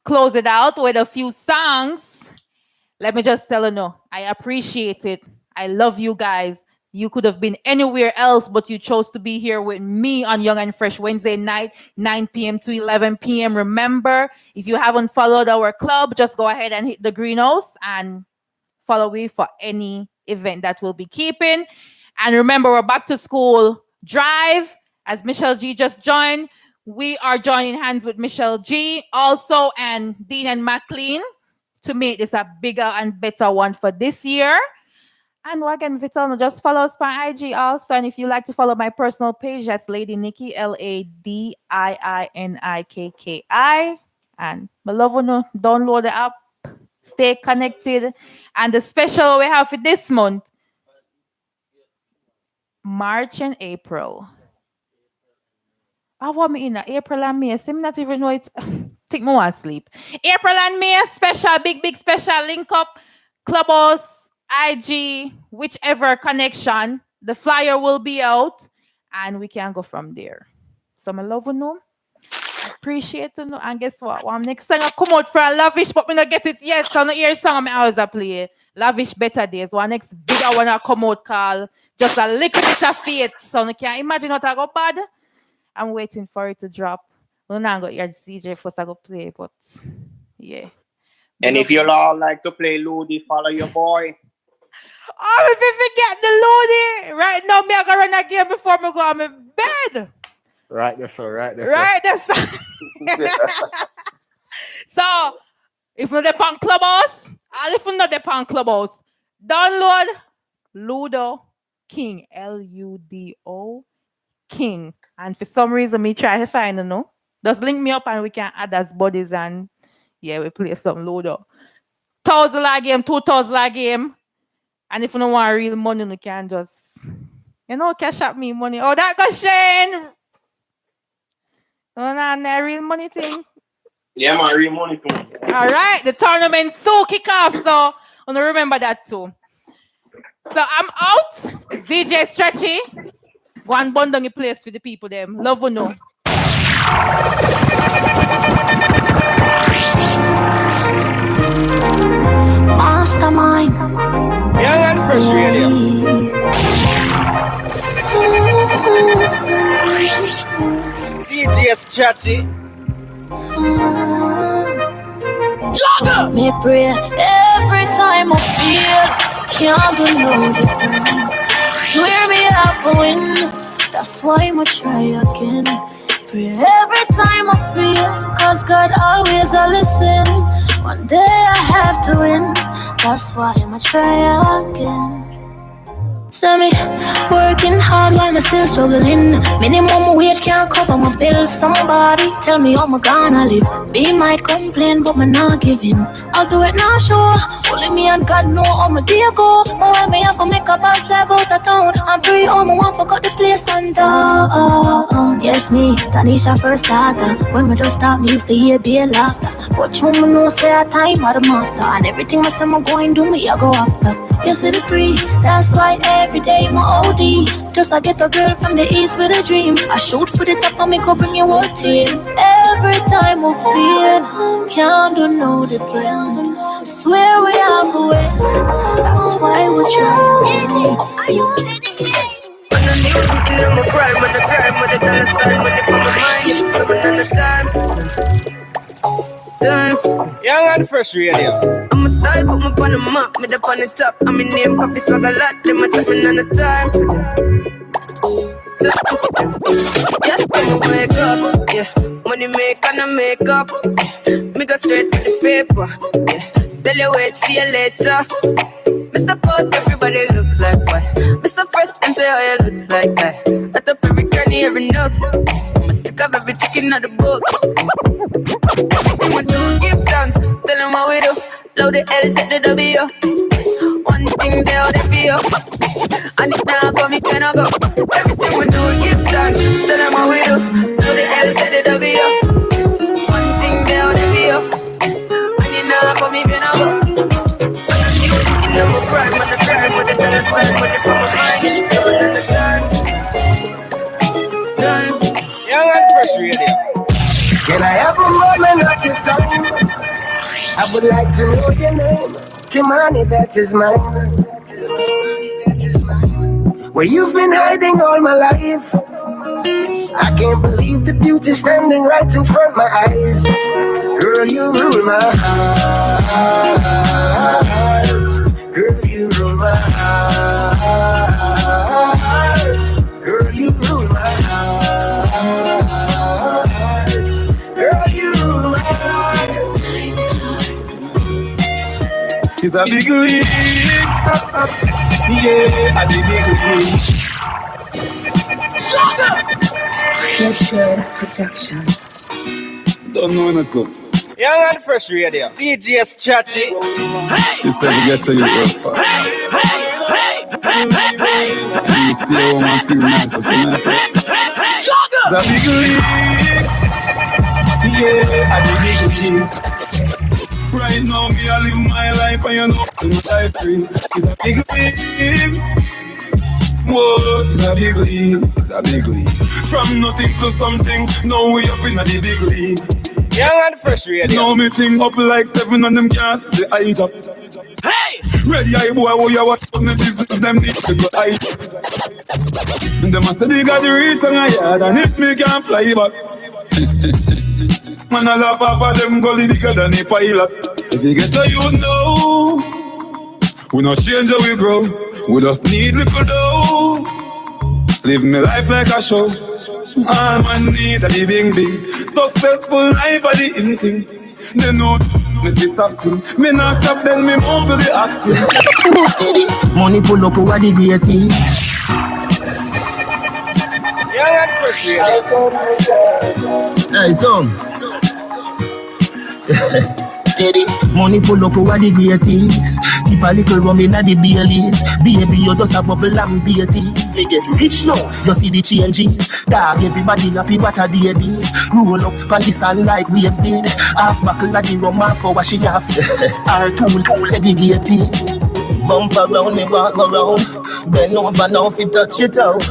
Speaker 7: close it out with a few songs. Let me just tell you, no, I appreciate it. I love you guys. You could have been anywhere else, but you chose to be here with me on Young and Fresh Wednesday night, 9 p.m. to 11 p.m. Remember, if you haven't followed our club, just go ahead and hit the greenhouse and follow me for any event that we'll be keeping. And remember, we're back to school drive. As Michelle G just joined, we are joining hands with Michelle G also and Dean and McLean to make this a bigger and better one for this year. And again, Vital, just follow us on IG also. And if you like to follow my personal page, that's Ladii Nikki, Ladiiinikki. And my love, download the app, stay connected. And the special we have for this month, March and April. I want me in April and May. So I'm not even know it. Think more and sleep. April and May, special, big special link up, Clubhouse, IG, whichever connection. The flyer will be out and we can go from there. So my love, appreciate you know. And guess what? One next song I come out for a Lavish, but me not get it yet. So no hear song I always play. Lavish Better Days. One next bigger one I come out called Just a Little Bit of Faith. So you can't imagine what I go bad. I'm waiting for it to drop. Well, now I got your CJ first I go play, but yeah.
Speaker 19: And if you all like to play Ladii, follow your boy.
Speaker 7: Oh, if you forget the Ladii, right now me I go run a game before me go on my bed.
Speaker 19: Right, that's all right.
Speaker 7: Right, that's so if you're not on Clubhouse, and if you're not on Clubhouse, download Ludo King, Ludo King. And for some reason, me try to find you know. Just link me up and we can add as buddies and yeah, we play some Ludo. $1,000 game, $2,000 game. And if you don't want real money, you can just, you know, cash up me money. Oh, that goes Shane. Oh, no, real money thing.
Speaker 19: Yeah, man, real money too.
Speaker 7: All right, the tournament so kick off, so I want to remember that too. So I'm out. ZJ Stretchy. Go and bond on your place for the people them. Love you know.
Speaker 3: Mastermind.
Speaker 19: Young and Fresh Radio. CGS Chatty.
Speaker 3: Me pray every time I feel can't do no different. Swear me have to win. That's why I'ma try again. Pray every time I feel, cause God always a listen. One day I have to win. That's why I'ma try again. See me working hard while I'm still struggling. Minimum wage can't cover my bills. Somebody tell me how I'm gonna live. They might complain, but me not giving. I'll do it now, sure. Only me and God know how my day go. When me have to make a bad drive out of town. I'm free, all my want forgot the place and down. Yes, me, Tanisha first starter. When me just start, me used to hear be laughter. But you me know say a time of the master. And everything I say I'm going do me, I go after. You see the free, that's why every day my OD. Just I get a girl from the east with a dream. I shoot for the top and me go bring your whole team. Every time I feel, can't do no different. Swear we have a way, that's why we try. Are you ready?
Speaker 10: On the news, we kill my prime, on the crime, with the dollar sign, when they put my mind, so another time to spend.
Speaker 19: Young and Fresh Radio.
Speaker 10: I'm a style, put me on the map, me up on the top. I'm in name, coffee swag a lot, them a chat me on the time for them. Just when I wake up, yeah. Money make and I make up. Me go straight to the paper, yeah. Tell you wait, see you later. Me support everybody look like what? Me so fresh and say how you look like that. I top every granny, every nook. I'ma stick up every chicken out the book. Everything we do, give thanks. Tell them what we do. Load the L, take the W. One thing they all they feel. And it now go, me cannot go. Everything we do, give thanks. Tell them what we do. Load the L, take the W. One thing they all they feel. And it now go, me cannot go. I'm a crime, on the crime, with the dollar sign, with the proper mind. So another time.
Speaker 19: Young and Fresh Radio.
Speaker 3: Can I have a moment of your time? I would like to know your name. Kimani, that is mine. Where you've been hiding all my life. I can't believe the beauty standing right in front of my eyes. Girl, you rule my heart. Girl, you rule my heart. Girl, you rule my heart. Girl, you rule my heart.
Speaker 22: It's a big league. Yeah, a big league.
Speaker 3: Let's go production.
Speaker 22: Don't know what's up.
Speaker 19: Young and Fresh Radio. CGS Chatty.
Speaker 22: This time we get to you real fast. You stay home and feel nice. That's what I say. It's a big league. Yeah, a big league. Right now, me I live my life and you know my life real. It's a big league. Whoa, it's a big league, it's a big league. From nothing to something, now we up in the big league.
Speaker 19: Yeah, man, fresh radio.
Speaker 22: Now me thing up like 7 on them cast the eye job. Hey! Ready eye boy, who you watch on the business, them need to go eye jobs. And them must they got the reach on a yard, and if me can't fly back. Man, I laugh off of them gully bigger than a pilot. If you get to you know, we not change how we grow. We just need little dough. Live me life like a show. All man need a the bing bing. Successful life are the in thing. They know if we stop sing, me not stop then me move to the acting.
Speaker 1: Money pull up over the great things.
Speaker 19: Yeah, man, fresh radio.
Speaker 1: Hey, son. Steady. Money pull up over the great things. Keep a little rum in the Baileys. Baby, you just a bubble and beaties. Me get rich now, you see the changes. Dog, everybody happy, what a day this. Roll up on the sun like waves did. Half buckle of the rum, half for what she have. Our tool, segregated. Bump around, me walk around. Bend over now if you touch it out.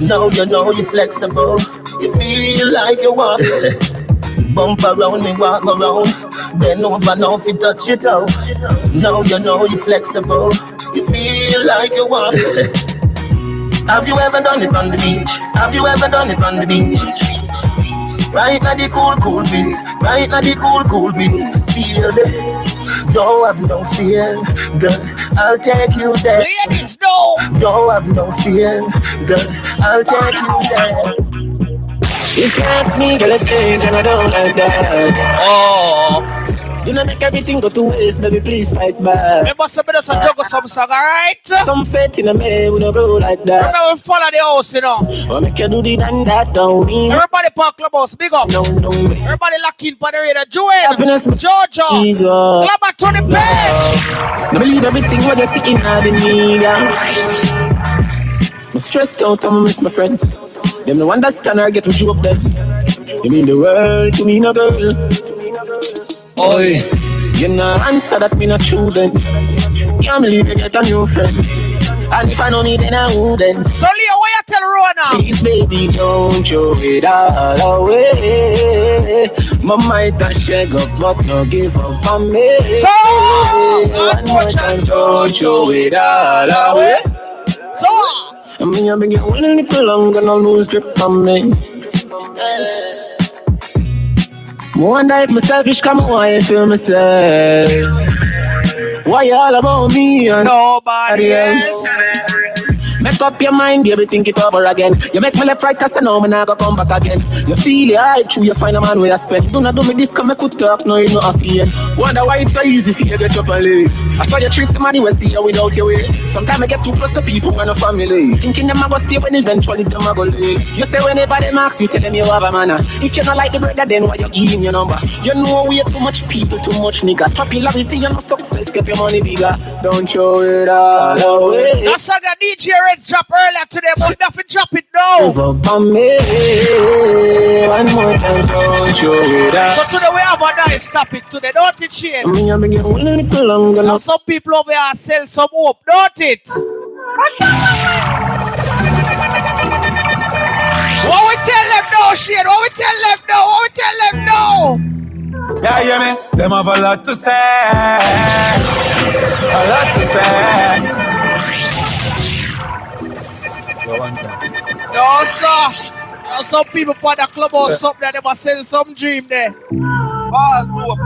Speaker 1: Now you know you're flexible. You feel like you want. Bump around, me walk around. Bend over now if you touch it out. Now you know you're flexible. You feel like you want. Have you ever done it on the beach? Have you ever done it on the beach? Right now the cool breeze. Right now the cool breeze. Feel it. Don't have no fear, girl. I'll take you there.
Speaker 11: Ladies, no.
Speaker 1: Don't have no fear, girl. I'll take you there. If you ask me, girl, I change and I don't like that.
Speaker 11: Oh.
Speaker 1: You know make everything go to waste, baby, please fight back.
Speaker 11: Remember some of us juggle some song, alright?
Speaker 1: Some faith in a man, we don't grow like that.
Speaker 11: Remember we follow the house, you know.
Speaker 1: Or make you do the and that, don't me.
Speaker 11: Everybody park clubhouse, big up.
Speaker 1: No way.
Speaker 11: Everybody lock in for the radio. Joel,
Speaker 1: Happiness,
Speaker 11: Georgia, club at Tony Pay.
Speaker 1: I believe everything what you're seeing out in me, yeah. I'm stressed out, I'm miss my friend. Them no understand or get what you up then. You mean the world to me, no girl. Oh, you know answer that me not true then. Can't believe you get a new friend. And if I know me then I wouldn't.
Speaker 11: So Leo, what you tell Rona?
Speaker 1: Please baby don't throw it all away. My might a shake up but no give up on me.
Speaker 11: So
Speaker 1: one more chance, don't throw it all away.
Speaker 11: So
Speaker 1: I mean I've been getting a little longer and I'll lose grip on me. Wonder if my selfish come on, I feel myself. Why you all about me and
Speaker 11: nobody else?
Speaker 1: Make up your mind, baby, think it over again. You make me left right, cause I know me not gonna come back again. You feel it, I true, you find a man where you spend. Do not do me this, come make good talk, no, you know a fear. Wonder why it's so easy for you to get up and leave. I saw you treat somebody when see you without your way. Sometimes I get too close to people and a family. Thinking them a go stay when eventually them a go leave. You say whenever they ask you, tell them you have a manner. If you don't like the brother, then why you give him your number? You know we too much people, too much nigga. Popularity and no success, get your money bigger. Don't show it all away.
Speaker 11: That's how got DJ Reds drop earlier today, but we have to drop it now.
Speaker 1: Over on me, one more chance, don't show it out.
Speaker 11: So today we have a nice topic today, don't it, Shane?
Speaker 1: I mean, I've been getting a little longer now.
Speaker 11: Now some people over here sell some hope, don't it? What we tell them now, Shane? What we tell them now? What we tell them now?
Speaker 22: Yeah, yeah, man. Them have a lot to say. A lot to say.
Speaker 11: No, sir. Now some people put the club or something that they must sell some dream there. False hope.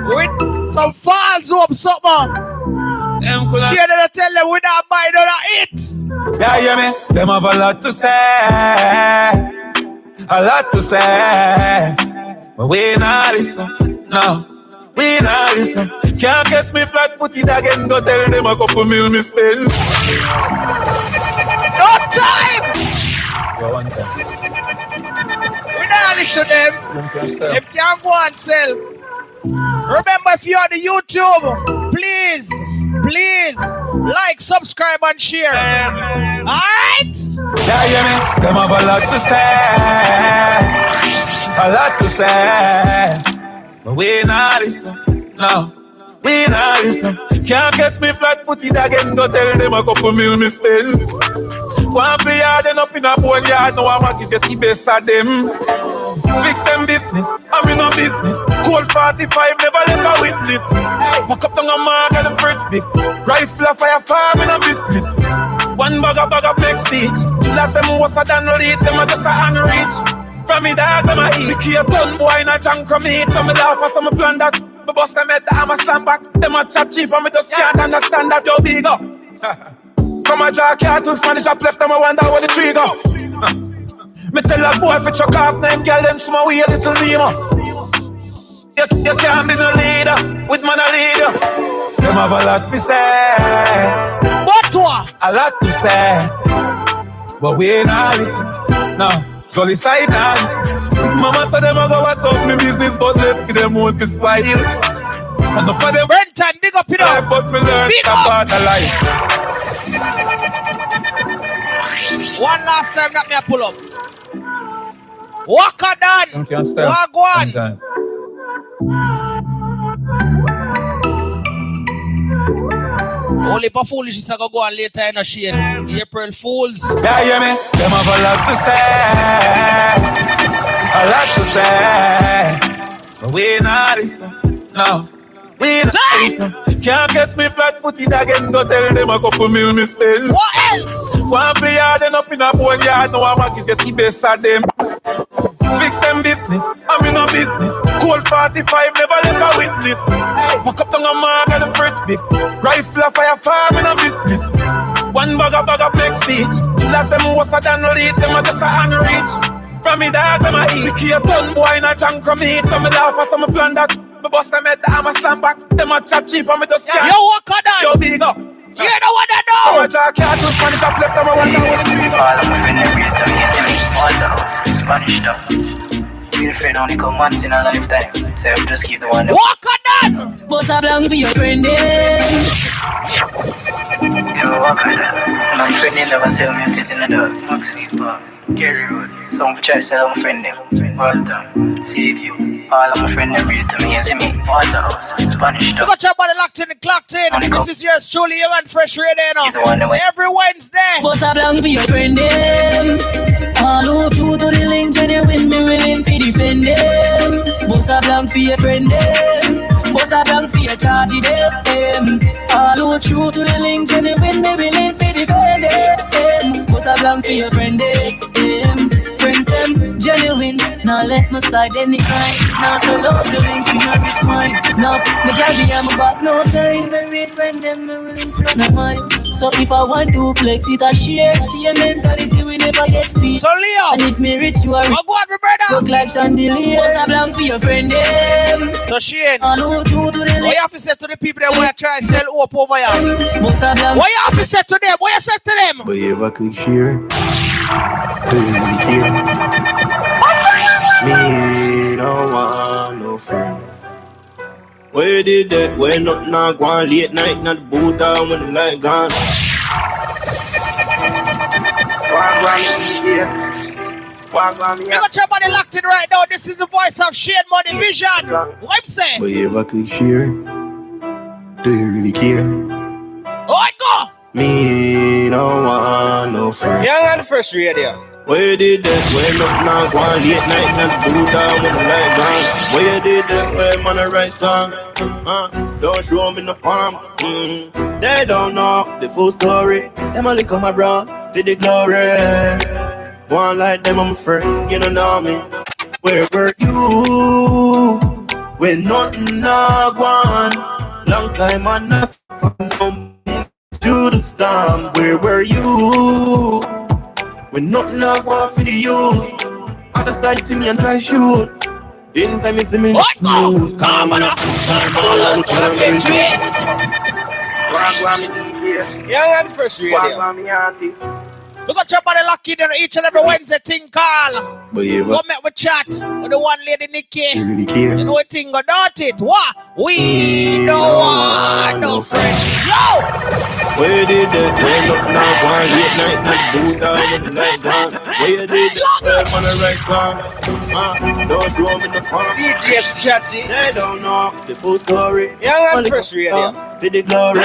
Speaker 11: With some false hope, something. Shane, they tell them we not buy none of it.
Speaker 22: Yeah, yeah, man. Them have a lot to say. A lot to say. But we not listen. No, we not listen. Can't catch me flat-footed again. Go tell them a couple mil me spend.
Speaker 11: No time! We not listen to them. If you can't go and sell. Remember, if you're on the YouTube, please like, subscribe, and share. Alright?
Speaker 22: Yeah, yeah, man. Them have a lot to say. A lot to say. But we not listen. No, we not listen. Can't catch me flat-footed again. Go tell them a couple mil me spend. One play hard and up in a boneyard. Now I'm gonna get the best of them. Fix them business, I'm in no business. Cold 45, never let a witness. Walk up to a mark at the first big. Rifle a fire farm in a business. One bag of make speech. Last them was a done lead, them a just a hand reach. From me dogs, I'm a eat. The a ton boy in a junk from me. Some me laugh, some me plan that. Me bust them head, I'm a stand back. Them a chat cheap, and me just can't understand that. Yo, big up. Come a draw cartoons, Spanish up left, them a wonder where the tree go. Me tell a boy fi chuck off them girl, them small way a little Nemo. You can't be no leader, with man a leader. Them have a lot to say.
Speaker 11: What what?
Speaker 22: A lot to say. But we ain't all listen. No, go inside now listen. Mama said them a go watch out me business, but left to them won't be spoil. And the for them
Speaker 11: Brenton, big up it up.
Speaker 22: But me learn about a life.
Speaker 11: One last time that me a pull up. Walker done. Wagwan. Only for foolishness I go on later in a shade. April Fools.
Speaker 22: Yeah, hear me? Them have a lot to say. A lot to say. But we not listen. No. We not listen. Can't catch me flat-footed again. Go tell them a couple mil me spend.
Speaker 11: What else?
Speaker 22: One play hard and up in a boneyard. Now I'm gonna get the best of them. Fix them business, I'm in no business. Cold 45, never let a witness. Walk up to a mark at the first big. Rifle a fire farm in a business. One bag of make speech. Last them was a done lead, them a just a hand reach. From me dogs, I'm a eat. The a ton boy in a junk from me. Some me laugh or some me plan that. Me bust them head, I'm a slam back. Them a chat cheap and me just can't.
Speaker 11: Yo, walk on that.
Speaker 22: Yo, big up.
Speaker 11: You know what I know.
Speaker 22: How much I can't do Spanish up left, I'm a wonder what the tree go.
Speaker 8: All of my friends every time all the house, Spanish stuff. Your friend only come once in a lifetime, so I just keep the one that
Speaker 11: walk on that.
Speaker 13: Boss a blank for your friend then.
Speaker 8: Yo, walk on that. My friend never sell me a sit in the door. Max Sweet Park, Kerry Road. So I'm try to sell my friend them all the time. Save you. All of my friends every time you see me. All the house, Spanish
Speaker 11: You
Speaker 8: stuff.
Speaker 11: got your body locked in and clocked in. This is yours truly, Young and Fresh Radio now. Every Wednesday.
Speaker 13: Boss a blank for your friend then. All who true to the link, genuine, me willing to defend them. Boss a blank for your friend them. Boss a blank for your charge them. All who true to the link, genuine, me willing to defend them. Boss a blank for your friend them. Friends them, genuine. Now let my side any crime. Now so love the link in a rich mind. Now me can't be I'm about no time. Me read friend them, me willing friend of mine. So if I want duplex, it a share. See a mentality we never get feed.
Speaker 11: So Leo,
Speaker 13: and if me rich, you are rich.
Speaker 11: Go on, brother.
Speaker 13: Look like chandelier. Boss a blank for your friend them.
Speaker 11: So Shane,
Speaker 13: I know true to the
Speaker 11: what you have to say to the people that want to try and sell hope over here?
Speaker 13: Boss a blank.
Speaker 11: What you have to say to them? What you say to them?
Speaker 23: But you ever click share? Do you really care? Me don't want no friend. Where did that? Where not now go on late night, not the boot down when the light gone.
Speaker 11: You got your body locked in right now. This is the voice of Shane Money Vision. What I'm saying?
Speaker 23: But you ever click share? Do you really care?
Speaker 11: Oh, go!
Speaker 23: Me don't want no friend.
Speaker 11: Young and Fresh Radio.
Speaker 23: Where did that? Where not now go on late night, not the boot down when the light gone. Where did that? Where man a write song? Don't show me no palm. They don't know the full story. Them only come around to the glory. One like them, I'm a friend, you don't know me. Where were you when nothing not gone? Long time on us, to the storm. Where were you when nothing not gone for the youth? Other side see me and try shoot. In time you see me smooth. Come on up, come on up, come
Speaker 11: Young and Fresh Radio. We got your body locked in each and every Wednesday thing call. Go make we chat with the one lady Nikki.
Speaker 23: You really care?
Speaker 11: You know what thing go dot it? What? We don't want no friend. Yo!
Speaker 23: Where did that wake up now? One late night, not do down with the light gone. Where did that on the right song? Don't show me the palm.
Speaker 11: CGS chatty.
Speaker 23: They don't know the full story.
Speaker 11: Young and Fresh Radio.
Speaker 23: To the glory.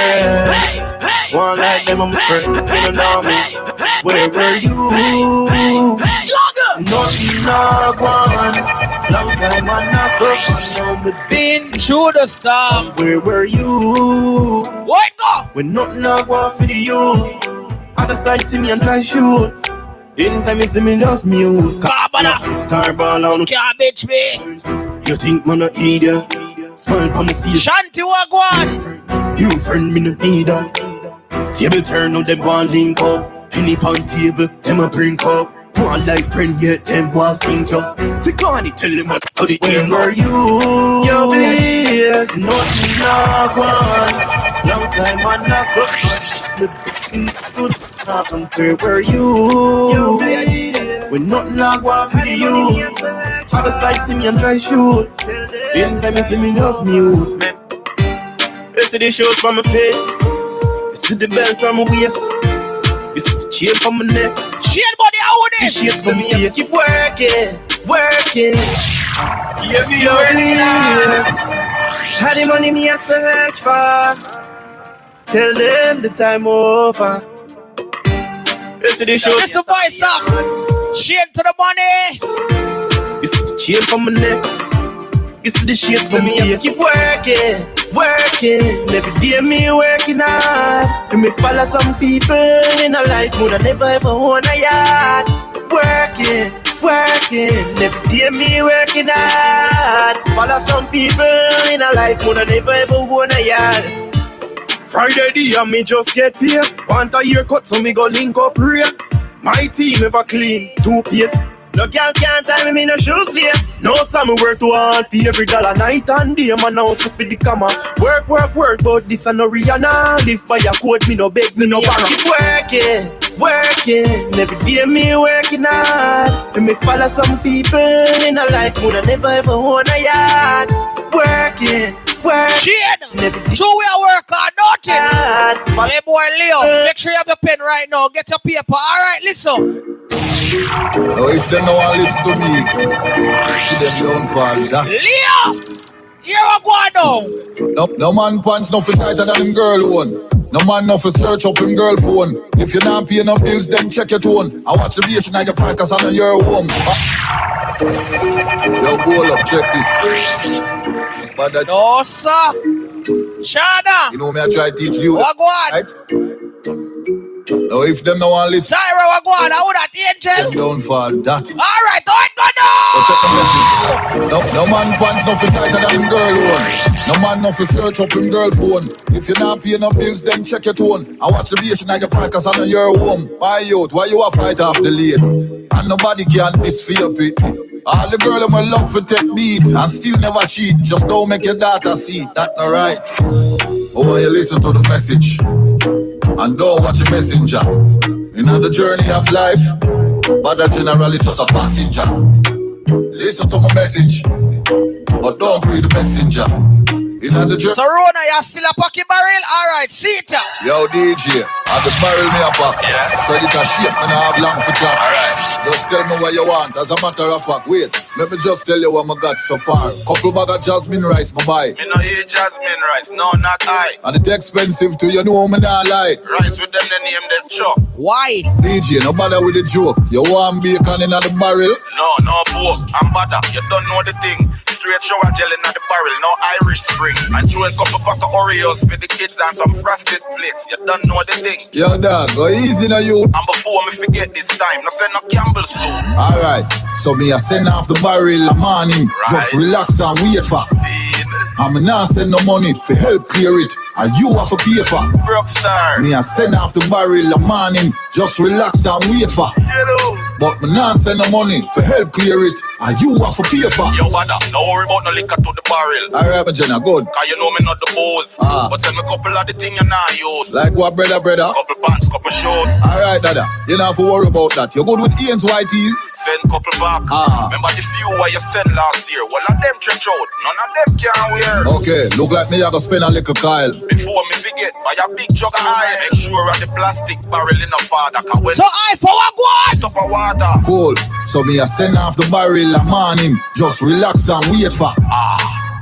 Speaker 23: One like them, I'm a friend. You don't know me. Where were you? Nothing not one. Long time on a suffer, now me
Speaker 11: been through the storm.
Speaker 23: Where were you?
Speaker 11: What go?
Speaker 23: When nothing not one for you. Other side see me and try shoot. Anytime you see me just mute.
Speaker 11: Carbona.
Speaker 23: Star ball on.
Speaker 11: Can't bitch me.
Speaker 23: You think man a idiot? Smile on my face.
Speaker 11: Shanty Wagwan.
Speaker 23: You friend me no need that. Table turn on them one link up. Penny pound table, them a bring up. One life friend yet them was think up. Take on it, tell them what how the game were you? Yo please, nothing not one. Long time on a suck. The good stuff. Where were you? Yo please, when nothing not one for you. Other side see me and try shoot. Anytime you see me just mute. You see the shoes from my feet. You see the belt from my waist. You see the chain from my neck.
Speaker 11: Chain body, how would
Speaker 23: this? The shades from my face. Keep working, working. Give me your please. How the money me a search for? Tell them the time over. You see the shoes.
Speaker 11: This the voice up. Chain to the money.
Speaker 23: You see the chain from my neck. You see the shades from me. Keep working, working. Every day me working hard. You may follow some people in a life would I never ever own a yard. Working, working. Every day me working hard. Follow some people in a life would I never ever own a yard. Friday day me just get paid. Want a haircut so me go link up real. My team ever clean, toothpaste. No girl can't tie me no shoes lace. No summer work too hard for every dollar night and day. Man now sup with the camera. Work, work, work, but this a no Rihanna. Live by a code, me no beg, me no borrow. Keep working, working. Every day me working hard. And me follow some people in a life would I never ever own a yard. Working, working.
Speaker 11: Shit! So we are work hard, don't you? Hey boy Leo, make sure you have your pen right now. Get your paper. Alright, listen.
Speaker 6: Now if they don't want to listen to me, see them downfall.
Speaker 11: Leo! Here I go now.
Speaker 6: No man pants nothing tighter than him girl one. No man nothing search up him girl phone. If you're not paying no bills, then check your tone. I watch the bass and your price cause I know you're home. Yo, hold up, check this.
Speaker 11: No sir. Shada.
Speaker 6: You know me, I try to teach you.
Speaker 11: Wagwan.
Speaker 6: Right? Now if them no want listen,
Speaker 11: Tyra Wagwan, how would that angel?
Speaker 6: Don't fall that.
Speaker 11: Alright, don't go
Speaker 6: check the message. No man pants nothing tighter than him girl one. No man nothing search up him girl phone. If you're not paying no bills, then check your tone. I watch the bass and your price cause I know you're home. Why youth, why you a fight off the lady? And nobody can disfear it. All the girl in my love for take beats and still never cheat. Just don't make your daughter see. That not right. Oh, when you listen to the message and don't watch the messenger. In the journey of life, but that generally just a passenger. Listen to my message, but don't read the messenger. In the journey.
Speaker 11: So Rona, you still a pocket barrel? Alright, see it.
Speaker 6: Yo DJ, have the barrel me a pop. Credit a shape and I have long for chop. Just tell me what you want, as a matter of fact. Wait, let me just tell you what I got so far. Couple bag of jasmine rice, my buy.
Speaker 14: Me no eat jasmine rice, no, not I.
Speaker 6: And it's expensive too, you know me not lie.
Speaker 14: Rice with them, they name them chop.
Speaker 11: Why?
Speaker 6: DJ, no bother with the joke. You want bacon in the barrel?
Speaker 14: No pork, I'm butter. You don't know the thing. Straight shower gel in the barrel, no Irish Spring. And throw a couple pack of Oreos for the kids and some frosted flakes. You don't know the thing.
Speaker 6: Yo dog, go easy now you.
Speaker 14: And before me forget this time, no send no Campbell soup.
Speaker 6: Alright, so me a send off the barrel a morning. Right. Just relax and wait for. I'm not send no money for help clear it. And you have to pay for.
Speaker 14: Broke star.
Speaker 6: Me a send off the barrel a morning. Just relax and wait for. But me not send no money for help clear it. And you have to pay for.
Speaker 14: Yo, brother, no worry about no liquor to the barrel.
Speaker 6: Alright, my Jenna, good.
Speaker 14: Cause you know me not the booze. But tell me couple of the thing you not use.
Speaker 6: Like what, brother?
Speaker 14: Couple pants, couple shorts.
Speaker 6: Alright, dada. You don't have to worry about that. You're good with Ian's whiteys.
Speaker 14: Send couple back. Remember the few where you sent last year. Well, of them trench out. None of them can wear.
Speaker 6: Okay, look like me I go spend a little Kyle.
Speaker 14: Before me forget, buy a big jug of oil. Make sure of the plastic barrel in the father.
Speaker 11: So I for what go
Speaker 14: up a water.
Speaker 6: Cool. So me a send off the barrel a morning. Just relax and wait for.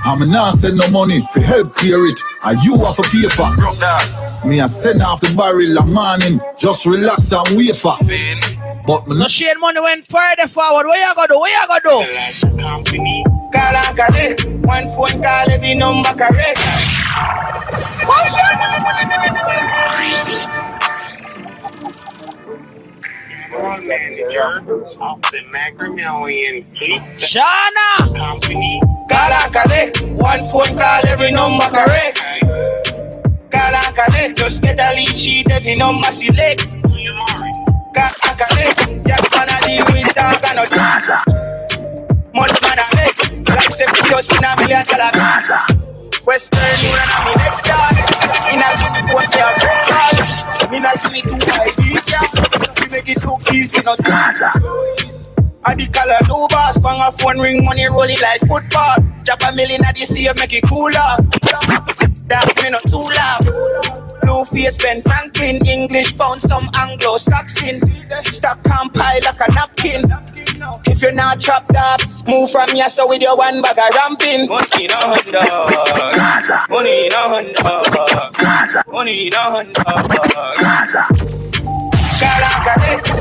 Speaker 6: I'm not send no money for help clear it. And you have to pay for.
Speaker 14: Broke that.
Speaker 6: Me a send off the barrel a morning. Just relax and wait for. But me
Speaker 11: so Shane Money went further forward. What you gonna do? What you gonna do?
Speaker 12: Call and collect. One phone call, every number correct.
Speaker 11: Shana!
Speaker 12: Call and collect. One phone call, every number correct. Call and collect. Just get a lead sheet, every number select. Call and collect. Jack man a deal with dog and a Gaza. Money man a make. Like $70 in $1 million. Western Union and me next yard. In a phone they have breakfast. Me not give me too high beat ya. We make it look easy, not Gaza. And the color no boss, bang a phone ring, money rolling like football. Drop $1 million at the sea, make it cooler. That me not too laugh. Blue face, Ben Franklin, English pound, some Anglo-Saxon. Stock can pile like a napkin. If you're not trapped up, move from here so with your one bag of ramping. Money in a $100. Money in a $100. Money in a $100.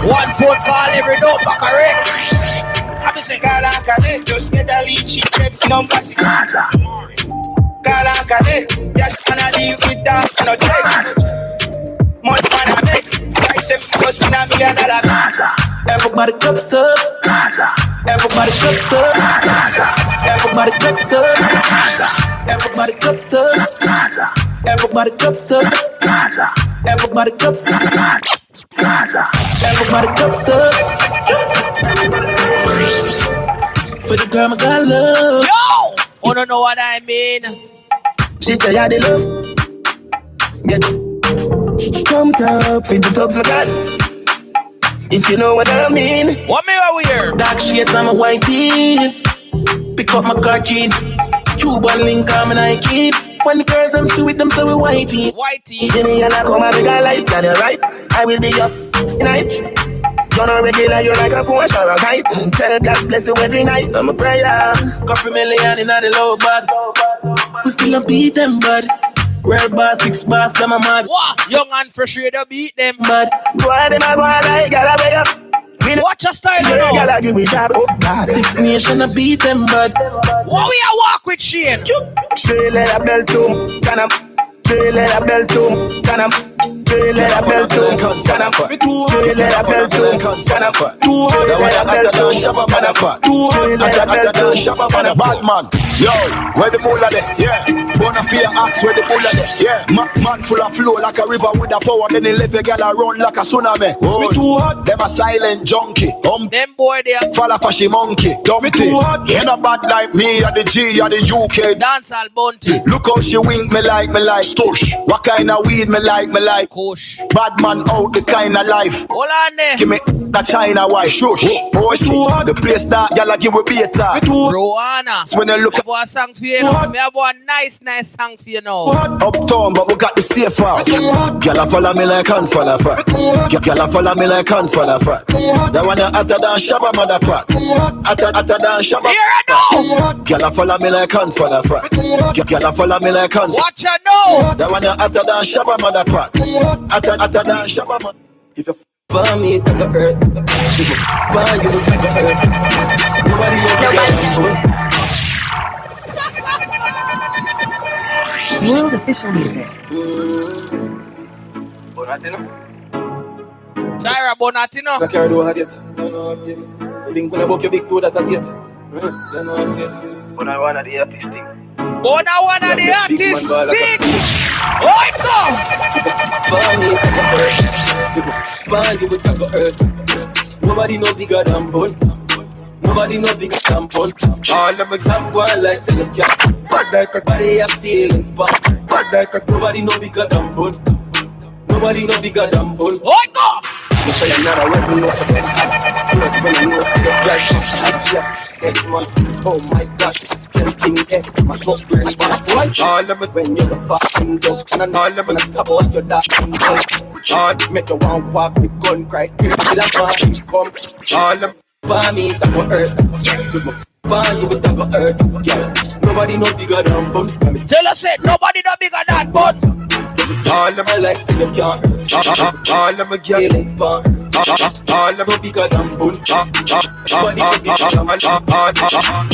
Speaker 11: One phone call every number correct.
Speaker 12: I'm saying call and collect. Just get a lead sheet, every number Gaza. Call and collect. Just wanna deal with that and a check. Money man a make. Like $70 in $1 million. Gaza. Everybody cups up. Gaza. Everybody cups up. Gaza. Everybody cups up. Gaza. Everybody cups up. Gaza. Everybody cups up. Gaza. Everybody cups up. Gaza. Everybody cups up. For the girl, my God love.
Speaker 11: Yo! You don't know what I mean.
Speaker 12: She say, yeah, they love. Get come top, feed the dogs, my God. If you know what I mean.
Speaker 11: What me are we here?
Speaker 12: Dark shades on my white tees. Pick up my car keys. Cuban link on my Nikes. When the girls I'm sweet, them so we whitey.
Speaker 11: Whitey.
Speaker 12: See me and I come a bigger light than you right. I will be up night. You're not regular, you're like a Porsche or a kite. Tell God bless you every night. I'm a prayer. Couple million in the low bag. We still don't beat them, bud. Red bar, 6 bars, them a mad.
Speaker 11: What? Young and fresh, you don't beat them.
Speaker 12: Bud. Go on, them a go on like gotta pay up.
Speaker 11: Watch your style, you know.
Speaker 12: Gotta give me job. Oh, God. 6 Nation a beat them, bud.
Speaker 11: What we a walk with Shane?
Speaker 12: Straight leather belt to can am. Straight leather belt to can am. Straight leather belt to can am. Straight leather belt to can am. Straight leather belt to shabba banapa. Straight leather belt to shabba banapa.
Speaker 6: bad man. Yo, where the bull there? Yeah. Bonafide axe where the bull there? Yeah. Man full of flow like a river with a power. Then he let the girl run like a tsunami. Me too hot. Them a silent junkie.
Speaker 11: Them boy there.
Speaker 6: Falla fashy monkey. Dumpty. You ain't a bad like me or the G or the UK.
Speaker 11: Dance all bounty.
Speaker 6: Look how she wink me like stush. What kind of weed me like
Speaker 11: Kush.
Speaker 6: Bad man out the kind of life.
Speaker 11: Hold on there.
Speaker 6: Give me that China white. Shush. Oh, the place that y'all give a beta.
Speaker 11: Rowana.
Speaker 6: So when you look
Speaker 11: I have a song for you now. I have a nice song for you now.
Speaker 6: Uptown, but we got the safe out. Y'all follow me like hands for the fat. Y'all follow me like hands for the fat. That one you hotter than Shabba motherfucker. Hotter than Shabba.
Speaker 11: Here I know.
Speaker 6: Y'all follow me like hands for the fat. Y'all follow me like hands.
Speaker 11: Watch you know.
Speaker 6: That one you hotter than Shabba motherfucker. Hotter than Shabba motherfucker.
Speaker 12: If you for me, take a hurt. If you for you, take a hurt. Nobody
Speaker 1: World official music.
Speaker 12: Bonatino.
Speaker 11: Tyra Bonatino.
Speaker 12: I can't do it yet. Don't know it yet. You think when I book your big toe that yet? Don't know it yet. But I want the artist thing.
Speaker 11: But I want the artist thing. Oh, it go.
Speaker 12: For me, take a hurt. For you, take a hurt. Nobody no bigger than Bun. Nobody no bigger than Bun. All of my damn one like the cat. Bad like a body have feelings, but bad like a nobody no bigger than Bun. Nobody no bigger than Bun.
Speaker 11: Oh, it go.
Speaker 12: You say I'm not a weapon, no for them. You must spend a no for the girl. Oh my gosh, tempting head, my short brain, all of it when you're the fucking dog, and all of it on top of your dash and dog. All make you want walk with gun cry, with a fucking come. All of for me that will hurt, with my for you with that will hurt, yeah. Nobody no bigger than Bun.
Speaker 11: Tell us it, nobody no bigger than Bun.
Speaker 23: All of my life in the car. All of my girl live far. All of my bigger than bull. All of my girl them a 9+1.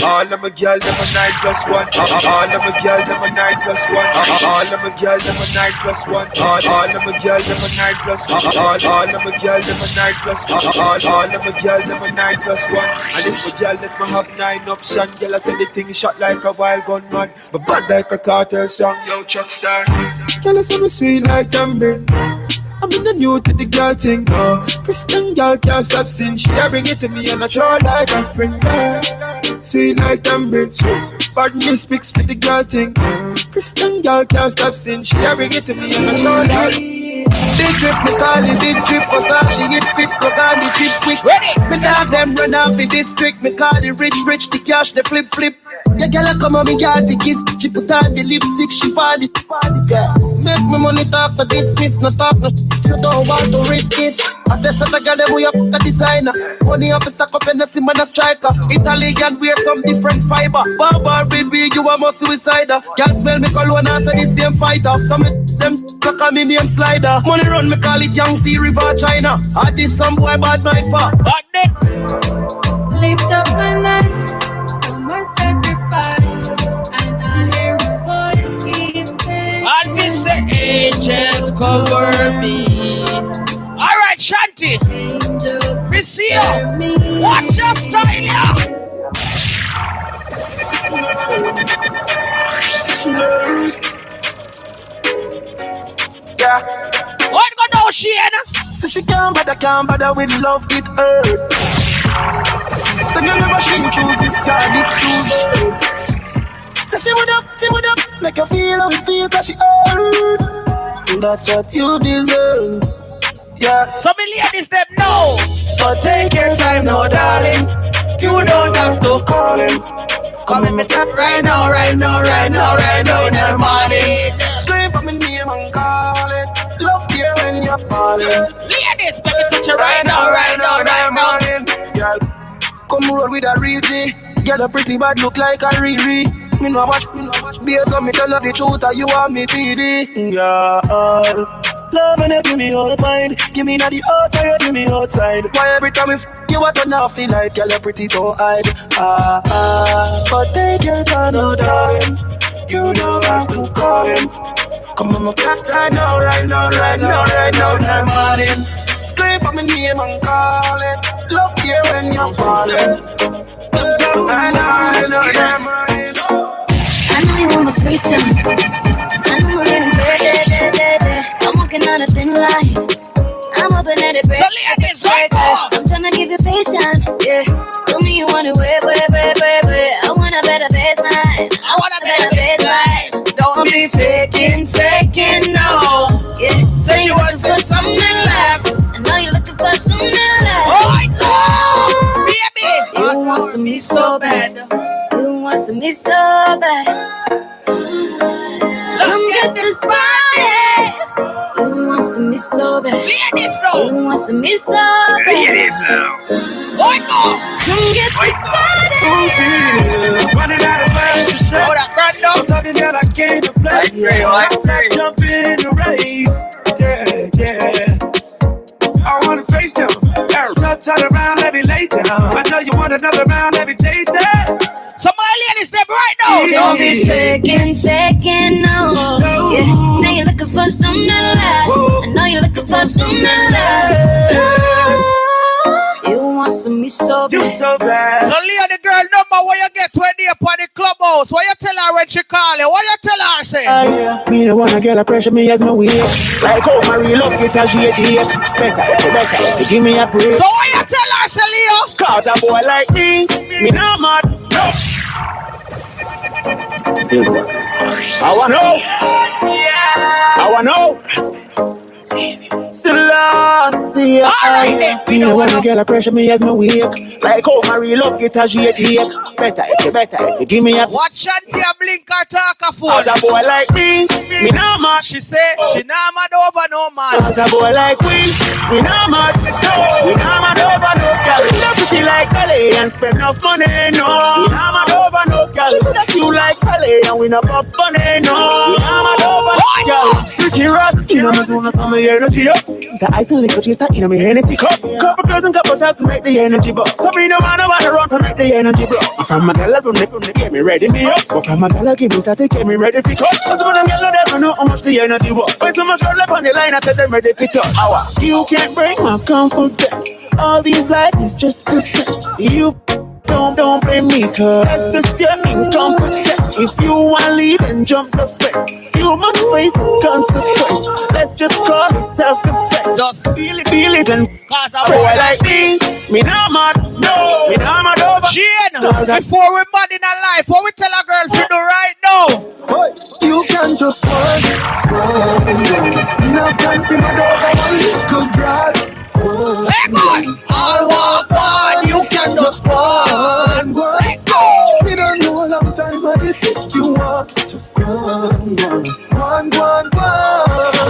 Speaker 23: All of my girl them a 9+1. All of my girl them a 9+1. All of my girl them a 9+1. All of my girl them a 9+1. All of my girl them a 9+1. And this my girl let me have 9 option. Girl I say the thing shot like a wild gunman, but bad like a cartel song. Yo Chuck Star. Girl I say me sweet like tambourine. I'm in the new to the girl thing. Christian girl can't stop sin. She a bring it to me and I try like a friend. Sweet like tambourine. Badness mixed with the girl thing. Christian girl can't stop sin. She a bring it to me and I try like. Big trip, me call it big trip. Cause she hit fit, plug on the chip quick. Me dog them run off the district. Me call it rich, the cash, the flip. Yeah, girl, come on, me girl, the kiss. She put on the lipstick, she party. Yeah. Make me money talk for this, no talk, no. You don't want to risk it. I test that girl, them we up a designer. Money up, stack up, and the sim and a striker. Italian wear some different fiber. Barbar, baby, you are more suicider. Can't smell me cologne, answer this damn fighter. Some them clock on me name slider. Money run, me call it Young Sea River, China. I did some boy bad mind for. But then
Speaker 10: Lift up my nights, someone sacrifice, and I hear a voice keep saying,
Speaker 11: and me say angels cover me. Alright, Shanti.
Speaker 10: Angels
Speaker 11: me see you. Watch your style, yeah.
Speaker 23: Yeah.
Speaker 11: What go do she,
Speaker 23: So she can't bother with love, it hurt. So you never she choose this guy, this choose her. So she would have, make her feel how it feel, cause she hurt. And that's what you deserve. Yeah.
Speaker 11: So me ladies them know. So take your time now, darling. You don't have to call him. Come in me right now in the morning.
Speaker 23: Scream for me name and call it. Love here when you're falling.
Speaker 11: Ladies, let me touch you right now.
Speaker 23: Girl, come roll with a real G. Girl, a pretty bad look like a Riri. Me no watch, beer, so me tell her the truth, you want me TV. Yeah, love and you give me all the time. Give me not the outside, you give me outside. Why every time you I don't feel like girl, a pretty don't hide. But take your time, no darling. You don't have to call him. Come on, my cat right now, that morning. Scream for me name and call it. Love here when you're falling.
Speaker 10: I know you want my free time. I know I'm getting better. I'm walking on a thin line. I'm hoping that it breaks. I'm tryna give you FaceTime. Yeah. Tell me you want it way. I want a better baseline.
Speaker 11: Don't be taking no.
Speaker 10: Yeah.
Speaker 11: Say you want something less.
Speaker 10: I know you're looking for something less.
Speaker 11: Oh, baby. You want some me so bad.
Speaker 10: You want some me so bad.
Speaker 11: Look at this body.
Speaker 10: You want some me so bad.
Speaker 11: Ladies now.
Speaker 10: You want some me so bad.
Speaker 11: Ladies now. What go?
Speaker 10: Come get this body.
Speaker 23: Running out of words to say.
Speaker 11: Oh, that brand up.
Speaker 23: I'm talking girl, I came to play. I'm jumping in the rain. Yeah. I wanna face them. Turn around, let me lay down. I know you want another round, let me taste that.
Speaker 11: Some more ladies them right now.
Speaker 10: Don't be taking no. Yeah. Say you're looking for something less. I know you're looking for something less. You want some me so bad.
Speaker 23: You so bad.
Speaker 11: So Leah, the girl number where you get when you up on the clubhouse. What you tell her when she call you? What you tell her say?
Speaker 23: Me the one a girl a pressure me as my way. Like how my real love get a shady. Better, so give me a break.
Speaker 11: So what you tell her say, Leah?
Speaker 23: Cause a boy like me no mad. No. I wanna know. Still lost, yeah.
Speaker 11: Alright then, we don't wanna
Speaker 23: girl a pressure me as my wake. Like how my real love get a shady. Better if you give me a.
Speaker 11: Watch Shanti a blink or talk a phone.
Speaker 23: Cause a boy like me no mad.
Speaker 11: She say she not mad over no man.
Speaker 23: Cause a boy like we no mad. No, we not mad over no girl. That's she like ballet and spend enough money. No, we not mad over no girl. That you like ballet and we not buff money. No, we not mad over.
Speaker 13: Girl, Ricky Ross, you know me soon as I'm energy up. So I still lick a chase in my Hennessy cup. Couple girls and couple taps to make the energy buck. So me no man about to run to make the energy block. From my girl from the get me ready me up. But from my girl give me start to get me ready for cut. Cause when them girl never know how much the energy was. When so much girl left on the line, I said them ready for cut. You can't break my confidence. All these lies is just pretense. You don't blame me, cause that's just your incompetence. If you want lead and jump the fence, you must face the consequence. Let's just call it self-defense.
Speaker 11: Just
Speaker 13: feel it and
Speaker 11: cause I
Speaker 13: boy like me not mad, no, me not mad over.
Speaker 11: Shane, before we mad in our life, what we tell a girl to do right now?
Speaker 13: You can just work, enough time to mad over one good drive.
Speaker 11: Hey boy, I'll walk on, you can just run. Let's go!
Speaker 13: We don't know a long time, but if it's you want, just run.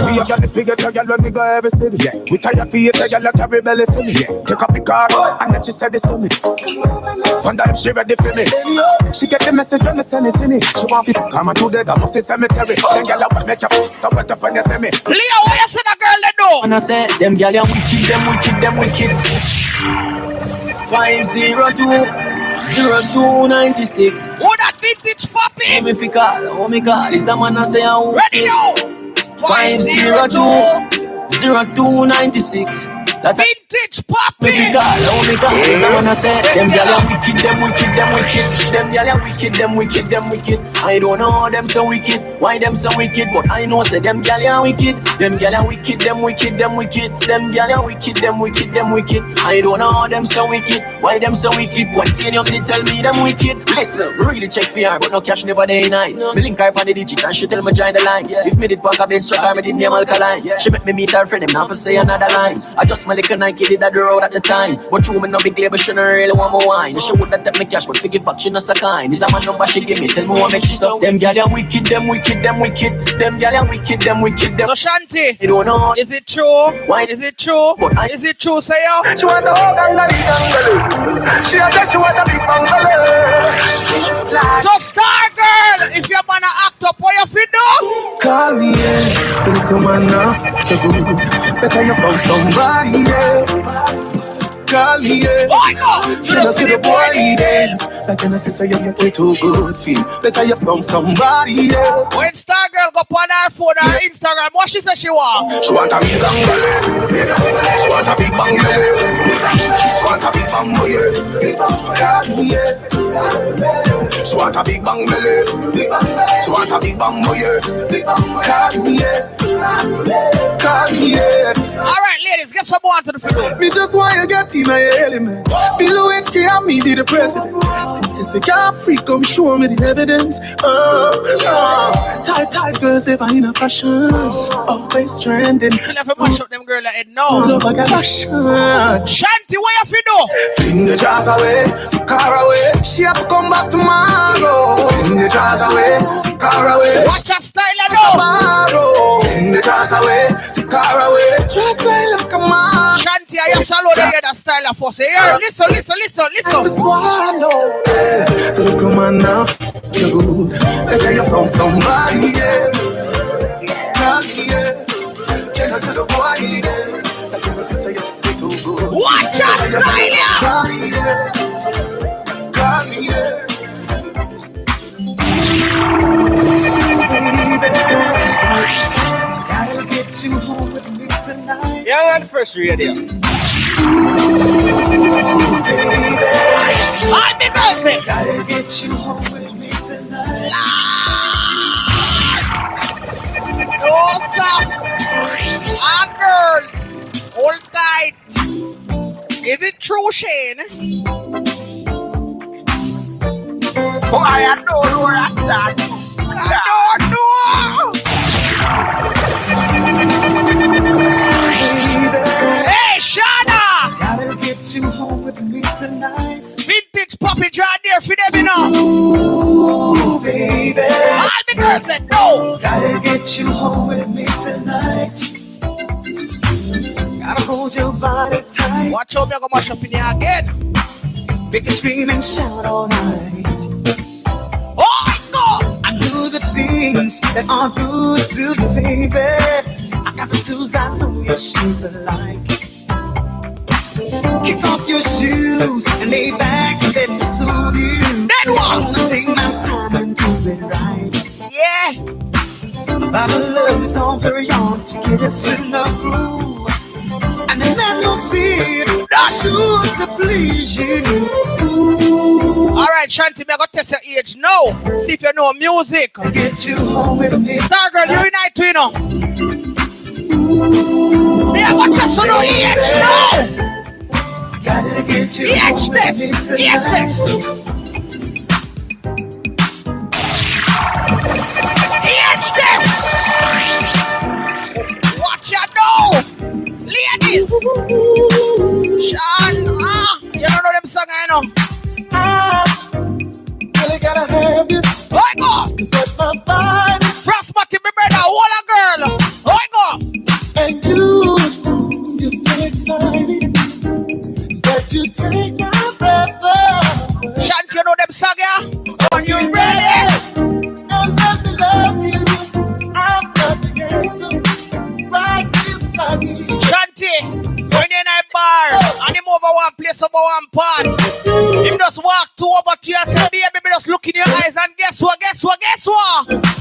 Speaker 13: We have got this bigger girl when we go every city. Yeah. We tired for you, say you like carry belly for me. Yeah. Take up the car, and then she said this to me. Wonder if she ready for me. She get the message when I send it to me. She want me to come and do that, I must say cemetery. Then girl, I want me to wet up when you say me.
Speaker 11: Leo, what you say the girl they do?
Speaker 13: And I say, them girl, you wicked, them wicked, them wicked. 502-0296.
Speaker 11: Who that vintage puppy?
Speaker 13: Oh me call, it's a man I say I want
Speaker 11: ready now.
Speaker 13: 502-0296. That
Speaker 11: vintage puppy.
Speaker 13: Me call, it's a man I say them girl are wicked, them wicked, them wicked. Them girl are wicked, them wicked, them wicked. I don't know how them so wicked, why them so wicked, but I know say them girl are wicked. Them girl are wicked, them wicked, them wicked. Them girl are wicked, them wicked, them wicked. I don't know how them so wicked, why them so wicked. Continue to tell me them wicked. Listen, really check for her, but no cash never day night. Me link her on the digit and she tell me join the line. If me did punk a bed struck her, me did name alkaline. She make me meet her friend, them now for say another line. I just my little Nike did at the road at the time. But true me no big label, she no really want my wine. She would that take me cash, but to give back she no so kind. Is a man number she give me, tell me what make she so. Them girl are wicked, them wicked, them wicked. Them girl are wicked, them wicked, them.
Speaker 11: So Shanti,
Speaker 13: I don't know.
Speaker 11: Is it true?
Speaker 13: Why?
Speaker 11: Is it true? Is it true, say yo?
Speaker 13: She want the whole gang she want a big bungalow.
Speaker 11: So Star Girl, if you're gonna act up, what you fi do?
Speaker 13: Call me, yeah. Don't come on now. Better you found somebody, yeah. Call me, yeah.
Speaker 11: Why not? You don't see the boy leading.
Speaker 13: Like an sister, you get way too good feel. Better you found somebody, yeah.
Speaker 11: When Star Girl go on her phone or Instagram, what she say she want?
Speaker 13: She want a big bungalow. She want a big bungalow. She want a big bungalow. She want a big bungalow. She want a big bungalow.
Speaker 11: Alright, ladies, get some more onto the field.
Speaker 13: Me just want to get in my element. Below it, and me be the president. Since you say can't freak, come show me the evidence. Type girls ever in a fashion. Always trending.
Speaker 11: You never mash up them girl like it no.
Speaker 13: Love I got fashion.
Speaker 11: Shanti, what you fi do?
Speaker 13: Fling the jars away, car away. She have to come back tomorrow. Fling the jars away, car away.
Speaker 11: Watch her style I know.
Speaker 13: Fling the jars away, car away. Just play like a man.
Speaker 11: Shanti, I just alone to hear that style of us. Here, listen.
Speaker 13: Swallow. Don't come on now. You're good. Better you found somebody else. Can I say the boy there? Like you say you're too good.
Speaker 11: Watch your style, yeah.
Speaker 13: Gotta get you home with me tonight.
Speaker 11: Yeah, on Fresh Radio. Happy birthday!
Speaker 13: Gotta get you home with me tonight.
Speaker 11: No, sir. And girls, hold tight. Is it true, Shane? Oh, I don't know that. I don't know. Hey, Shana!
Speaker 13: Gotta get you home with me tonight.
Speaker 11: Vintage puppy John there for them, you know.
Speaker 13: Ooh, baby.
Speaker 11: All the girls said no.
Speaker 13: Gotta get you home with me tonight. Gotta hold your body tight.
Speaker 11: Watch out, me go mash up in here again.
Speaker 13: We can scream and shout all night.
Speaker 11: Oh, no!
Speaker 13: I do the things that that are good to you, baby. I got the tools I know your shoes are like. Kick off your shoes and lay back and let me soothe you.
Speaker 11: Then what?
Speaker 13: I wanna take my time and do it right.
Speaker 11: Yeah.
Speaker 13: By the love, don't hurry on to get us in the groove. And then let no speed, I should to please you.
Speaker 11: Alright, Shanti, me I go test your age now. See if you know music.
Speaker 13: Get you home with me.
Speaker 11: Star girl, you unite to you know. Me I go test your age now.
Speaker 13: Gotta get you
Speaker 11: age this. Age this. Age this. Watch ya now. Ladies. Sean, you don't know them song I know.
Speaker 13: Really gotta have you.
Speaker 11: Oh my God.
Speaker 13: Cause my body.
Speaker 11: Prosperity, me brother, hold a girl. Oh my God.
Speaker 13: And you so excited that you take my breath away.
Speaker 11: Shanti, you know them song, yeah? Are you ready?
Speaker 13: And let me love you. I've got the answer right inside me.
Speaker 11: Shanti, when you're in a bar and him over one place over one part, him just walk over to you and say, baby, just look in your eyes and guess what?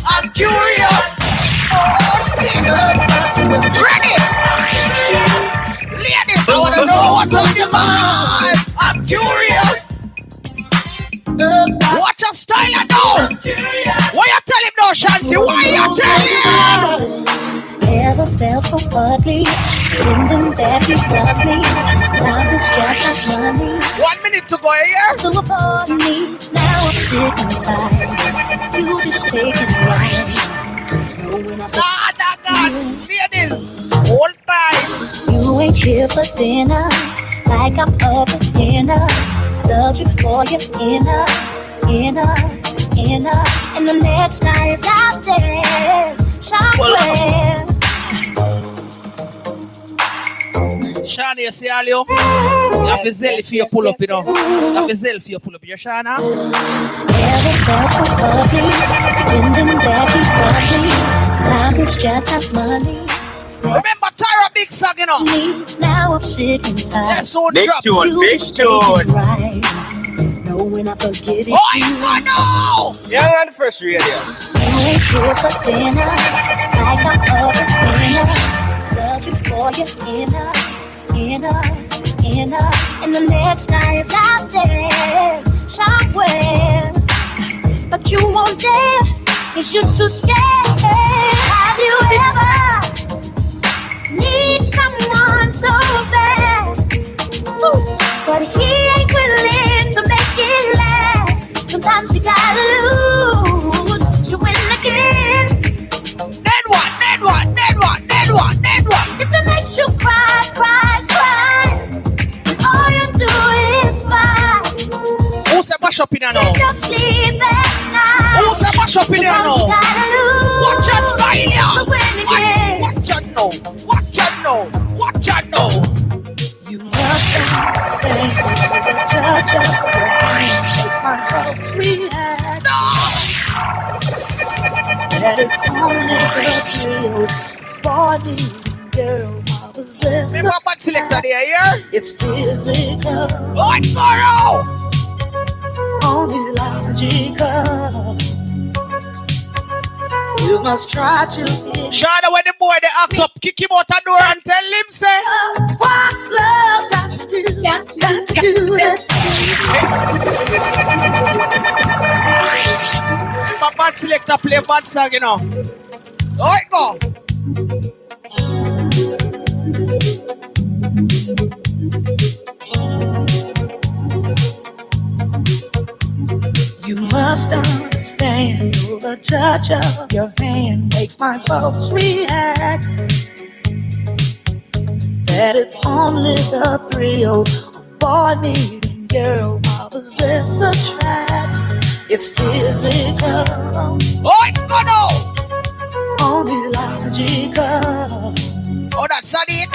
Speaker 11: I'm curious. Ready? Ladies, I want to know what's on your mind. I'm curious. Watch your style, you know. Why you tell him no, Shanti? Why you tell him?
Speaker 15: Never felt so ugly, thinking that he loves me. Sometimes it's just like money.
Speaker 11: 1 minute to go here.
Speaker 15: To afford me, now I'm sick and tired. You just take it right.
Speaker 11: God, ladies, hold tight.
Speaker 15: You ain't here for dinner, like I'm up for dinner. Love you for your inner. And the next night is out there, somewhere.
Speaker 11: Shana, you see all you? You have a zeal for you pull up, you know. You have a zeal for you pull up, you Shana?
Speaker 15: Never felt so ugly, thinking that he loves me. Sometimes it's just not money.
Speaker 11: Remember Tyra Big Song, you know?
Speaker 15: Now I'm sick and tired.
Speaker 11: Yes, so
Speaker 15: Big
Speaker 11: drop.
Speaker 15: tune,
Speaker 11: You
Speaker 15: big
Speaker 11: just
Speaker 15: tune.
Speaker 11: take it
Speaker 15: right. Know when I forget it.
Speaker 11: Oh, you know!
Speaker 19: Yeah, on the first radio.
Speaker 15: You ain't here for dinner, like I'm up for dinner. Love you for your inner. And the next night is out there, somewhere. But you won't dare, 'cause you're too scared. Have you ever need someone so bad? Ooh, but he ain't willing to make it last. Sometimes you gotta lose to win again.
Speaker 11: Then what?
Speaker 15: If it makes you cry, all you do is fight.
Speaker 11: Who's a mash up in here now?
Speaker 15: Just sleep at night.
Speaker 11: Who's a mash up in here now? Watch your style, yeah. Watch out now.
Speaker 15: You must understand the judge of your hands makes my pulse react. That it's only the body, girl, I was there.
Speaker 11: Remember what selector there, yeah?
Speaker 15: It's physical.
Speaker 11: Oh, it's thorough.
Speaker 15: Only logical. You must try to hear.
Speaker 11: Shana, when the boy they act up, kick him out the door and tell him, say,
Speaker 15: what's love got to do? Got to do it.
Speaker 11: My bad selector play bad song, you know. Oh, it go.
Speaker 15: You must understand, the touch of your hand makes my pulse react. That it's only the thrill of boy meeting girl opposites attract. It's physical.
Speaker 11: Oh, it go now.
Speaker 15: Only logical.
Speaker 11: Oh, that's it.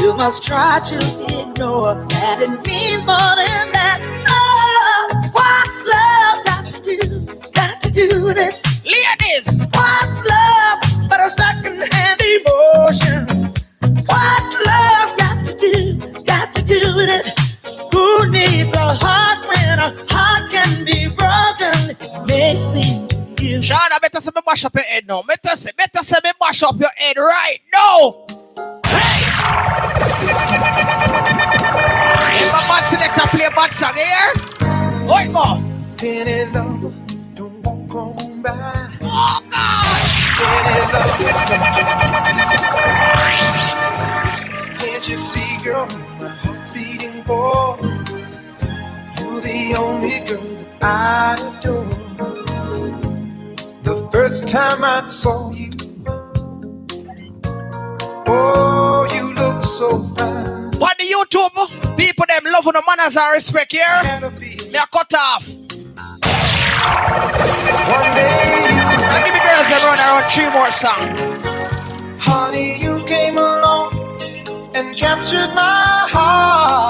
Speaker 15: You must try to ignore that it means more than that. Oh, what's love got to do? It's got to do with it.
Speaker 11: Ladies,
Speaker 15: what's
Speaker 1: give.
Speaker 11: Shana, better say me mash up your head now. Better say me mash up your head right now. Hey! If a man selector play a bad song here, what go?
Speaker 12: Any love don't walk on by.
Speaker 11: Oh God!
Speaker 12: Any love. Can't you see, girl, my heart's beating for? You're the only girl that I adore. The first time I saw you, oh, you look so fine.
Speaker 11: What the YouTube? People them love the manners and respect here. Me a cut off.
Speaker 12: One day you
Speaker 11: I give me girls that run around 3 more songs.
Speaker 12: Honey, you came along and captured my heart.